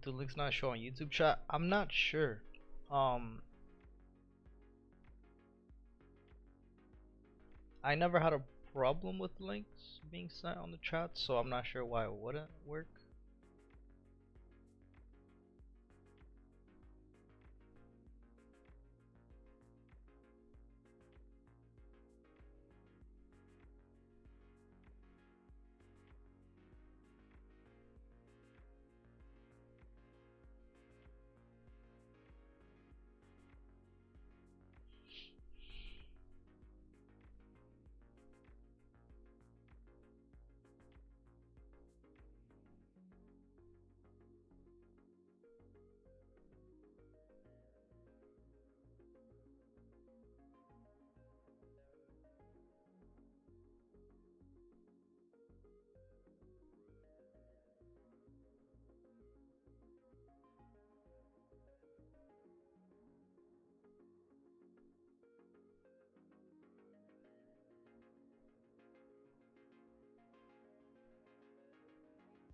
The link's not showing YouTube chat. I'm not sure. Um, I never had a problem with links being sent on the chat, so I'm not sure why it wouldn't work.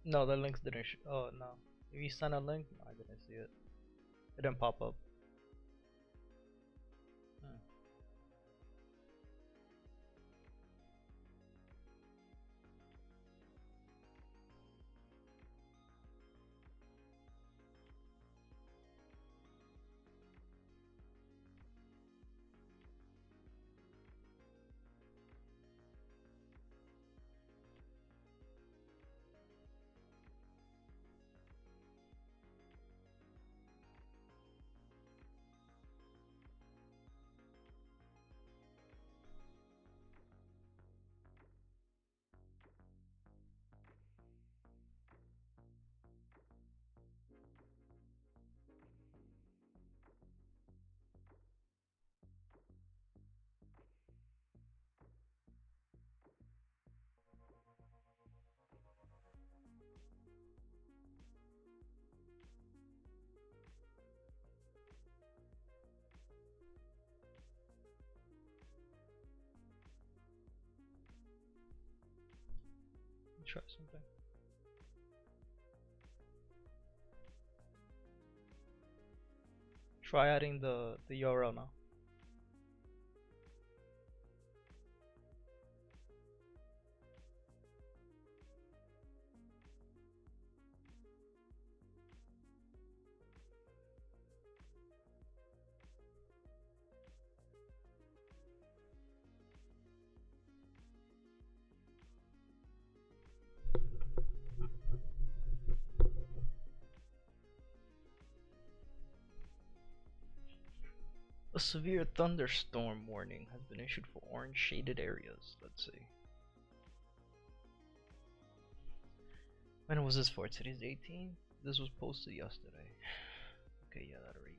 No, the links didn't. Oh no, if you sent a link, no, I didn't see it. It didn't pop up. Hmm. Try something. Try adding the URL now. A severe thunderstorm warning has been issued for orange shaded areas. Let's see. When was this for? Today's 18th? This was posted yesterday. Okay, yeah, that already.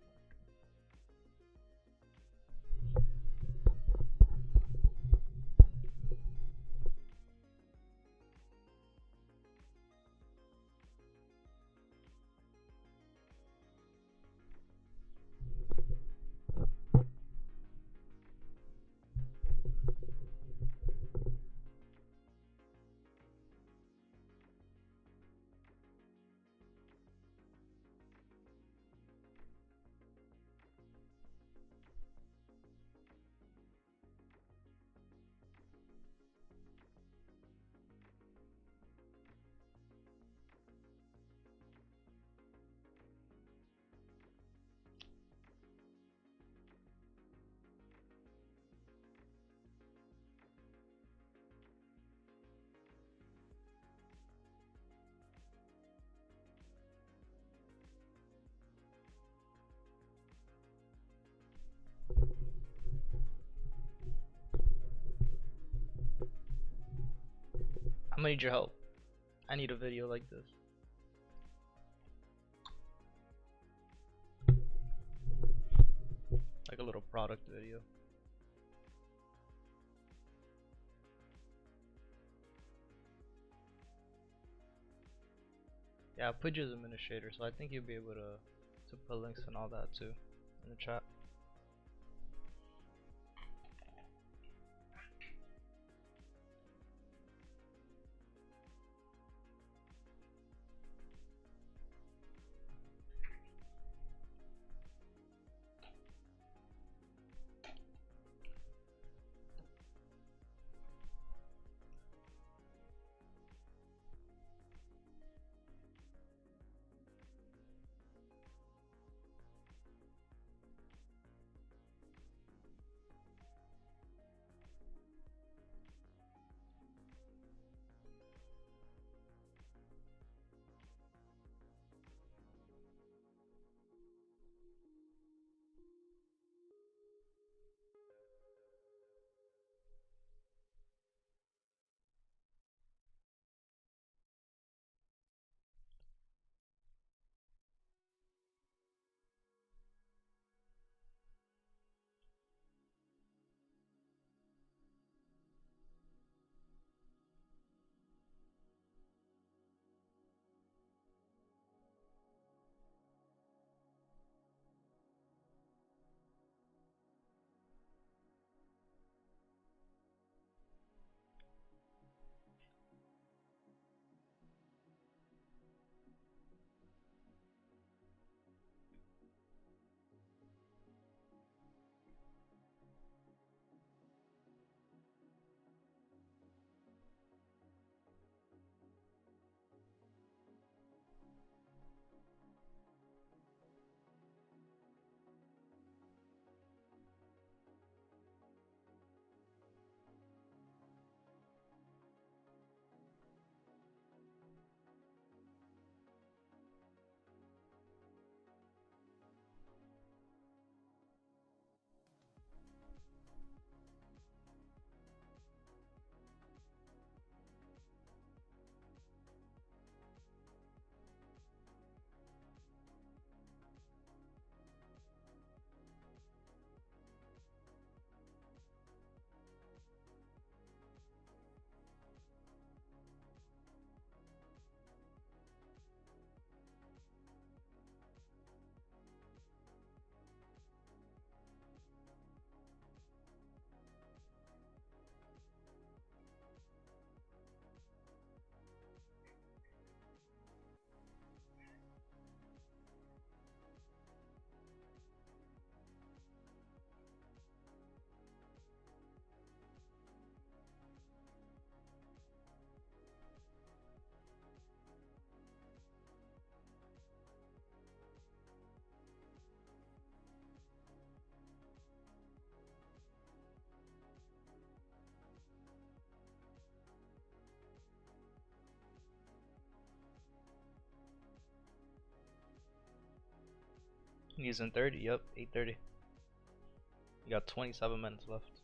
I'm gonna need your help. I need a video like this. Like a little product video. Yeah, I put you as administrator, so I think you'll be able to put links and all that too in the chat. He's in 30. Yep, 8:30. You got 27 minutes left.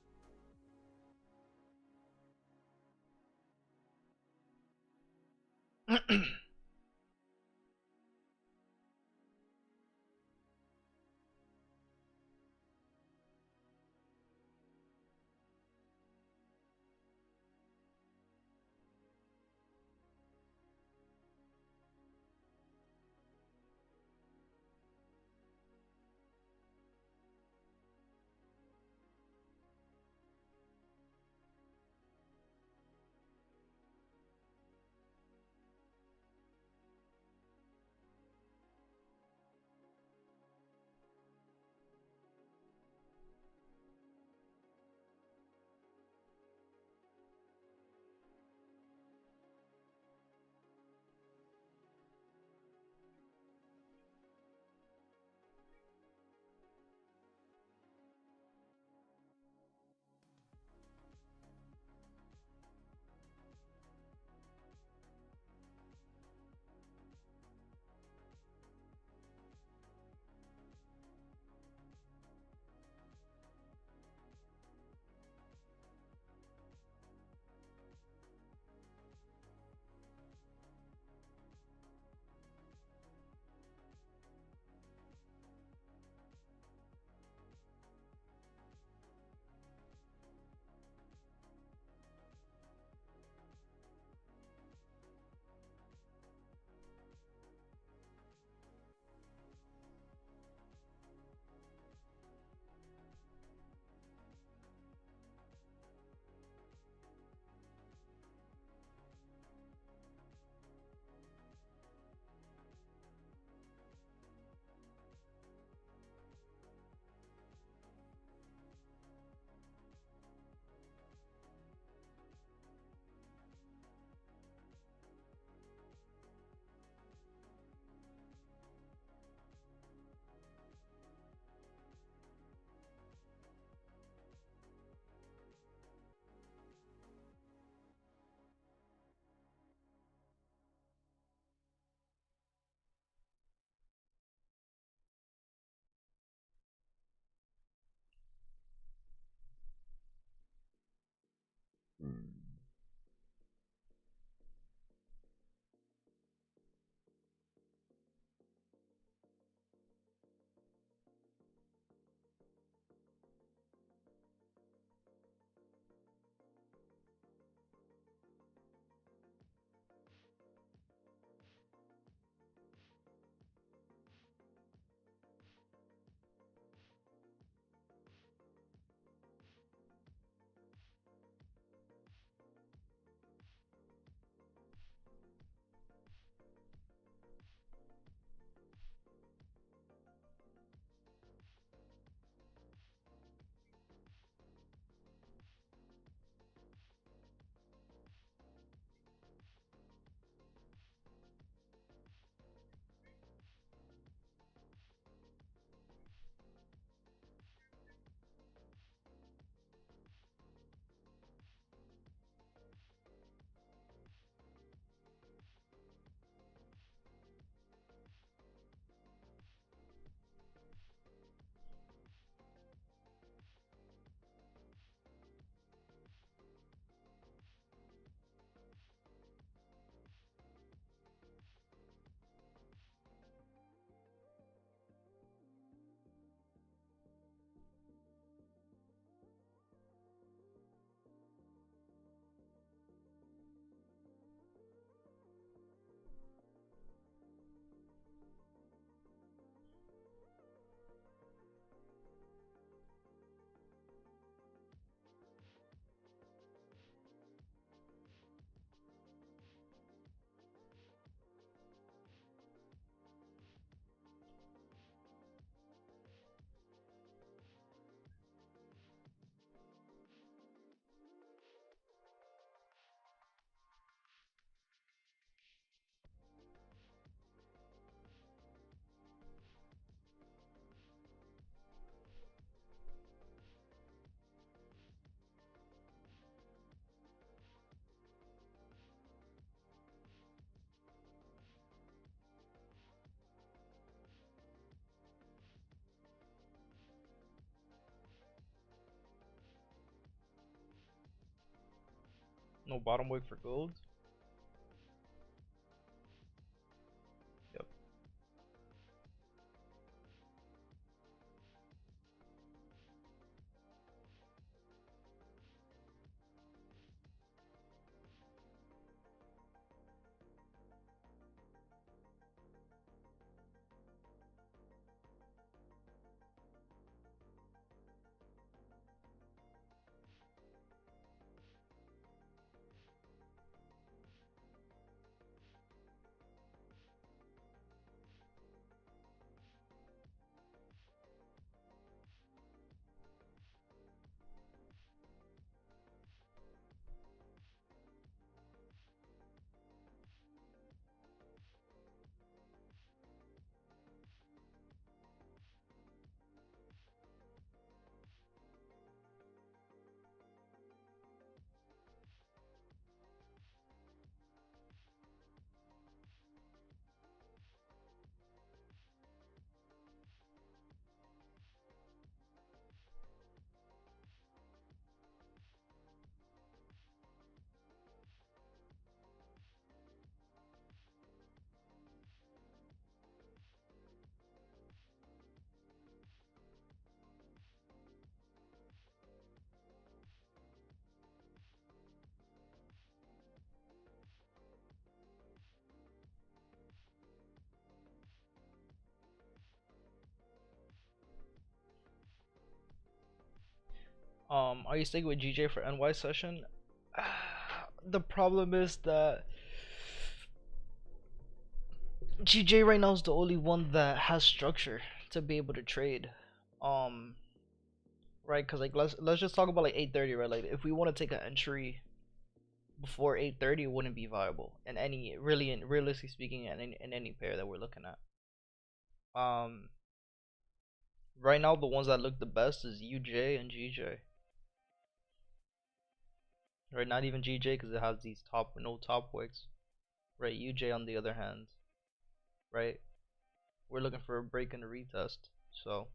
No bottom wick for gold. Yep. Are you sticking with GJ for NY session? The problem is that GJ right now is the only one that has structure to be able to trade. Um, right? Cause like let's just talk about like 830, right? Like if we want to take an entry before 830, it wouldn't be viable in any realistically speaking in any pair that we're looking at. Right now the ones that look the best is UJ and GJ. Right, not even GJ because it has these no top wicks. Right, UJ on the other hand, right, we're looking for a break and a retest. So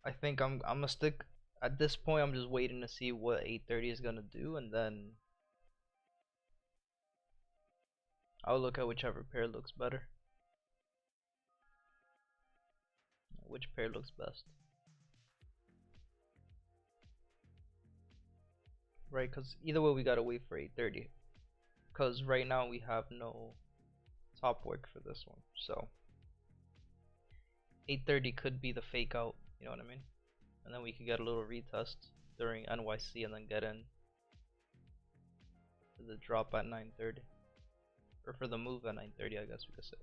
I think I'm gonna stick at this point. I'm just waiting to see what 830 is gonna do, and then I'll look at whichever pair looks better. Which pair looks best? Right, because either way we gotta wait for 830. Because right now we have no top wick for this one, so 830 could be the fake out. You know what I mean? And then we could get a little retest during NYC and then get in for the drop at 930, or for the move at 930, I guess we could say.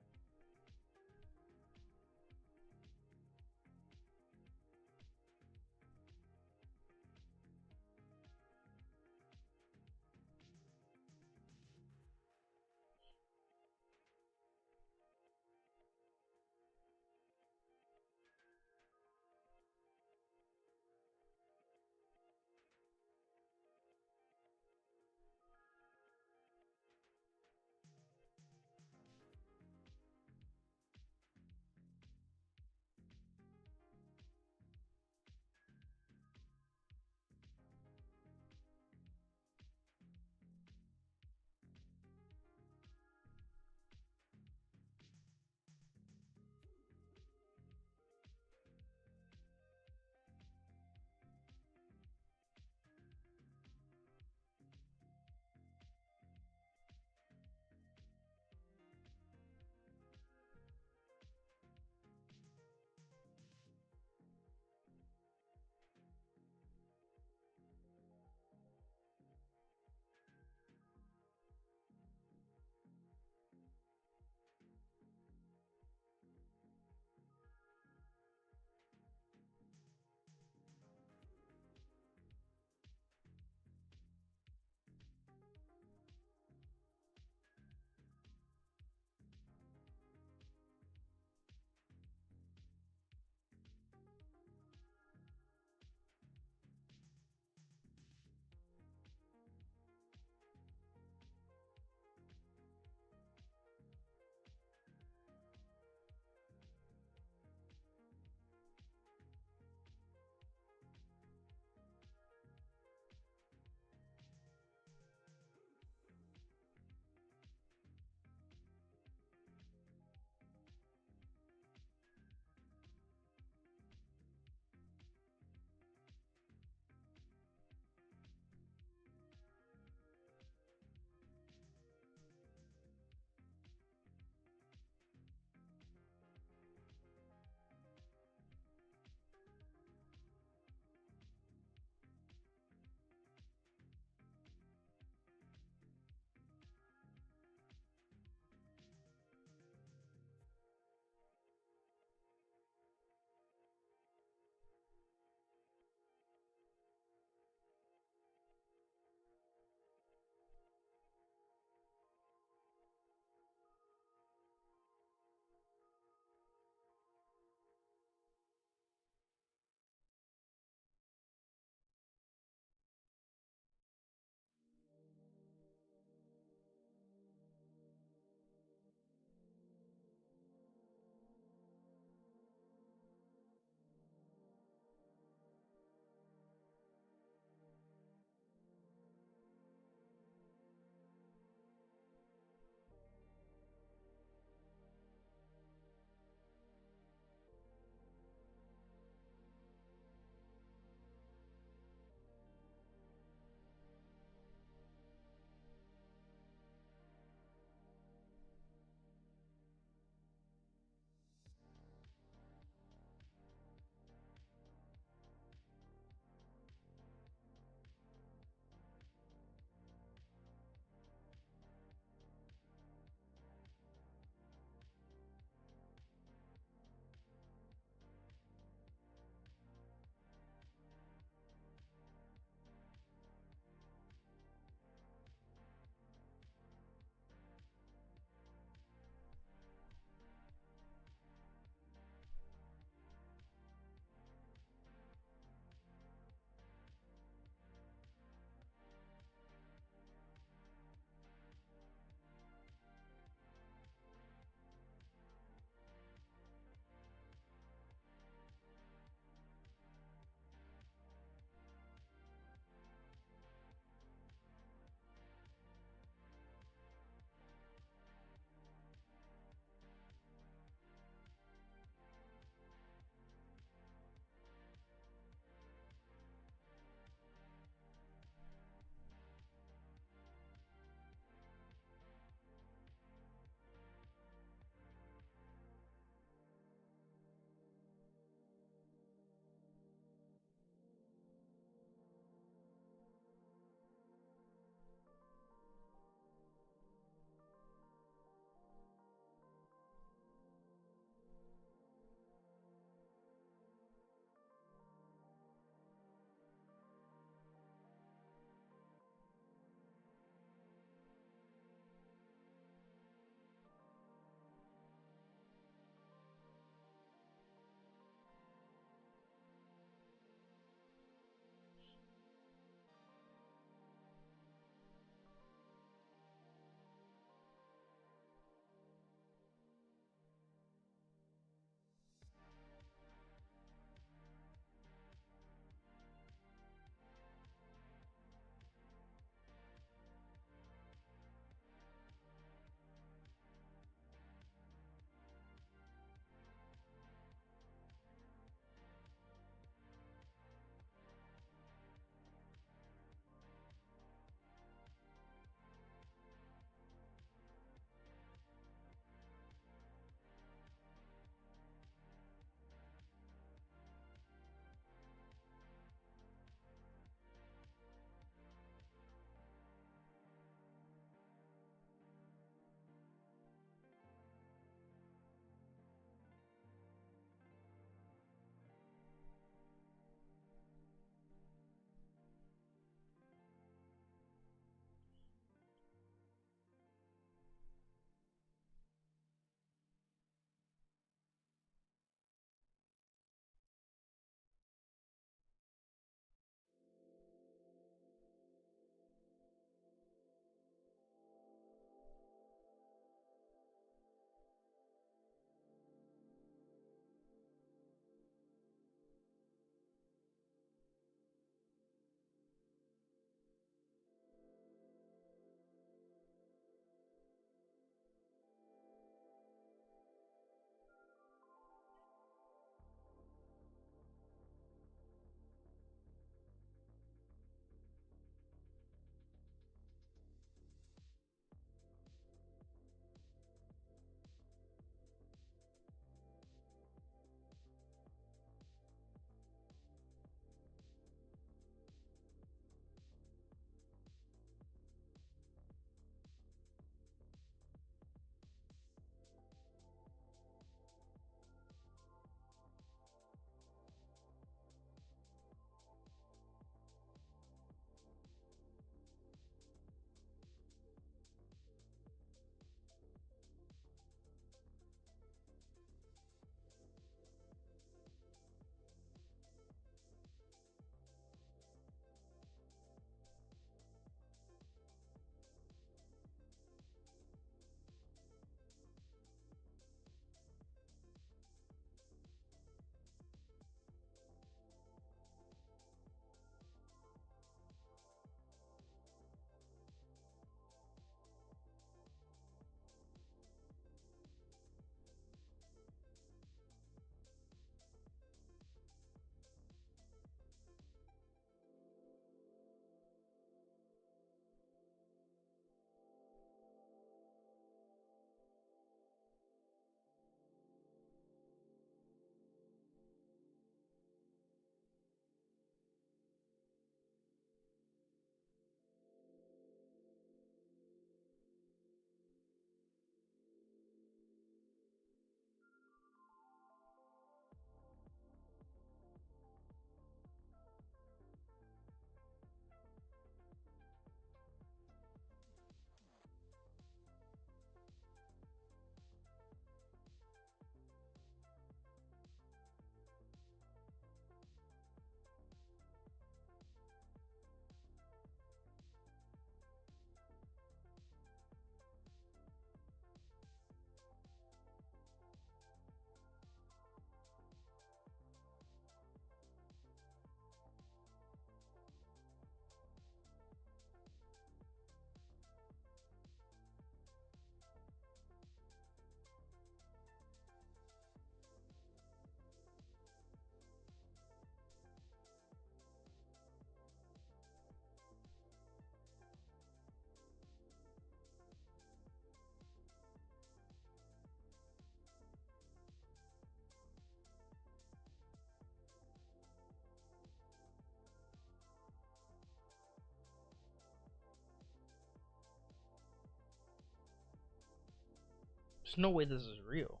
There's no way this is real.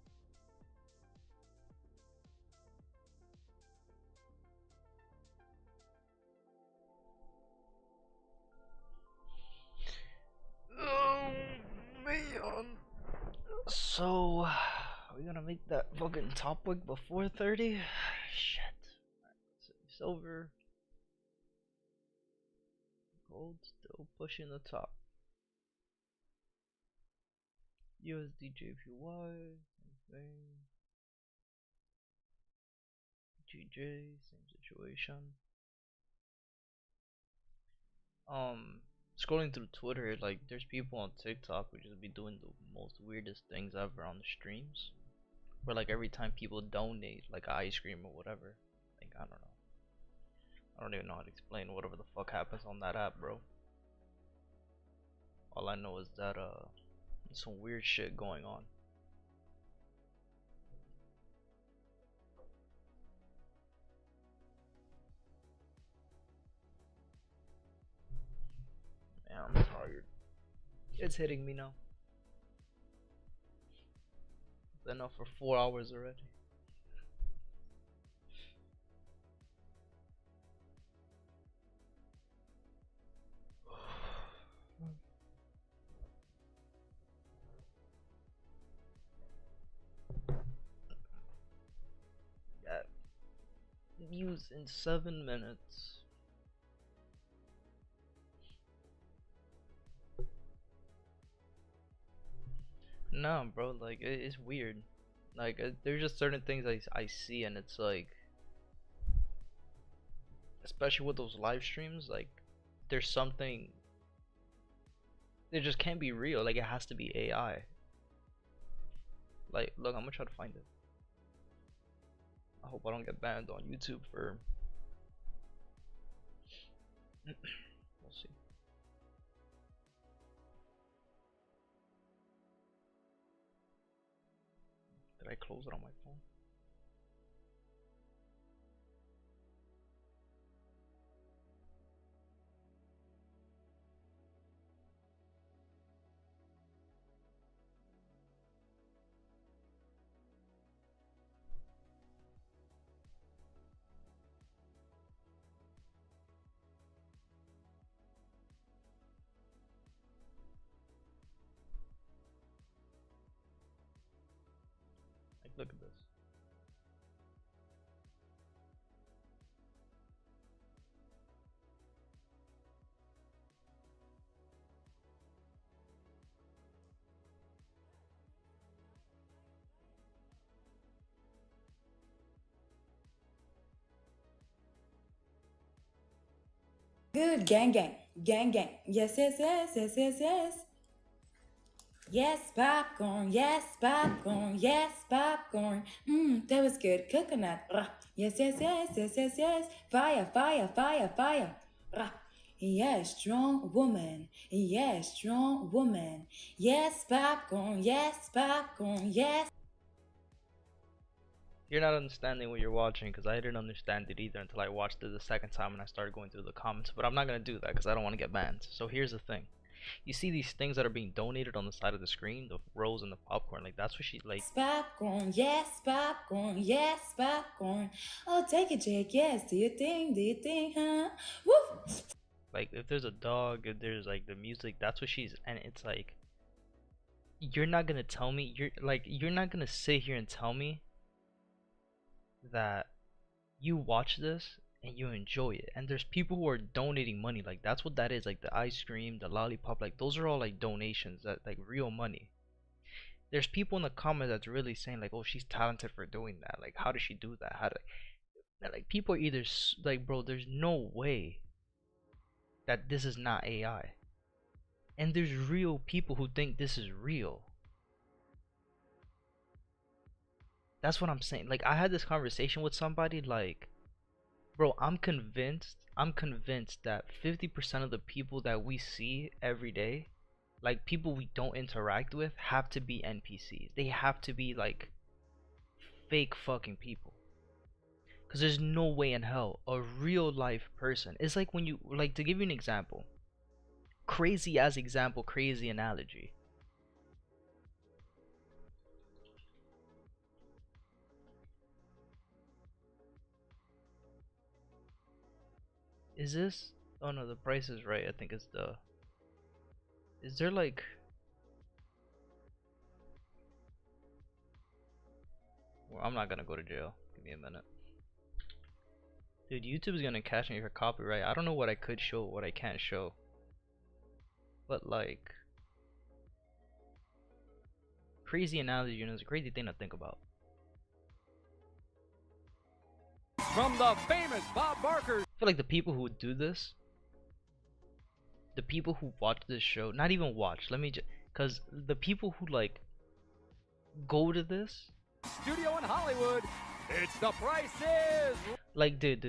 Oh man. So are we gonna make that fucking top wick before 30? Shit. Silver. Gold still pushing the top. USD JPY, same thing. GJ, same situation. Scrolling through Twitter, like there's people on TikTok who just be doing the most weirdest things ever on the streams. Where like every time people donate like ice cream or whatever, like I don't know. I don't even know how to explain whatever the fuck happens on that app, bro. All I know is that there's some weird shit going on. Man, I'm tired. It's hitting me now. Been up for 4 hours already. Got views in 7 minutes. No, bro, like it's weird. Like there's just certain things I see and it's like, especially with those live streams, like there's something, it just can't be real. Like it has to be AI. Like look, I'm gonna try to find it. I hope I don't get banned on YouTube for we'll see. Did I close it on my phone? Like look at this. Good gang gang. Gang gang. Yes, yes, yes, yes, yes, yes. Yes, popcorn. Yes, popcorn. Yes, popcorn. That was good. Coconut. Yes, yes, yes, yes, yes, yes. Fire, fire, fire, fire. Yes, strong woman. Yes, strong woman. Yes, popcorn. Yes, popcorn. Yes. You're not understanding what you're watching because I didn't understand it either until I watched it the second time and I started going through the comments. But I'm not gonna do that because I don't want to get banned. So here's the thing: you see these things that are being donated on the side of the screen, the rose and the popcorn. Like that's what she like. Popcorn, yes, popcorn, yes, popcorn. Oh, take it, Jake. Yes, do your thing, huh? Woo! Like if there's a dog, if there's like the music, that's what she's. And it's like, you're not gonna tell me. You're not gonna sit here and tell me that you watch this and you enjoy it. And there's people who are donating money. Like that's what that is. Like the ice cream, the lollipop. Like those are all like donations. That like real money. There's people in the comments that's really saying like, oh, she's talented for doing that. Like how does she do that? How do like people are either like, bro, there's no way that this is not AI. And there's real people who think this is real. That's what I'm saying. Like I had this conversation with somebody like, bro, I'm convinced that 50% of the people that we see every day, like people we don't interact with, have to be NPCs. They have to be like fake fucking people. Cuz there's no way in hell a real life person. It's like when you like, to give you an example. Crazy as example, crazy analogy. Is this? Oh no, the price is right. I think it's the. Is there like? Well, I'm not gonna go to jail. Give me a minute. Dude, YouTube is gonna catch me for copyright. I don't know what I could show, what I can't show. But like, crazy analogy, you know, it's a crazy thing to think about. From the famous Bob Barker. I feel like the people who do this, the people who watch this show, not even watch, let me just, cause the people who like go to this Studio in Hollywood. It's The Price Is. like, dude,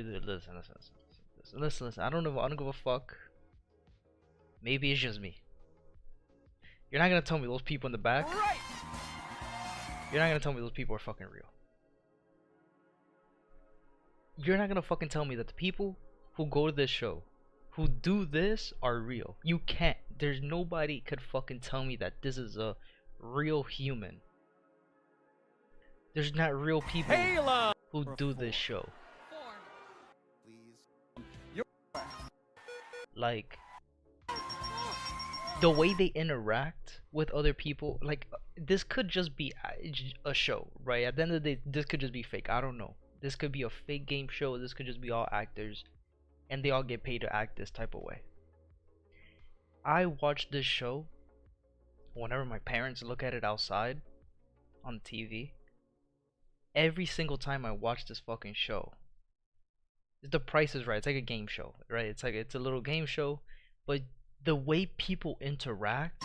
listen. I don't know. I don't give a fuck. Maybe it's just me. You're not gonna tell me those people in the back. Right. You're not gonna tell me those people are fucking real. You're not gonna fucking tell me that the people who go to this show, who do this, are real. You can't. There's nobody could fucking tell me that this is a real human. There's not real people Kayla. who do this show. Like, the way they interact with other people, like, this could just be a show, right? At the end of the day, this could just be fake. I don't know. This could be a fake game show. This could just be all actors, and they all get paid to act this type of way. I watch this show whenever my parents look at it outside on TV. Every single time I watch this fucking show, The Price is Right. It's like a game show, right? It's like, it's a little game show, but the way people interact,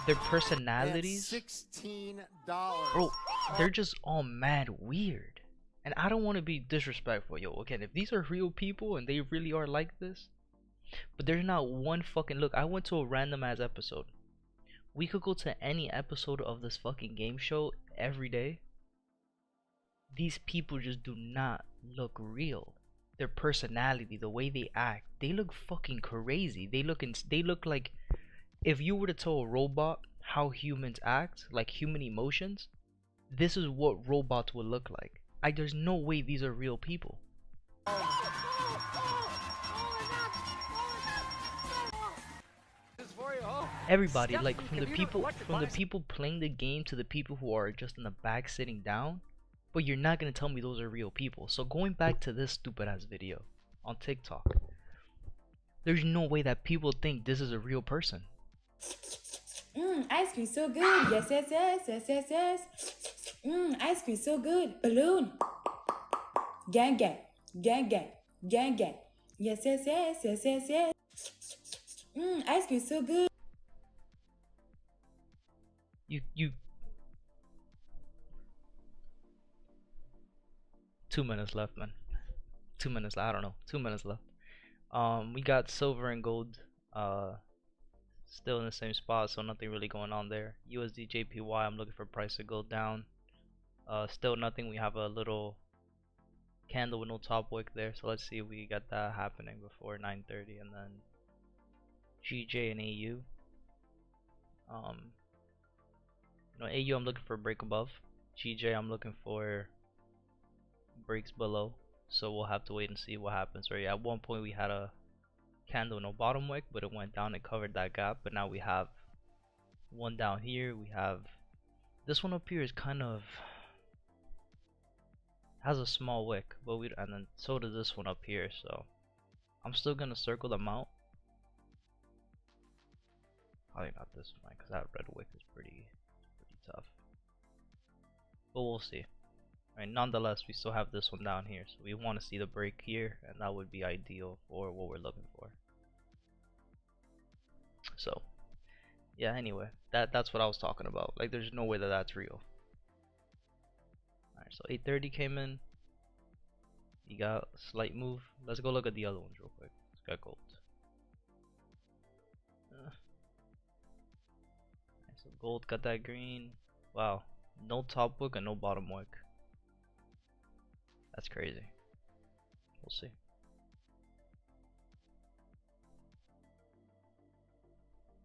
their personalities, $16. bro, they're just all mad weird. And I don't want to be disrespectful, yo. Again, if these are real people and they really are like this, but there's not one fucking look. I went to a random ass episode. We could go to any episode of this fucking game show every day. These people just do not look real. Their personality, the way they act, they look fucking crazy. They look like, if you were to tell a robot how humans act, like human emotions, this is what robots would look like. There's no way these are real people. Everybody, like, from the people playing the game to the people who are just in the back sitting down. But you're not gonna tell me those are real people. So going back to this stupid ass video on TikTok, there's no way that people think this is a real person. Ice cream so good. Yes, yes, yes, yes, yes, yes. Ice cream so good. Balloon. Gang, gang, gang, gang, gang, gang. Yes, yes, yes, yes, yes, yes. Ice cream so good. You 2 minutes left, man. 2 minutes. I don't know. 2 minutes left. We got silver and gold. Still in the same spot, so nothing really going on there. USD JPY. I'm looking for price to go down. Still nothing. We have a little candle with no top wick there, so let's see if we got that happening before 9:30, and then GJ and AU. AU I'm looking for a break above. GJ I'm looking for breaks below, so we'll have to wait and see what happens. Right, at one point we had a candle no bottom wick, but it went down and covered that gap, but now we have one down here. We have this one up here is kind of has a small wick, but and then so does this one up here, so I'm still gonna circle them out. Probably not this one because that red wick is pretty tough, but we'll see. Right, nonetheless, we still have this one down here, so we want to see the break here, and that would be ideal for what we're looking for. So yeah, anyway, that's what I was talking about. Like, there's no way that that's real. Alright, so 8:30 came in. You got a slight move. Let's go look at the other ones real quick. It's got gold. So gold got that green. Wow, no top wick and no bottom wick. That's crazy. We'll see.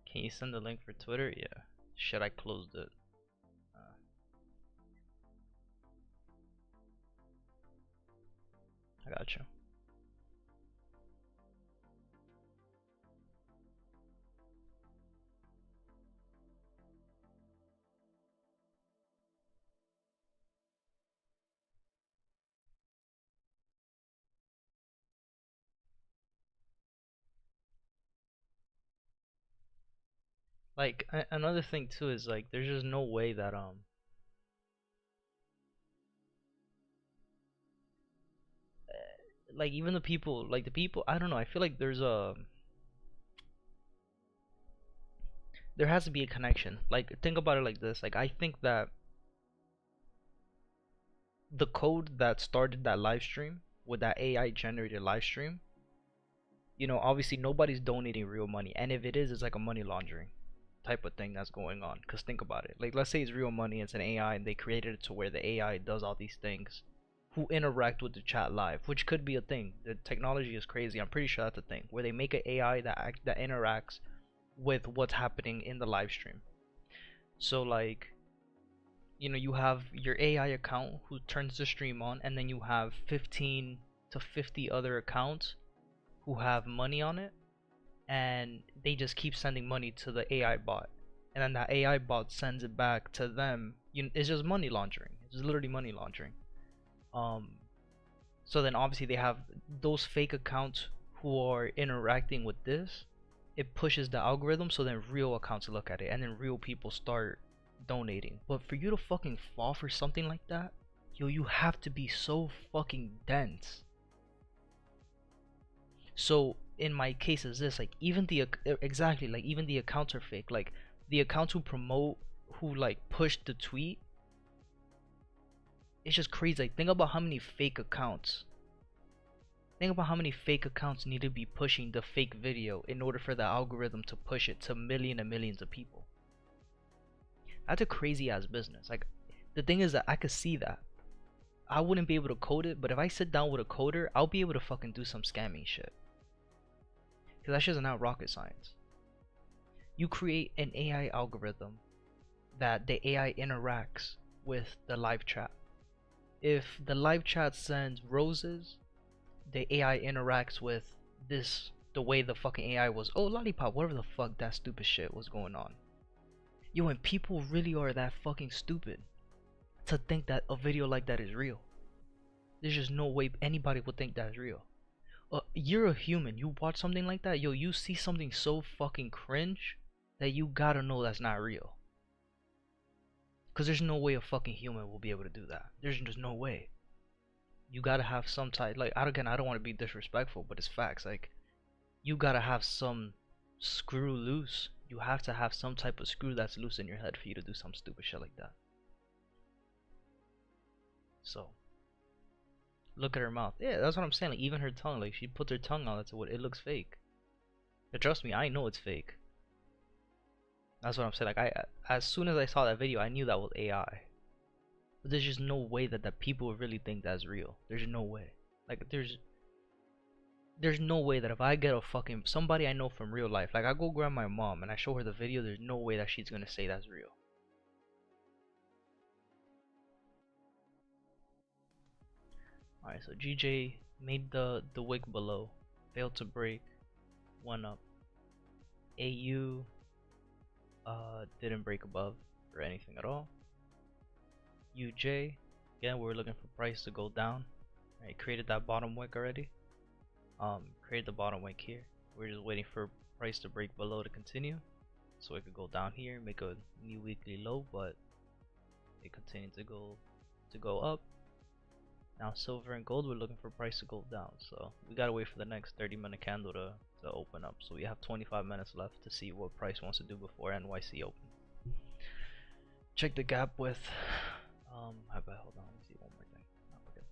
Can you send the link for Twitter? Yeah. Shit, I closed it. I got you. Like another thing too is like there's just no way that like even the people, like the people, I don't know, I feel like there has to be a connection. Like think about it like this. Like I think that the code that started that live stream with that AI generated live stream, obviously nobody's donating real money, and if it is, it's like a money laundering type of thing that's going on. Cause think about it. Like let's say it's real money, it's an AI, and they created it to where the AI does all these things, who interact with the chat live, which could be a thing. The technology is crazy. I'm pretty sure that's a thing where they make an AI that interacts with what's happening in the live stream. So like, you have your AI account who turns the stream on, and then you have 15 to 50 other accounts who have money on it, and they just keep sending money to the AI bot, and then that AI bot sends it back to them. It's just money laundering. It's literally money laundering. Um, so then obviously they have those fake accounts who are interacting with this. It pushes the algorithm, so then real accounts look at it, and then real people start donating. But for you to fucking fall for something like that, yo, you have to be so fucking dense. So in my case is this, like even exactly, like even the accounts are fake. Like the accounts who promote, who like push the tweet, it's just crazy. Like think about how many fake accounts need to be pushing the fake video in order for the algorithm to push it to millions and millions of people. That's a crazy ass business. Like the thing is that I could see that. I wouldn't be able to code it, but if I sit down with a coder, I'll be able to fucking do some scamming shit. Cause that shit's not rocket science. You create an AI algorithm that the AI interacts with the live chat. If the live chat sends roses, the AI interacts with the way the fucking AI was, oh lollipop, whatever the fuck that stupid shit was going on. Yo, and people really are that fucking stupid to think that a video like that is real. There's just no way anybody would think that is real. You're a human. You watch something like that, yo, you see something so fucking cringe that you gotta know that's not real. Cause there's no way a fucking human will be able to do that. There's just no way. You gotta have some type, like, I don't want to be disrespectful, but it's facts. Like, you gotta have some screw loose. You have to have some type of screw that's loose in your head for you to do some stupid shit like that. So, look at her mouth. Yeah, that's what I'm saying. Like, even her tongue, like, she puts her tongue out. That's what it looks fake. But trust me, I know it's fake. That's what I'm saying. Like, as soon as I saw that video, I knew that was AI. But there's just no way that people really think that's real. There's no way. Like, there's no way that if I get a fucking somebody I know from real life, like I go grab my mom and I show her the video, there's no way that she's gonna say that's real. Alright, so GJ made the wick below, failed to break, went up. AU didn't break above or anything at all. UJ, again, we're looking for price to go down. Alright, created that bottom wick already. Created the bottom wick here. We're just waiting for price to break below to continue, so it could go down here, make a new weekly low, but it continued to go up. Now silver and gold, we're looking for price to go down, so we gotta wait for the next 30-minute candle to open up. So we have 25 minutes left to see what price wants to do before NYC open. Check the gap with hold on, let me see one more thing. Okay.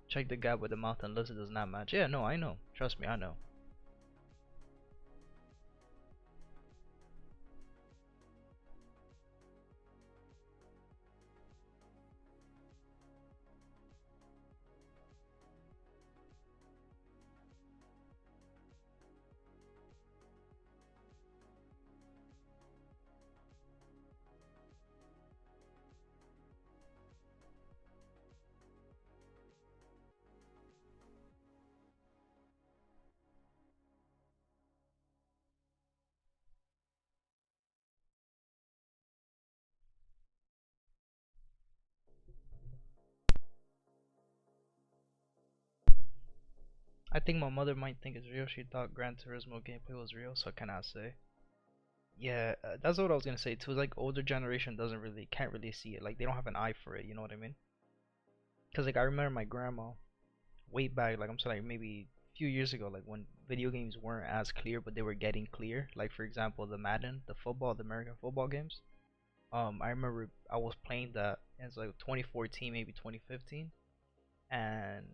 Check the gap with the mouth unless it does not match. Yeah, no, I know. Trust me, I know. I think my mother might think it's real. She thought Gran Turismo gameplay was real, so I cannot say. Yeah, that's what I was gonna say too. Like older generation doesn't really can't really see it. Like they don't have an eye for it. You know what I mean? Cause like I remember my grandma way back, like I'm saying, like maybe a few years ago, like when video games weren't as clear, but they were getting clear. Like for example, the Madden, the football, the American football games. I remember I was playing that. And it's like 2014, maybe 2015, and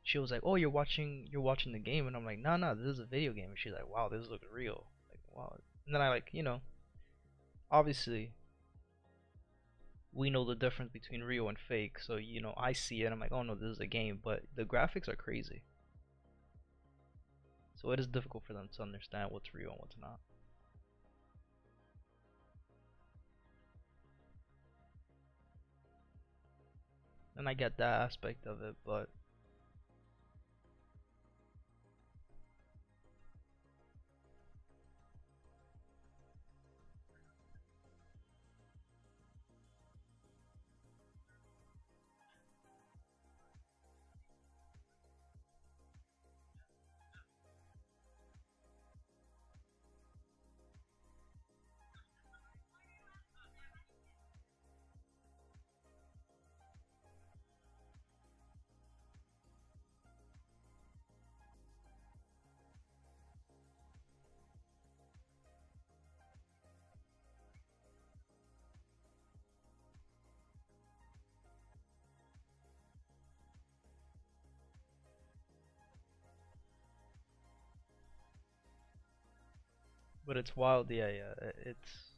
she was like, "Oh, you're watching the game," and I'm like, "No, no, this is a video game." And she's like, "Wow, this looks real." Like, wow. And then I like, obviously we know the difference between real and fake. So, I see it. I'm like, oh no, this is a game. But the graphics are crazy. So it is difficult for them to understand what's real and what's not. And I get that aspect of it, but it's wild. Yeah, yeah. It's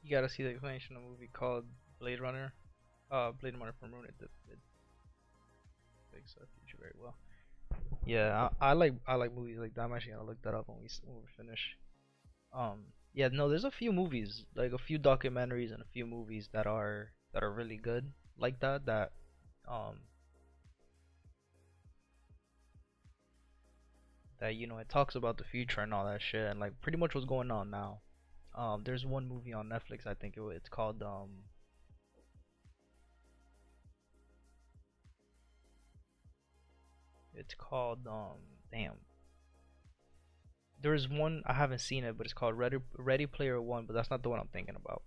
you gotta see the explanation of a movie called Blade Runner. Blade Runner from Moon. It makes the future very well. Yeah, I like movies like that. I'm actually gonna look that up when we finish. Yeah, no, there's a few movies, like a few documentaries and a few movies that are really good like that. Um that it talks about the future and all that shit and like pretty much what's going on now. There's one movie on Netflix. I think it's called damn. There's one I haven't seen it, but it's called Ready Player One, but that's not the one I'm thinking about.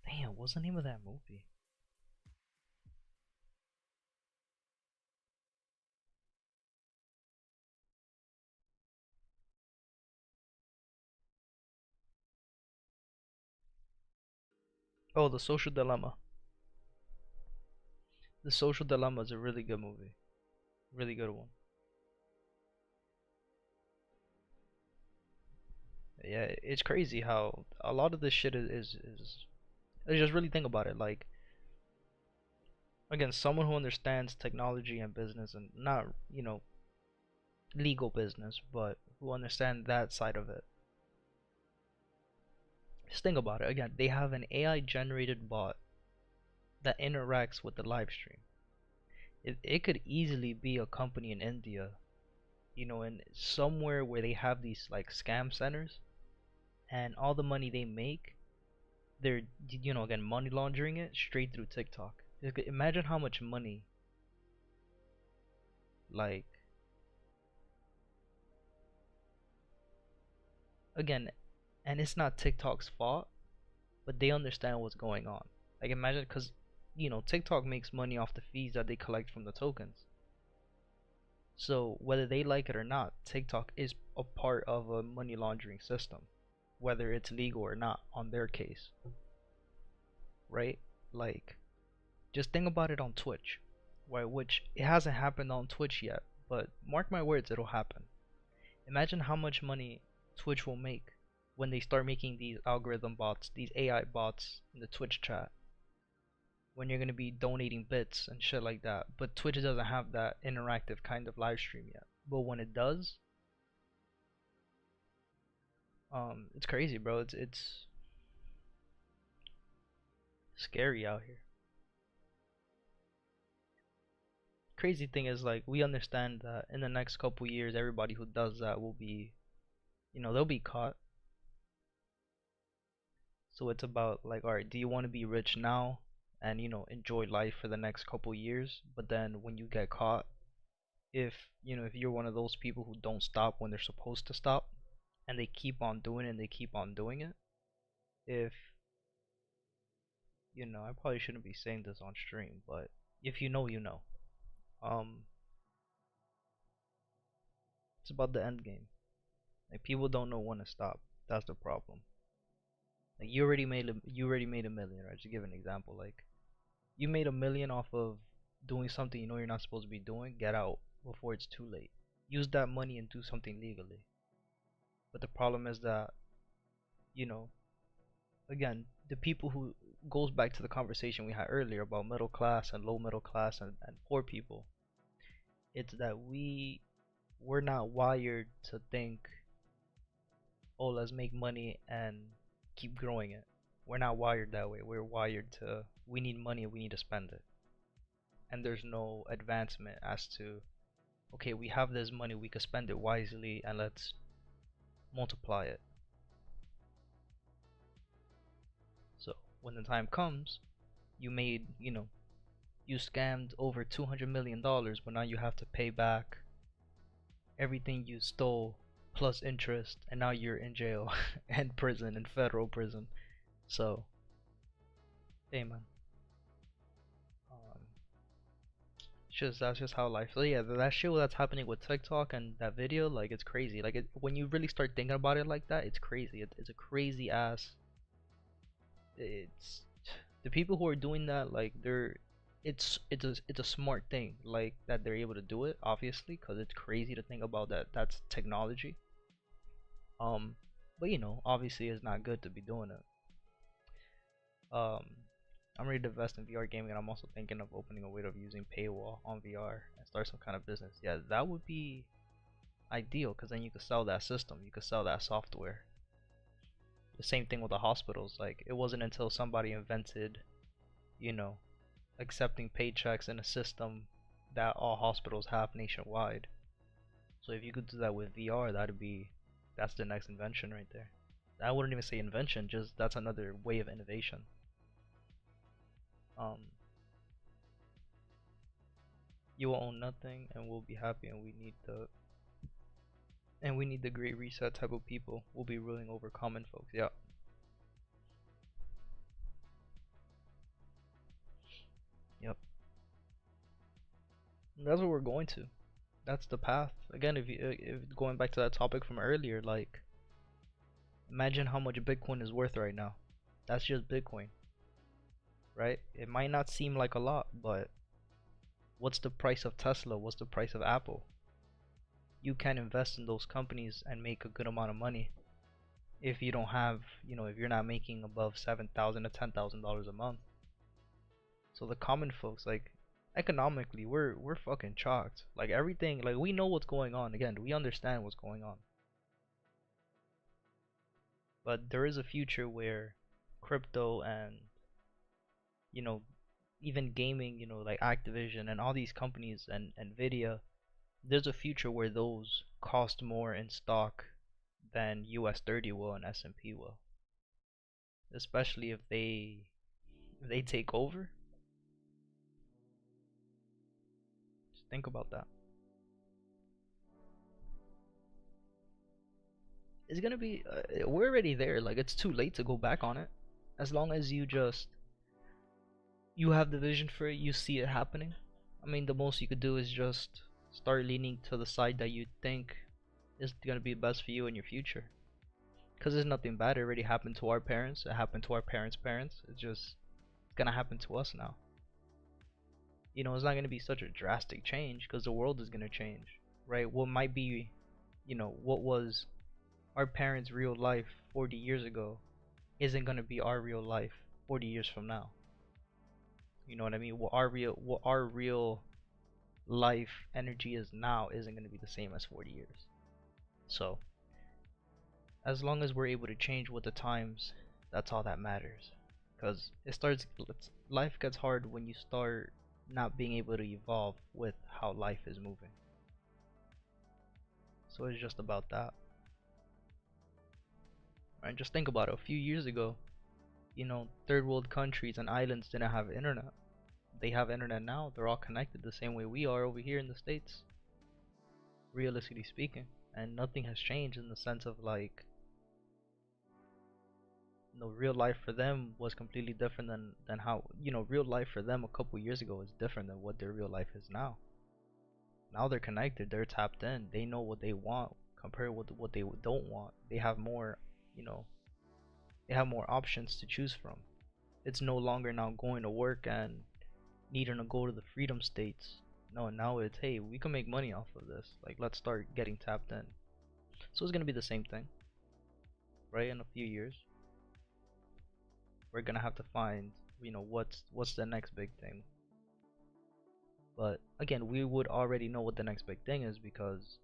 Damn, what's the name of that movie? Oh, The Social Dilemma. The Social Dilemma is a really good movie. Really good one. Yeah, it's crazy how a lot of this shit is I just really think about it. Like, again, someone who understands technology and business and not, legal business, but who understand that side of it. Just think about it. Again, they have an AI generated bot that interacts with the live stream. It could easily be a company in India, in somewhere where they have these like scam centers, and all the money they make, they're again money laundering it straight through TikTok. Imagine how much money, like, again, and it's not TikTok's fault, but they understand what's going on. Like, imagine, because TikTok makes money off the fees that they collect from the tokens. So whether they like it or not, TikTok is a part of a money laundering system, whether it's legal or not on their case, right? Like, just think about it on Twitch, right? Which it hasn't happened on Twitch yet, but mark my words, it'll happen. Imagine how much money Twitch will make when they start making these algorithm bots, these AI bots in the Twitch chat. When you're gonna be donating bits and shit like that. But Twitch doesn't have that interactive kind of live stream yet. But when it does, It's crazy, bro. It's scary out here. Crazy thing is, like, we understand that in the next couple years, everybody who does that will be, they'll be caught. So it's about, like, all right, do you want to be rich now and, enjoy life for the next couple years? But then when you get caught, if, if you're one of those people who don't stop when they're supposed to stop and they keep on doing it and they keep on doing it, if, I probably shouldn't be saying this on stream, but if you know, you know. Um, it's about the end game. Like, people don't know when to stop. That's the problem. Like, you already made a million, right? To give an example, like, you made a million off of doing something you know you're not supposed to be doing. Get out before it's too late. Use that money and do something legally. But the problem is that, you know, again, the people who goes back to the conversation we had earlier about middle class and low middle class and poor people. It's that we're not wired to think, oh, let's make money and keep growing it. We're not wired that way. We're wired to, we need money and we need to spend it. And there's no advancement as to, okay, we have this money, we could spend it wisely and let's multiply it. So when the time comes, you made, you scammed over $200 million, but now you have to pay back everything you stole plus interest, and now you're in jail and prison and federal prison. So, hey man, um, that's just how life. So yeah, that shit that's happening with TikTok and that video, like, it's crazy. Like, when you really start thinking about it like that, it's crazy. It's a crazy ass. It's the people who are doing that, like, it's a smart thing, like, that they're able to do it, obviously, because it's crazy to think about that. That's technology. Um, but obviously, it's not good to be doing it. Um, I'm ready to invest in VR gaming, and I'm also thinking of opening a way of using paywall on VR and start some kind of business. Yeah, that would be ideal, because then you could sell that system, you could sell that software. The same thing with the hospitals. Like, it wasn't until somebody invented, you know, accepting paychecks in a system that all hospitals have nationwide. So if you could do that with VR, that's the next invention right there. I wouldn't even say invention, just that's another way of innovation. Um, you will own nothing and we'll be happy, and we need the great reset type of people. We'll be ruling over common folks. Yeah. Yep. And that's what we're going to. That's the path. Again, if going back to that topic from earlier, like, imagine how much Bitcoin is worth right now. That's just Bitcoin, right? It might not seem like a lot, but what's the price of Tesla? What's the price of Apple? You can invest in those companies and make a good amount of money if you don't have, if you're not making above $7,000 to $10,000 a month. So the common folks, like, economically, we're fucking chalked. Like, everything, like, we know what's going on. Again, we understand what's going on. But there is a future where crypto and, you know, even gaming, like Activision and all these companies and Nvidia, there's a future where those cost more in stock than US 30 will and S&P will. Especially if they take over. Just think about that. It's gonna be we're already there. Like, it's too late to go back on it. As long as you have the vision for it, you see it happening. I mean, the most you could do is just start leaning to the side that you think is gonna be best for you in your future. Because there's nothing bad. It already happened to our parents. It happened to our parents' parents. It's gonna happen to us now. It's not gonna be such a drastic change because the world is gonna change, right? What might be, what was our parents' real life 40 years ago isn't gonna be our real life 40 years from now. You know what I mean? What our real life energy is now isn't gonna be the same as 40 years. So as long as we're able to change with the times, that's all that matters. Because life gets hard when you start not being able to evolve with how life is moving. So it's just about that. Right? Just think about it. A few years ago, third world countries and islands didn't have internet. They have internet now. They're all connected the same way we are over here in the States, realistically speaking. And nothing has changed in the sense of like, real life for them was completely different than how, real life for them a couple years ago is different than what their real life is now. Now they're connected, they're tapped in, they know what they want compared with what they don't want. They have more, they have more options to choose from. It's no longer now going to work and needing to go to the freedom states. No, now it's, hey, we can make money off of this. Like, let's start getting tapped in. So it's gonna be the same thing, right? In a few years, we're gonna have to find, what's the next big thing. But again, we would already know what the next big thing is because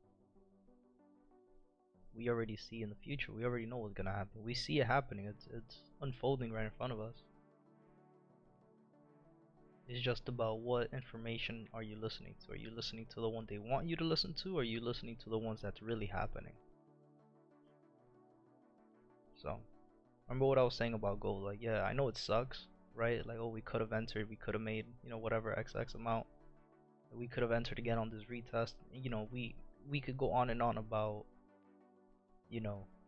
we already see in the future. We already know what's gonna happen. We see it happening. It's unfolding right in front of us. It's just about what information are you listening to. Are you listening to the one they want you to listen to, or are you listening to the ones that's really happening? So remember what I was saying about gold. Like, yeah, I know it sucks, right? Like, oh, we could have entered, we could have made, whatever XX amount. We could have entered again on this retest. We could go on and on about,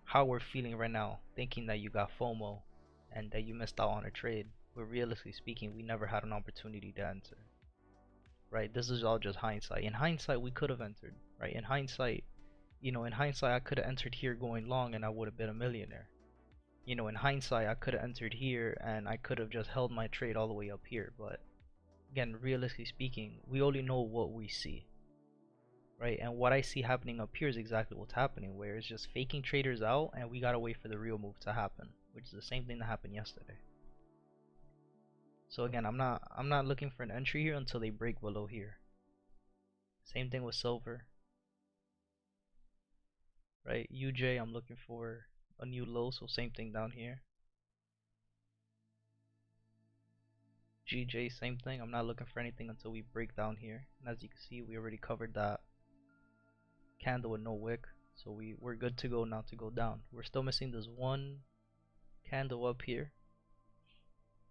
how we're feeling right now, thinking that you got FOMO and that you missed out on a trade. But realistically speaking, we never had an opportunity to enter. Right? This is all just hindsight. In hindsight, we could have entered. Right? In hindsight, I could have entered here going long and I would have been a millionaire. In hindsight, I could have entered here and I could have just held my trade all the way up here. But again, realistically speaking, we only know what we see. Right? And what I see happening up here is exactly what's happening, where it's just faking traders out and we gotta wait for the real move to happen, which is the same thing that happened yesterday. So again, I'm not looking for an entry here until they break below here. Same thing with silver. Right? UJ, I'm looking for a new low, so same thing down here. GJ, same thing. I'm not looking for anything until we break down here. And as you can see, we already covered that candle with no wick, so we're good to go now to go down. We're still missing this one candle up here,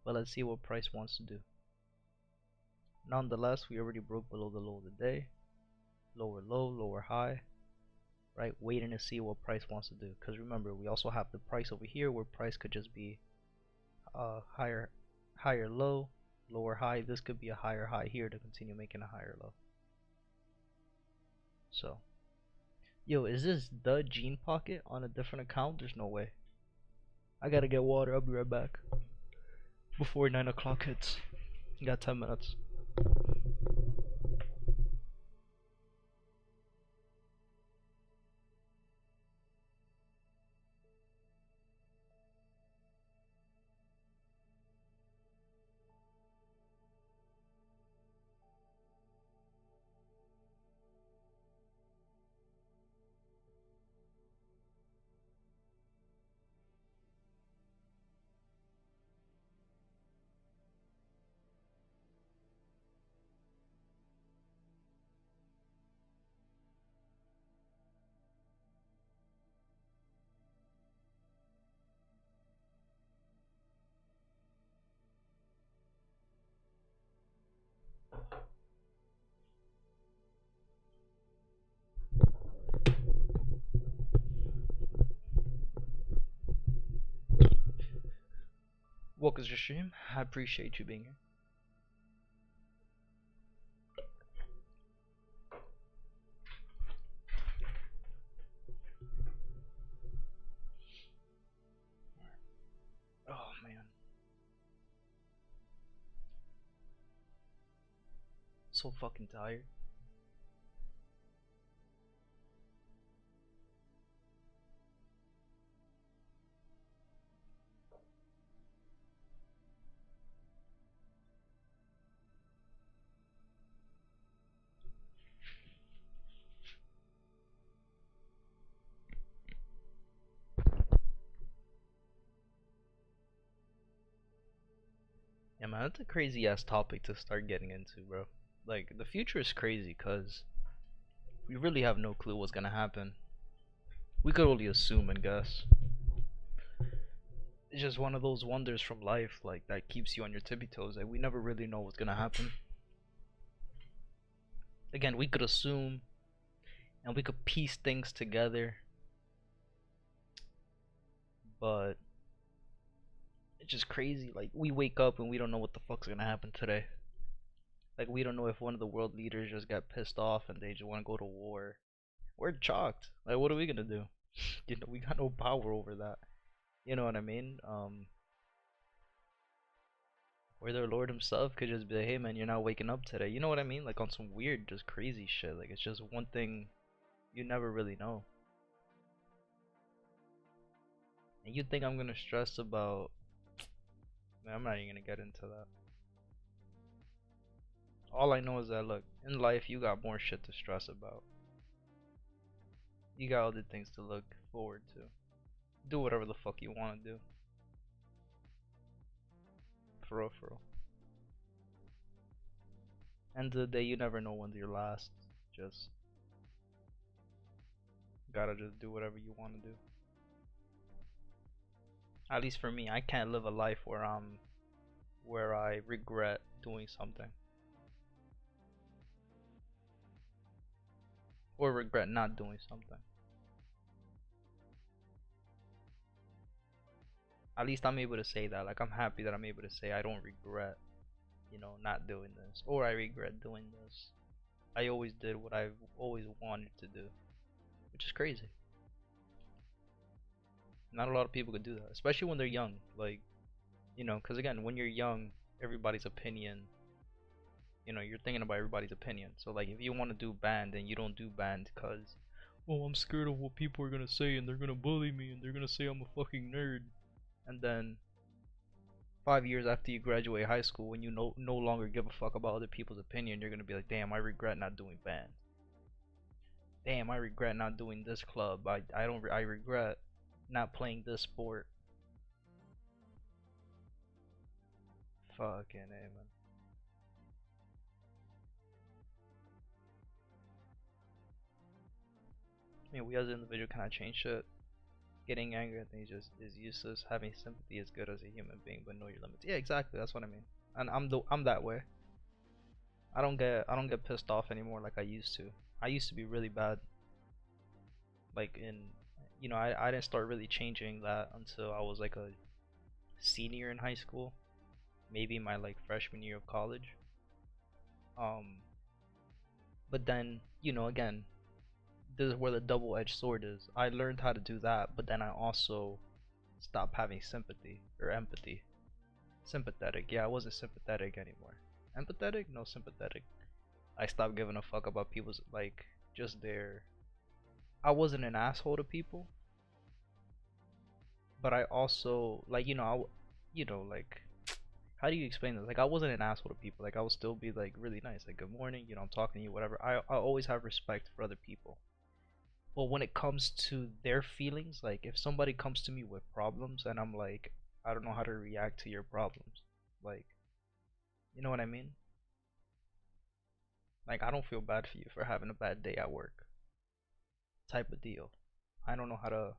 but let's see what price wants to do. Nonetheless, we already broke below the low of the day. Lower low, lower high, right? Waiting to see what price wants to do, because remember, we also have the price over here where price could just be higher low, lower high. This could be a higher high here to continue making a higher low. So yo, is this the Gene Pocket on a different account? There's no way. I gotta get water. I'll be right back. Before 9 o'clock hits. Got 10 minutes. Welcome to the stream. I appreciate you being here. Oh man. So fucking tired. Yeah, man, that's a crazy ass topic to start getting into, bro. Like, the future is crazy because we really have no clue what's gonna happen. We could only assume and guess. It's just one of those wonders from life, like, that keeps you on your tippy toes. Like, we never really know what's gonna happen. Again, we could assume and we could piece things together, but it's just crazy. Like, we wake up and we don't know what the fuck's gonna happen today. Like, we don't know if one of the world leaders just got pissed off and they just want to go to war. We're shocked. Like, what are we gonna do? You know, we got no power over that. You know what I mean? Or their lord himself could just be like, hey man, you're not waking up today. You know what I mean? Like, on some weird, just crazy shit. Like, it's just one thing you never really know. And you think I'm gonna stress about... Man, I'm not even gonna get into that. All I know is that, look, in life you got more shit to stress about. You got other things to look forward to. Do whatever the fuck you want to do. For real, for real. End of the day, you never know when's your last. Just gotta just do whatever you want to do. At least for me, I can't live a life where I regret doing something or regret not doing something. At least I'm able to say that. Like, I'm happy that I'm able to say I don't regret, you know, not doing this, or I regret doing this. I always did what I've always wanted to do, which is crazy. Not a lot of people could do that, especially when they're young. Like, you know, because again, when you're young, everybody's opinion, you know, you're thinking about everybody's opinion. So, like, if you want to do band and you don't do band because, oh, I'm scared of what people are gonna say and they're gonna bully me and they're gonna say I'm a fucking nerd. And then 5 years after you graduate high school, when you no longer give a fuck about other people's opinion, you're gonna be like, damn, I regret not doing band. Damn, I regret not doing this club. I regret not playing this sport. Fucking A, man. I mean, we as an individual cannot change shit. Getting angry at things just is useless. Having sympathy is good as a human being, but know your limits. Yeah, exactly. That's what I mean. And I'm that way. I don't get pissed off anymore like I used to. I used to be really bad. Like, you know, I didn't start really changing that until I was like a senior in high school, maybe my like freshman year of college. Um, but then, you know, again, this is where the double-edged sword is. I learned how to do that, but then I also stopped having sympathy or empathy. Sympathetic, yeah, I wasn't sympathetic anymore. Empathetic? No, sympathetic. I stopped giving a fuck about people's, like, just their... I wasn't an asshole to people, but I also, like, you know, you know, like, how do you explain this? Like, I wasn't an asshole to people. Like, I would still be, like, really nice. Like, good morning, you know, I'm talking to you, whatever. I always have respect for other people. But when it comes to their feelings, like, if somebody comes to me with problems and I'm like, I don't know how to react to your problems, like, you know what I mean? Like, I don't feel bad for you for having a bad day at work, type of deal. I don't know how to,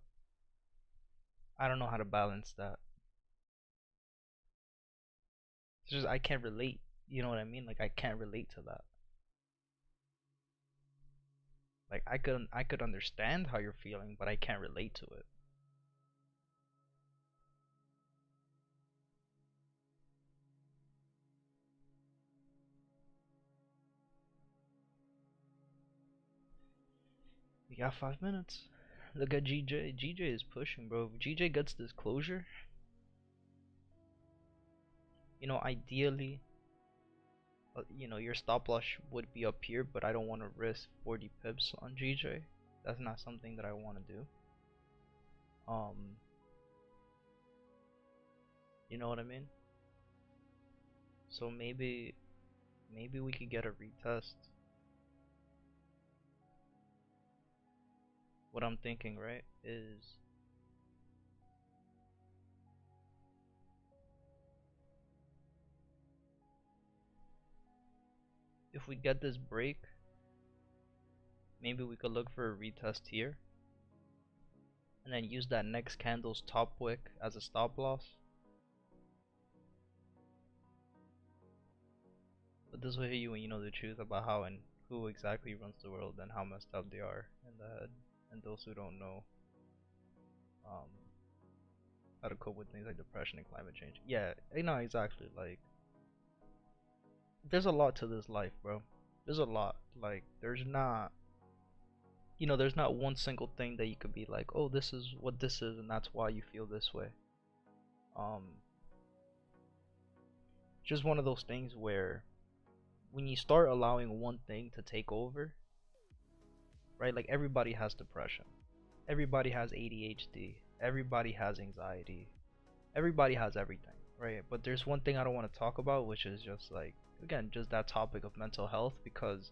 I don't know how to balance that. It's just I can't relate. You know what I mean? Like, I can't relate to that. Like, I could understand how you're feeling, but I can't relate to it. We got 5 minutes. Look at GJ. GJ is pushing, bro. If GJ gets this closure, you know, ideally, you know, your stop loss would be up here, but I don't want to risk 40 pips on GJ. That's not something that I want to do. Um, you know what I mean? So maybe we could get a retest. What I'm thinking, right, is if we get this break, maybe we could look for a retest here and then use that next candle's top wick as a stop loss. But this will hit you when you know the truth about how and who exactly runs the world and how messed up they are in the head, and those who don't know how to cope with things like depression and climate change. Yeah, no, exactly. Like, there's a lot to this life, bro. There's a lot. Like, there's not, there's not one single thing that you could be like, oh, this is what this is, and that's why you feel this way. Just one of those things where when you start allowing one thing to take over, right? Like, everybody has depression, everybody has ADHD, everybody has anxiety, everybody has everything, right? But there's one thing I don't want to talk about, which is just like, again, just that topic of mental health, because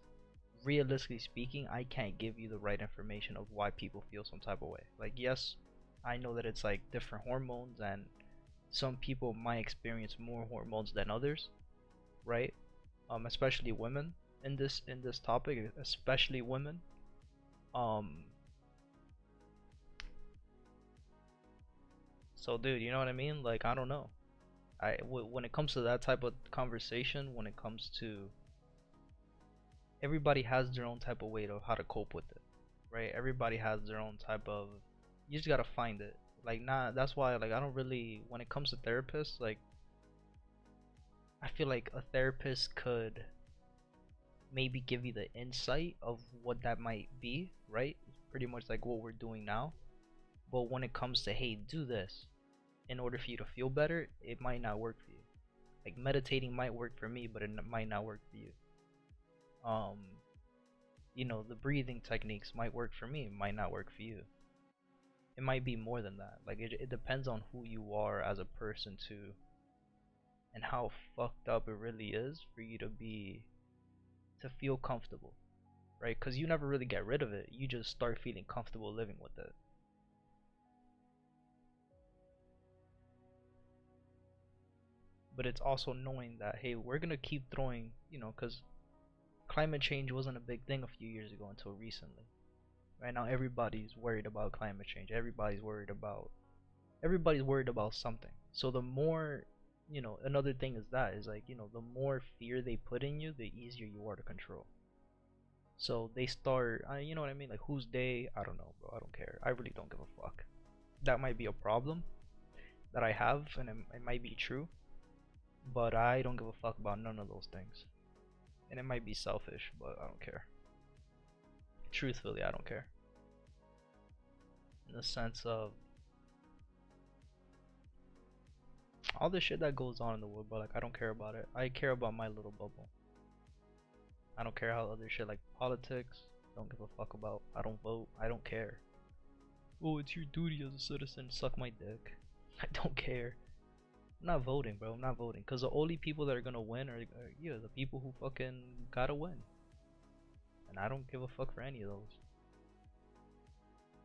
realistically speaking, I can't give you the right information of why people feel some type of way. Like, yes, I know that it's like different hormones, and some people might experience more hormones than others, right? Especially women in this topic, especially women. So dude, you know what I mean? Like, I don't know. When it comes to that type of conversation, when it comes to, everybody has their own type of way of how to cope with it, right? Everybody has their own type of, you just gotta find it. Like, that's why, like, I don't really, when it comes to therapists, like, I feel like a therapist could maybe give you the insight of what that might be, right? Pretty much like what we're doing now. But when it comes to, hey, do this in order for you to feel better, it might not work for you. Like, meditating might work for me, but it might not work for you. The breathing techniques might work for me, might not work for you. It might be more than that. Like, it depends on who you are as a person too, and how fucked up it really is for you to feel comfortable, right? Because you never really get rid of it, you just start feeling comfortable living with it. But it's also knowing that, hey, we're gonna keep throwing, because climate change wasn't a big thing a few years ago until recently. Right now, everybody's worried about climate change. Everybody's worried about something. So the more, another thing is like, the more fear they put in you, the easier you are to control. So they start, you know what I mean? Like, who's they? I don't know, bro. I don't care. I really don't give a fuck. That might be a problem that I have, and it might be true, but I don't give a fuck about none of those things. And it might be selfish, but I don't care. Truthfully, I don't care. In the sense of all the shit that goes on in the world, but like, I don't care about it. I care about my little bubble. I don't care how other shit like politics, don't give a fuck about. I don't vote. I don't care. Oh, it's your duty as a citizen. Suck my dick. I don't care. I'm not voting, bro. I'm not voting, because the only people that are gonna win are the people who fucking gotta win. And I don't give a fuck for any of those.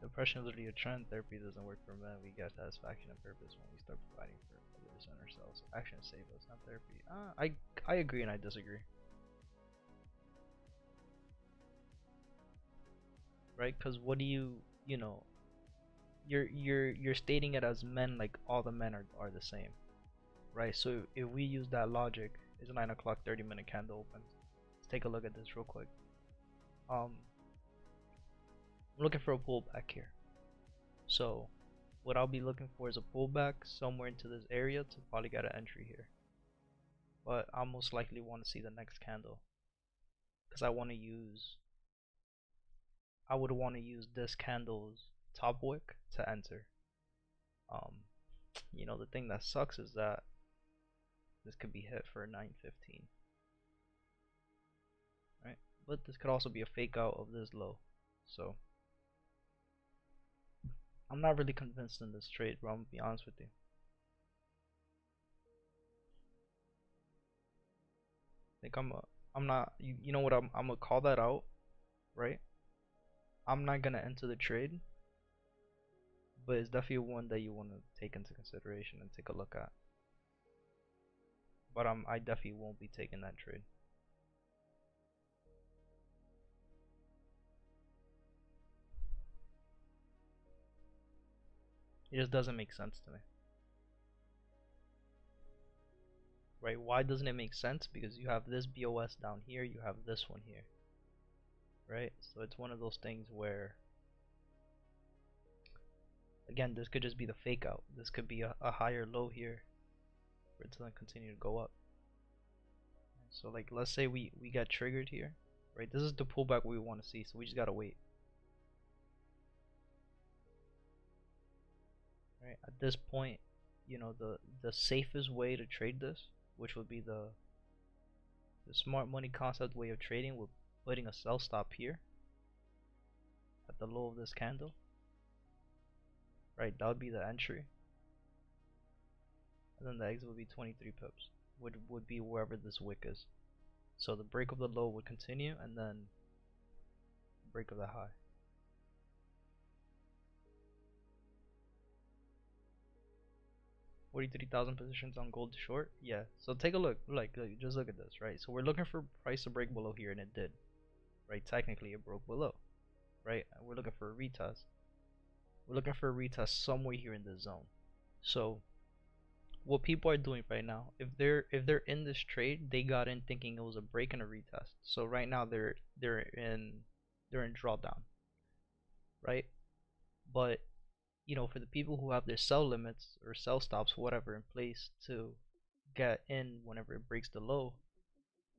Depression is literally a trend. Therapy doesn't work for men. We get satisfaction and purpose when we start providing for others and ourselves. Action save us, not therapy. I agree and I disagree. Right? Because what do you're stating it as men, like all the men are the same, right? So if we use that logic, it's 9 o'clock, 30-minute candle open. Let's take a look at this real quick. I'm looking for a pullback here. So what I'll be looking for is a pullback somewhere into this area to probably get an entry here. But I'll most likely want to see the next candle, because I would want to use this candle's top wick to enter. The thing that sucks is that this could be hit for 915, right? But this could also be a fake out of this low. So I'm not really convinced in this trade, bro. I'm gonna be honest with you. I think I'm not, you know what, I'm gonna call that out, right? I'm not gonna enter the trade, but it's definitely one that you want to take into consideration and take a look at. But I definitely won't be taking that trade. It just doesn't make sense to me. Right? Why doesn't it make sense? Because you have this BOS down here, you have this one here. Right? So it's one of those things where, again, this could just be the fake out. This could be a higher low here for it to then continue to go up. So like, let's say we got triggered here, right? This is the pullback we want to see, so we just gotta wait. Right? At this point, you know, the safest way to trade this, which would be the smart money concept way of trading, with putting a sell stop here at the low of this candle. Right, that would be the entry, and then the exit would be 23 pips, would be wherever this wick is. So the break of the low would continue, and then break of the high. $43,000 positions on gold short. Yeah, so take a look, like just look at this, right? So we're looking for price to break below here, and it did, right? Technically it broke below, right? We're looking for a retest. We're looking for a retest somewhere here in this zone. So what people are doing right now, if they're in this trade, they got in thinking it was a break and a retest. So right now they're in drawdown, right? But you know, for the people who have their sell limits or sell stops, whatever, in place to get in whenever it breaks the low,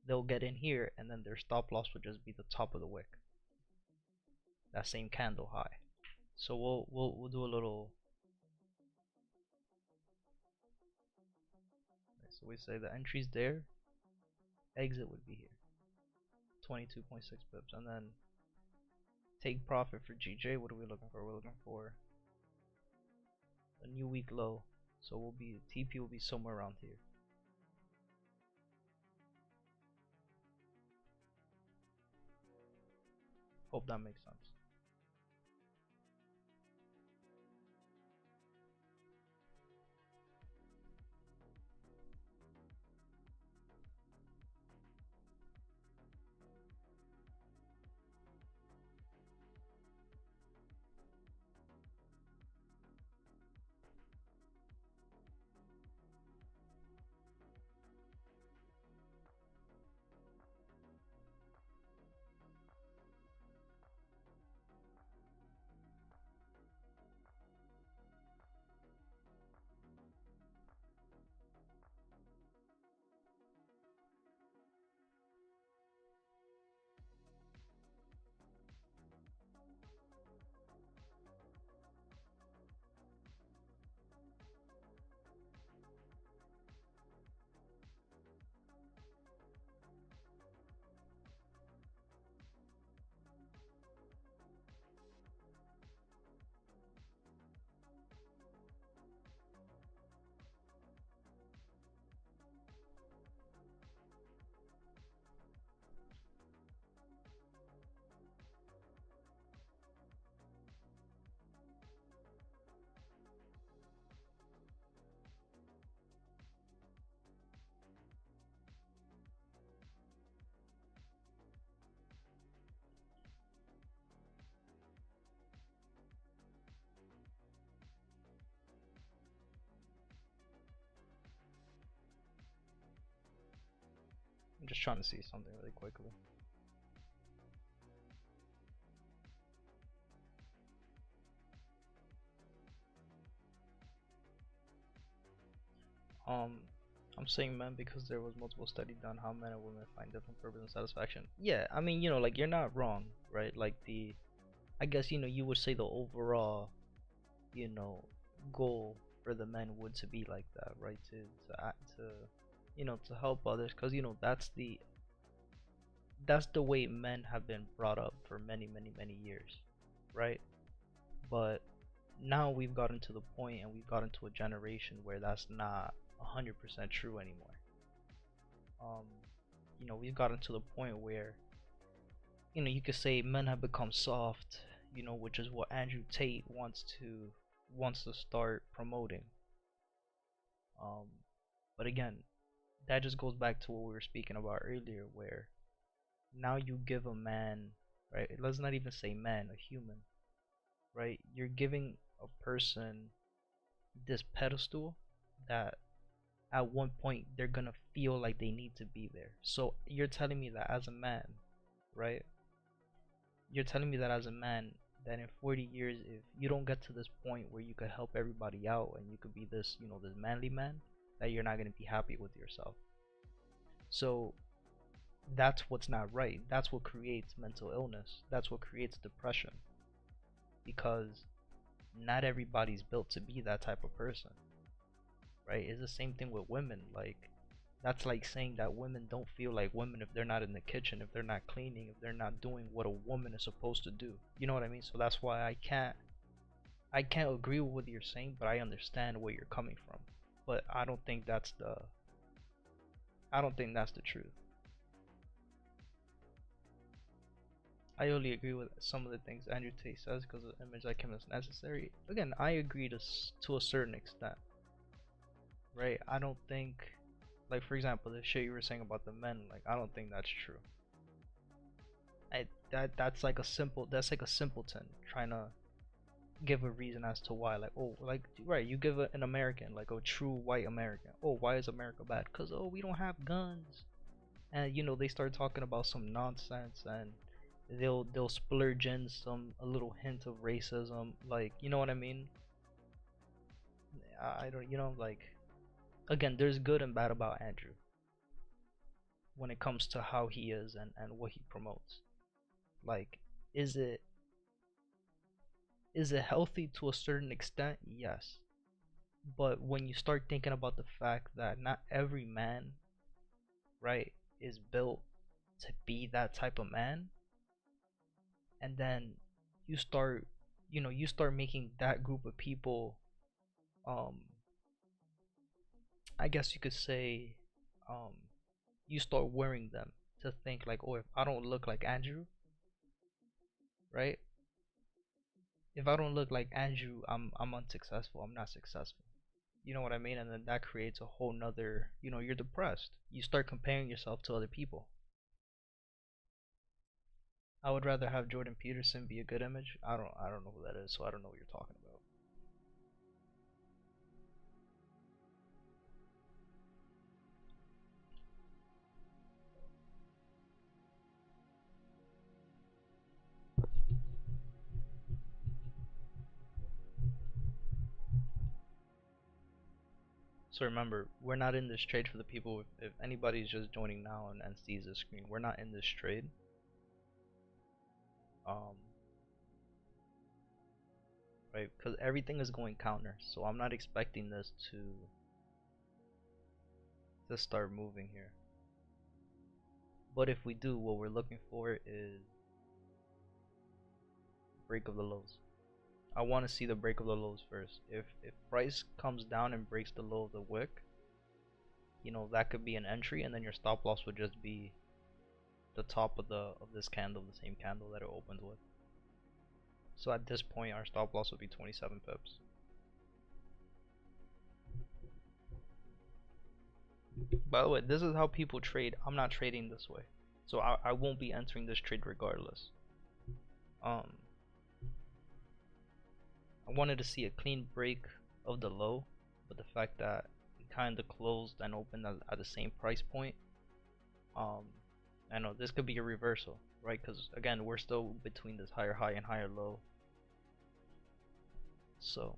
they'll get in here, and then their stop loss will just be the top of the wick, that same candle high. So we'll do a little. So we say the entry's there, exit would be here, 22.6 pips, and then take profit for GJ. What are we looking for? We're looking for a new week low, so we'll be TP will be somewhere around here. Hope that makes sense. I'm just trying to see something really quickly. I'm saying men because there was multiple studies done how men and women find different purpose and satisfaction. Yeah, I mean, you know, like, you're not wrong, right? Like, I guess, you know, you would say the overall, you know, goal for the men would to be like that, right? To act, to, you know, to help others, because, you know, that's the way men have been brought up for many years, right? But now we've gotten to the point, and we've gotten to a generation where that's not 100% true anymore. You know, we've gotten to the point where, you know, you could say men have become soft, you know, which is what Andrew Tate wants to start promoting. But again, that just goes back to what we were speaking about earlier, where now you give a man, right? Let's not even say man, a human, right? You're giving a person this pedestal that at one point they're gonna feel like they need to be there. So you're telling me that as a man, right? You're telling me that as a man, that in 40 years, if you don't get to this point where you could help everybody out and you could be this, this manly man, that you're not gonna be happy with yourself. So that's what's not right. That's what creates mental illness. That's what creates depression. Because not everybody's built to be that type of person, right? It's the same thing with women. Like, that's like saying that women don't feel like women if they're not in the kitchen, if they're not cleaning, if they're not doing what a woman is supposed to do. You know what I mean? So that's why I can't agree with what you're saying, but I understand where you're coming from. But I don't think that's the truth. I only agree with some of the things Andrew Tate says because the image like him is necessary. Again, I agree to a certain extent, right? I don't think, like, for example, the shit you were saying about the men, like, I don't think that's true. That's like a simpleton trying to give a reason as to why. Like, oh, like, right, you give an American, like a true white American, oh, why is America bad? Because, oh, we don't have guns. And they start talking about some nonsense, and they'll splurge in a little hint of racism, like, you know what I mean? I don't, like, again, there's good and bad about Andrew when it comes to how he is and what he promotes. Like, is it healthy to a certain extent? Yes. But when you start thinking about the fact that not every man, right, is built to be that type of man, and then you start making that group of people, I guess you could say, you start worrying them to think like, oh, if I don't look like Andrew, right, if I don't look like Andrew, I'm unsuccessful, I'm not successful. You know what I mean? And then that creates a whole nother, you're depressed. You start comparing yourself to other people. I would rather have Jordan Peterson be a good image. I don't know who that is, so I don't know what you're talking about. So remember, we're not in this trade for the people. If anybody's just joining now and sees the screen, we're not in this trade. Right? Because everything is going counter, so I'm not expecting this to start moving here. But if we do, what we're looking for is break of the lows. I want to see the break of the lows first. If price comes down and breaks the low of the wick, that could be an entry, and then your stop loss would just be the top of this candle, the same candle that it opened with. So at this point, our stop loss would be 27 pips. By the way, this is how people trade. I'm not trading this way, so I won't be entering this trade regardless. I wanted to see a clean break of the low, but the fact that it kind of closed and opened at the same price point, I know this could be a reversal, right? Because again, we're still between this higher high and higher low. So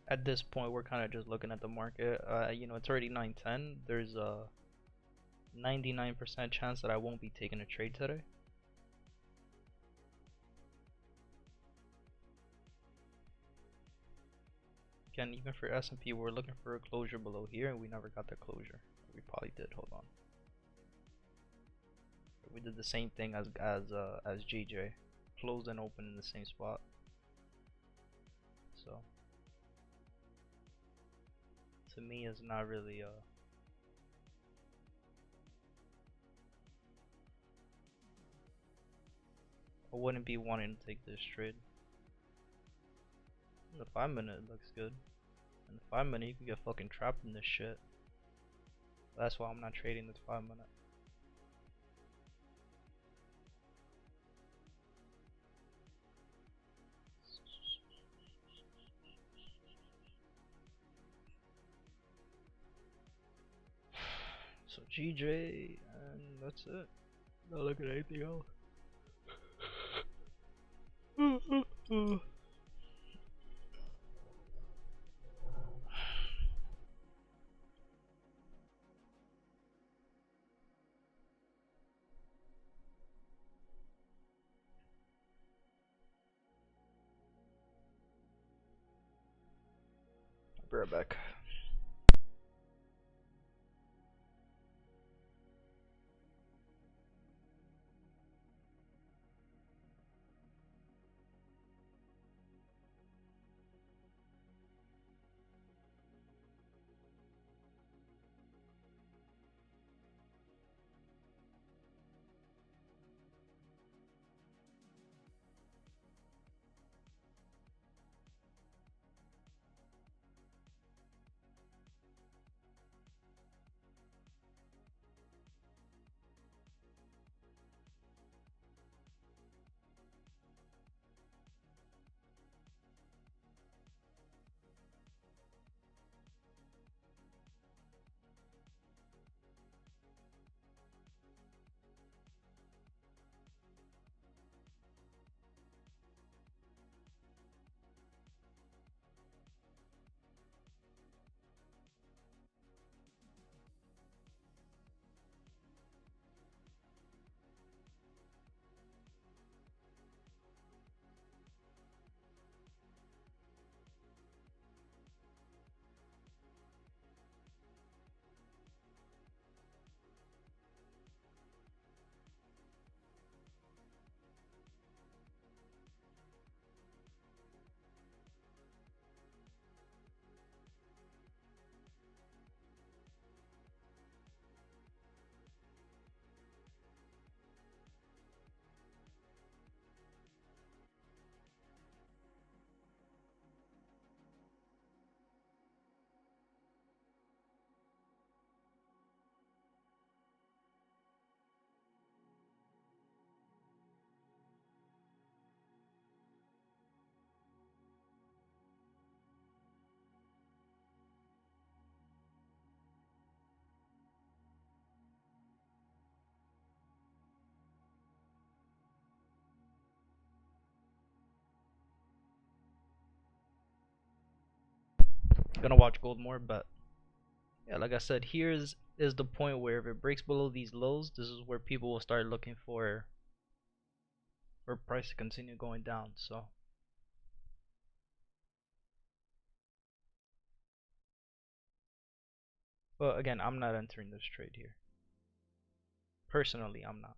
at this point, we're kind of just looking at the market. It's already 9:10. There's a 99% chance that I won't be taking a trade today. Again, even for S&P, we're looking for a closure below here, and we never got the closure. We probably did. Hold on. We did the same thing as GJ, closed and opened in the same spot. So to me, it's not really I wouldn't be wanting to take this trade. In the 5 minute, it looks good. In the 5 minute, you can get fucking trapped in this shit. That's why I'm not trading this 5 minute. GJ, and that's it. Not look at anything else. I'll be right back. Gonna watch gold more, but yeah, like I said, here's is the point where if it breaks below these lows, this is where people will start looking for price to continue going down. So but again, I'm not entering this trade here. Personally, I'm not.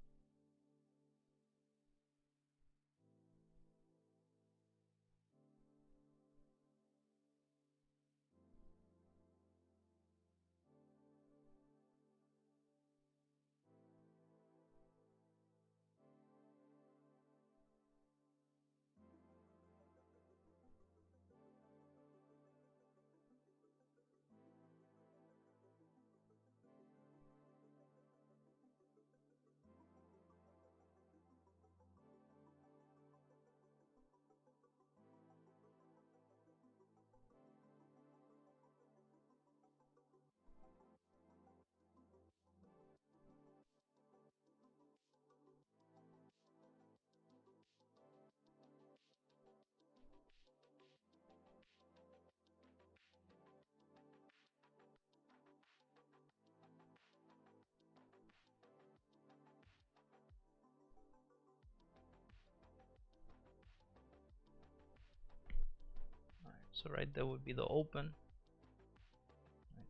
So right there would be the open.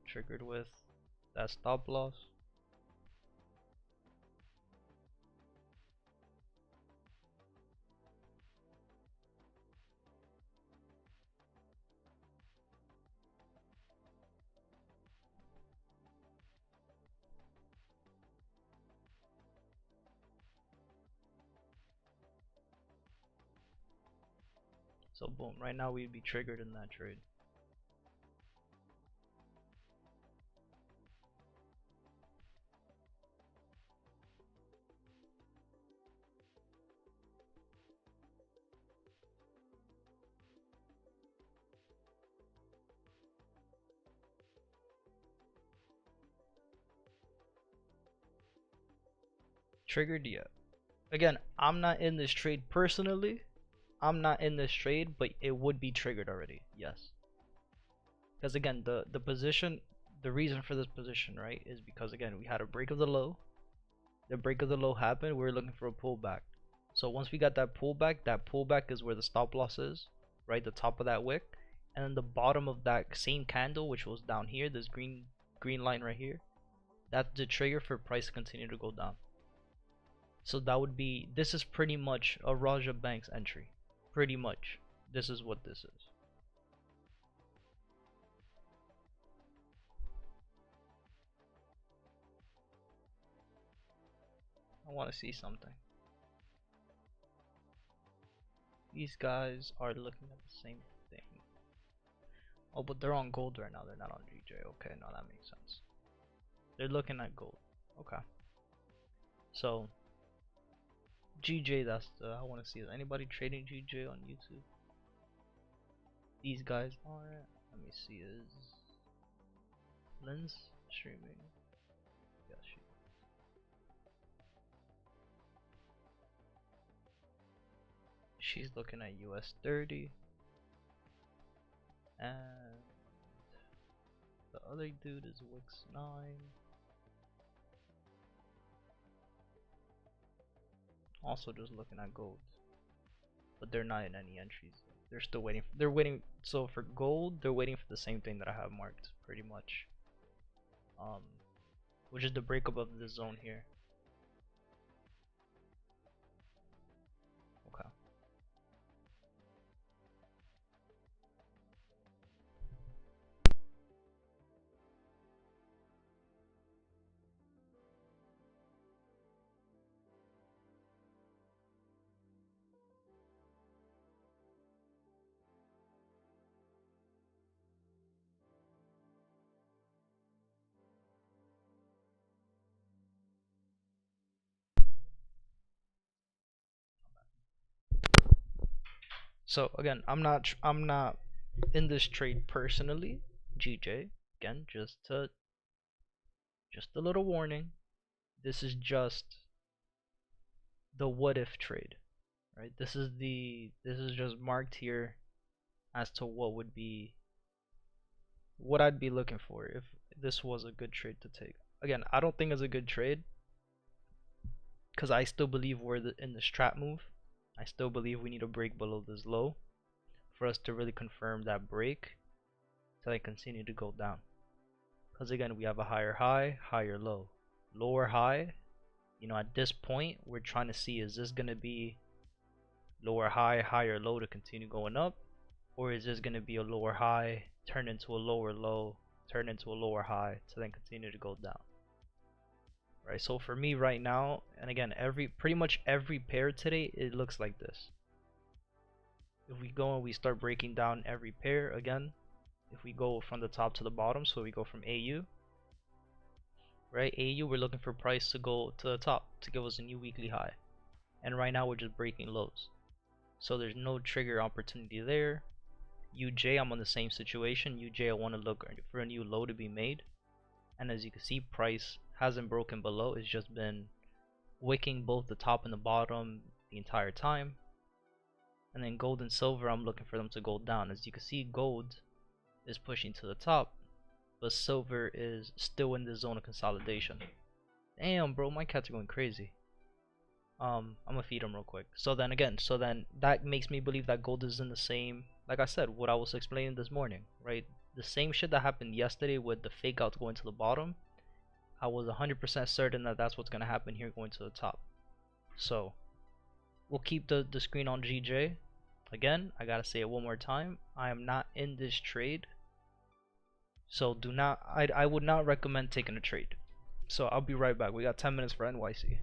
Triggered with that stop loss. So boom, right now we'd be triggered in that trade. Triggered yet. Again, I'm not in this trade personally. I'm not in this trade, but it would be triggered already. Yes. Because again, the position, the reason for this position, right, is because again, we had a break of the low. The break of the low happened. We were looking for a pullback. So once we got that pullback is where the stop loss is, right? The top of that wick, and then the bottom of that same candle, which was down here, this green line right here, that's the trigger for price to continue to go down. So that would be, this is pretty much a Raja Banks entry. Pretty much. This is what this is. I want to see something. These guys are looking at the same thing. Oh, but they're on gold right now. They're not on GJ. Okay, no, that makes sense. They're looking at gold. Okay. So, GJ, that's the, I want to see. Is anybody trading GJ on YouTube? These guys are. Let me see. Is Lynn's streaming? Yeah, she. She's looking at US 30. And the other dude is Wix 9. Also just looking at gold. But they're not in any entries. They're still waiting. They're waiting. So for gold, they're waiting for the same thing that I have marked, pretty much. Which is the breakup of the zone here. Okay. So again, I'm not in this trade personally, GJ. Again, just a little warning. This is just the what if trade, right? This is just marked here as to what would be what I'd be looking for if this was a good trade to take. Again, I don't think it's a good trade because I still believe we're in the trap move. I still believe we need a break below this low for us to really confirm that break so they continue to go down. Because again, we have a higher high, higher low, lower high. You know, at this point, we're trying to see, is this going to be lower high, higher low to continue going up? Or is this going to be a lower high, turn into a lower low, turn into a lower high to then continue to go down? Right, so for me right now, and again, pretty much every pair today, it looks like this. If we go and we start breaking down every pair again, if we go from the top to the bottom, so we go from AU, right? AU, we're looking for price to go to the top to give us a new weekly high. And right now we're just breaking lows. So there's no trigger opportunity there. UJ, I'm on the same situation. UJ, I want to look for a new low to be made. And as you can see, price hasn't broken below. It's just been wicking both the top and the bottom the entire time. And then gold and silver, I'm looking for them to go down. As you can see, gold is pushing to the top, but silver is still in the zone of consolidation. Damn, bro, my cats are going crazy. I'm gonna feed them real quick. So then that makes me believe that gold is in the same, like I said, what I was explaining this morning, right? The same shit that happened yesterday with the fake outs going to the bottom. I was 100% certain that that's what's gonna happen here going to the top. So we'll keep the screen on GJ. Again, I gotta say it one more time. I am not in this trade. So I would not recommend taking a trade. So I'll be right back. We got 10 minutes for NYC.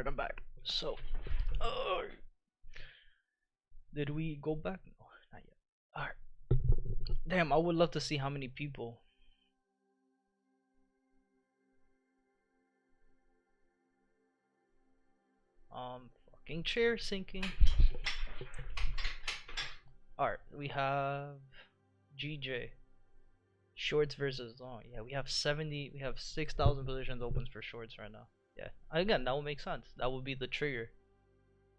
Alright, I'm back. So, did we go back? No, not yet. Alright. Damn, I would love to see how many people. Fucking chair sinking. Alright, we have GJ. Shorts versus long. Yeah, we have 6,000 positions open for shorts right now. Yeah, again, that would make sense. That would be the trigger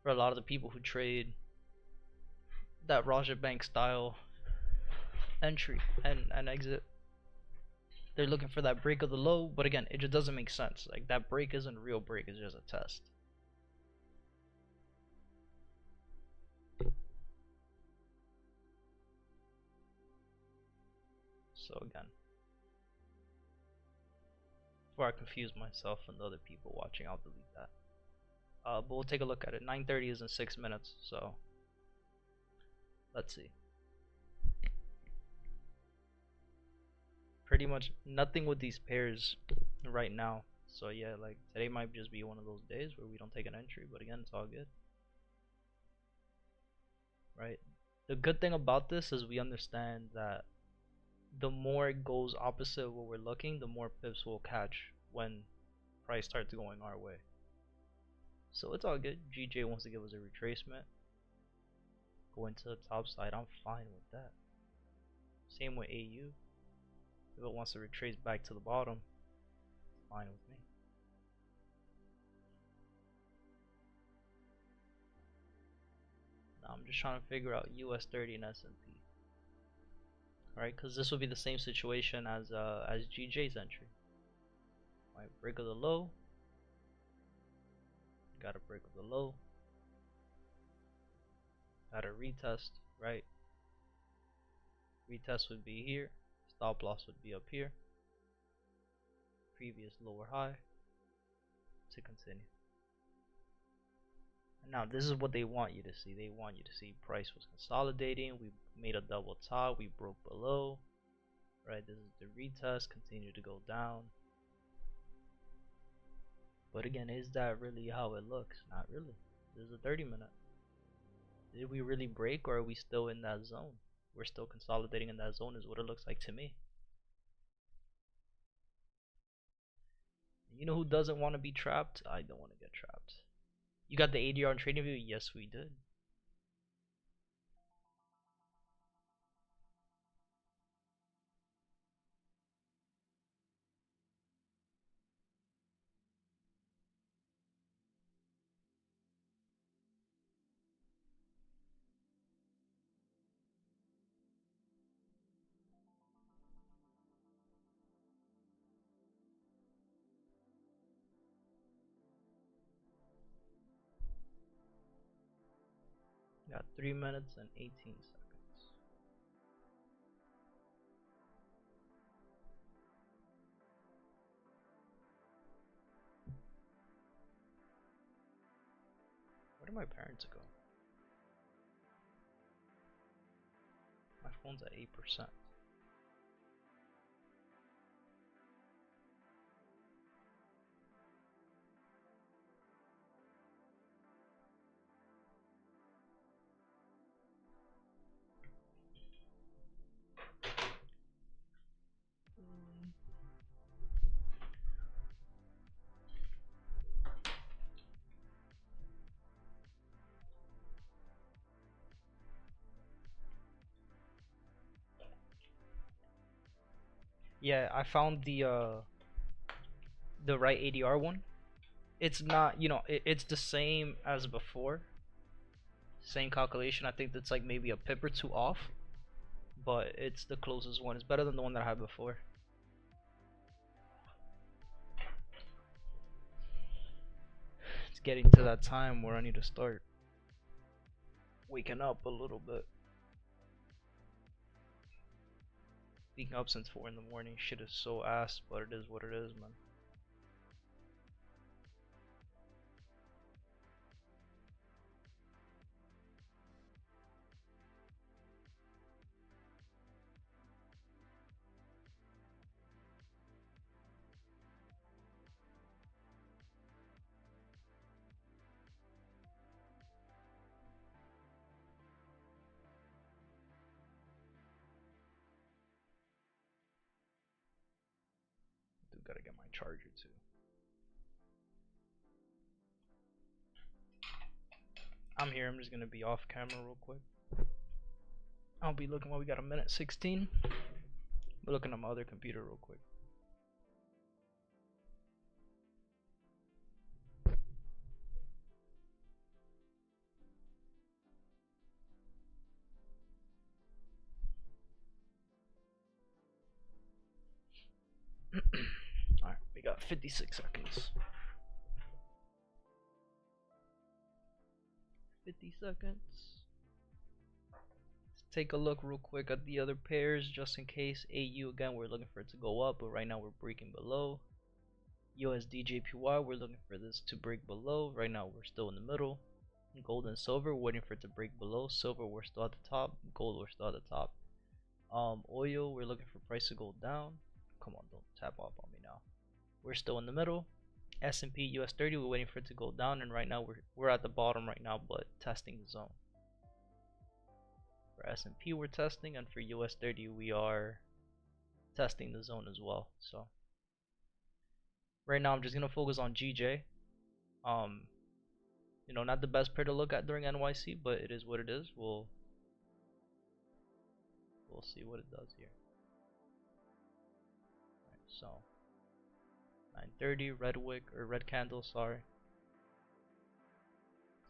for a lot of the people who trade that Roger Bank style entry and exit. They're looking for that break of the low, but again, it just doesn't make sense. Like, that break isn't a real break, it's just a test. So again, before I confuse myself and the other people watching, I'll delete that. But we'll take a look at it. 9:30 is in 6 minutes, so let's see. Pretty much nothing with these pairs right now. So yeah, like today might just be one of those days where we don't take an entry, but again, it's all good. Right? The good thing about this is we understand that the more it goes opposite what we're looking, the more pips we'll catch when price starts going our way. So it's all good. GJ wants to give us a retracement. Go into the top side, I'm fine with that. Same with AU. If it wants to retrace back to the bottom, it's fine with me. Now I'm just trying to figure out US 30 and S&P. Alright, because this will be the same situation as GJ's entry. Right, break of the low. Got a break of the low. Got a retest, right? Retest would be here. Stop loss would be up here. Previous lower high to continue. And now this is what they want you to see. They want you to see price was consolidating. We made a double top. We broke below. Right, this is the retest. Continue to go down. But again, is that really how it looks? Not really. This is a 30-minute. Did we really break, or are we still in that zone? We're still consolidating in that zone is what it looks like to me. You know who doesn't want to be trapped? I don't want to get trapped. You got the ADR on TradingView? Yes, we did. Got 3 minutes and 18 seconds. Where did my parents go? My phone's at 8%. Yeah, I found the right ADR one. It's not, it's the same as before. Same calculation. I think that's like maybe a pip or two off, but it's the closest one. It's better than the one that I had before. It's getting to that time where I need to start waking up a little bit. Waking up since 4 in the morning. Shit is so ass, but it is what it is, man. charger too. I'm here. I'm just gonna be off camera real quick. I'll be looking while we got a minute 16. We're looking at my other computer real quick. Alright, we got 56 seconds. 50 seconds. Let's take a look real quick at the other pairs just in case. AU again, we're looking for it to go up, but right now we're breaking below. USD JPY, we're looking for this to break below. Right now we're still in the middle. Gold and silver, waiting for it to break below. Silver, we're still at the top. Gold, we're still at the top. Oil, we're looking for price to go down. Come on, don't tap off on me now. We're still in the middle. S&P US 30, we're waiting for it to go down, and right now we're at the bottom right now, but testing the zone. For S&P we're testing, and for US 30 we are testing the zone as well. So right now I'm just gonna focus on GJ. You know, not the best pair to look at during NYC, but it is what it is. We'll see what it does here. Alright, so 9:30, red wick or red candle, sorry.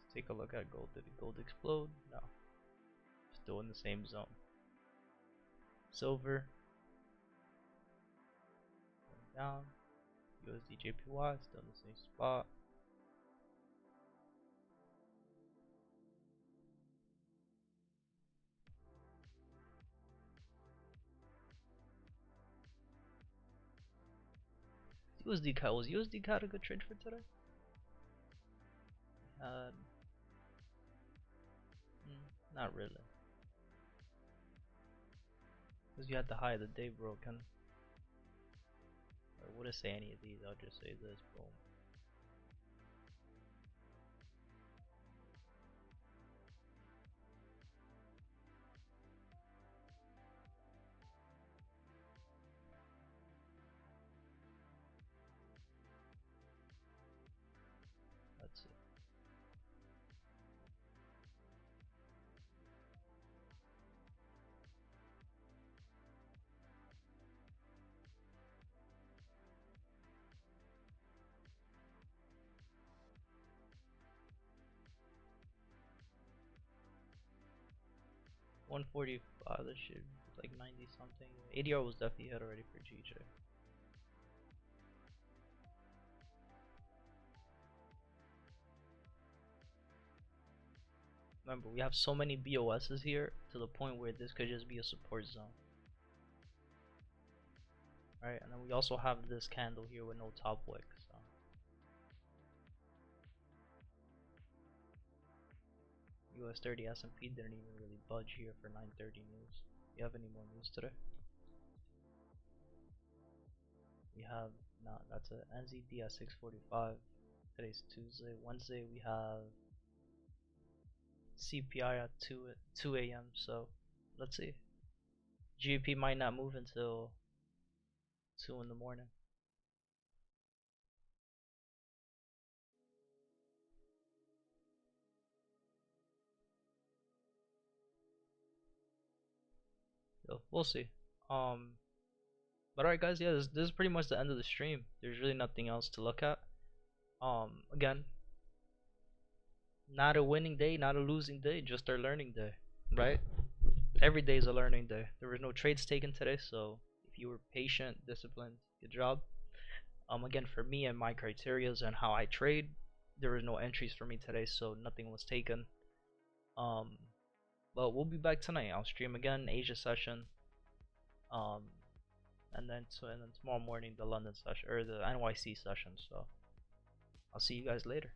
Let's take a look at gold. Did gold explode? No. Still in the same zone. Silver going down. USD JPY still in the same spot. USD CAD, was USD CAD a good trade for today? Not really. Because you had the high of the day broken. I wouldn't say any of these, I'll just say this, boom. That's it. $145, this shit was like 90 something. ADR was definitely hit already for GJ. Remember, we have so many BOS's here to the point where this could just be a support zone. Alright, and then we also have this candle here with no top wick. So US 30 S&P didn't even really budge here for 9:30 news. Do you have any more news today? We have that's a NZD at 6:45. Today's Tuesday. Wednesday we have CPI at 2 a.m. So let's see. GBP might not move until 2 in the morning. So we'll see. But alright guys, yeah, this is pretty much the end of the stream. There's really nothing else to look at. Again, not a winning day, not a losing day, just our learning day, right? Every day is a learning day. There were no trades taken today, so if you were patient, disciplined, good job. Again, for me and my criterias and how I trade, there was no entries for me today, so nothing was taken. But we'll be back tonight. I'll stream again, Asia session. And then tomorrow morning the London session or the NYC session. So I'll see you guys later.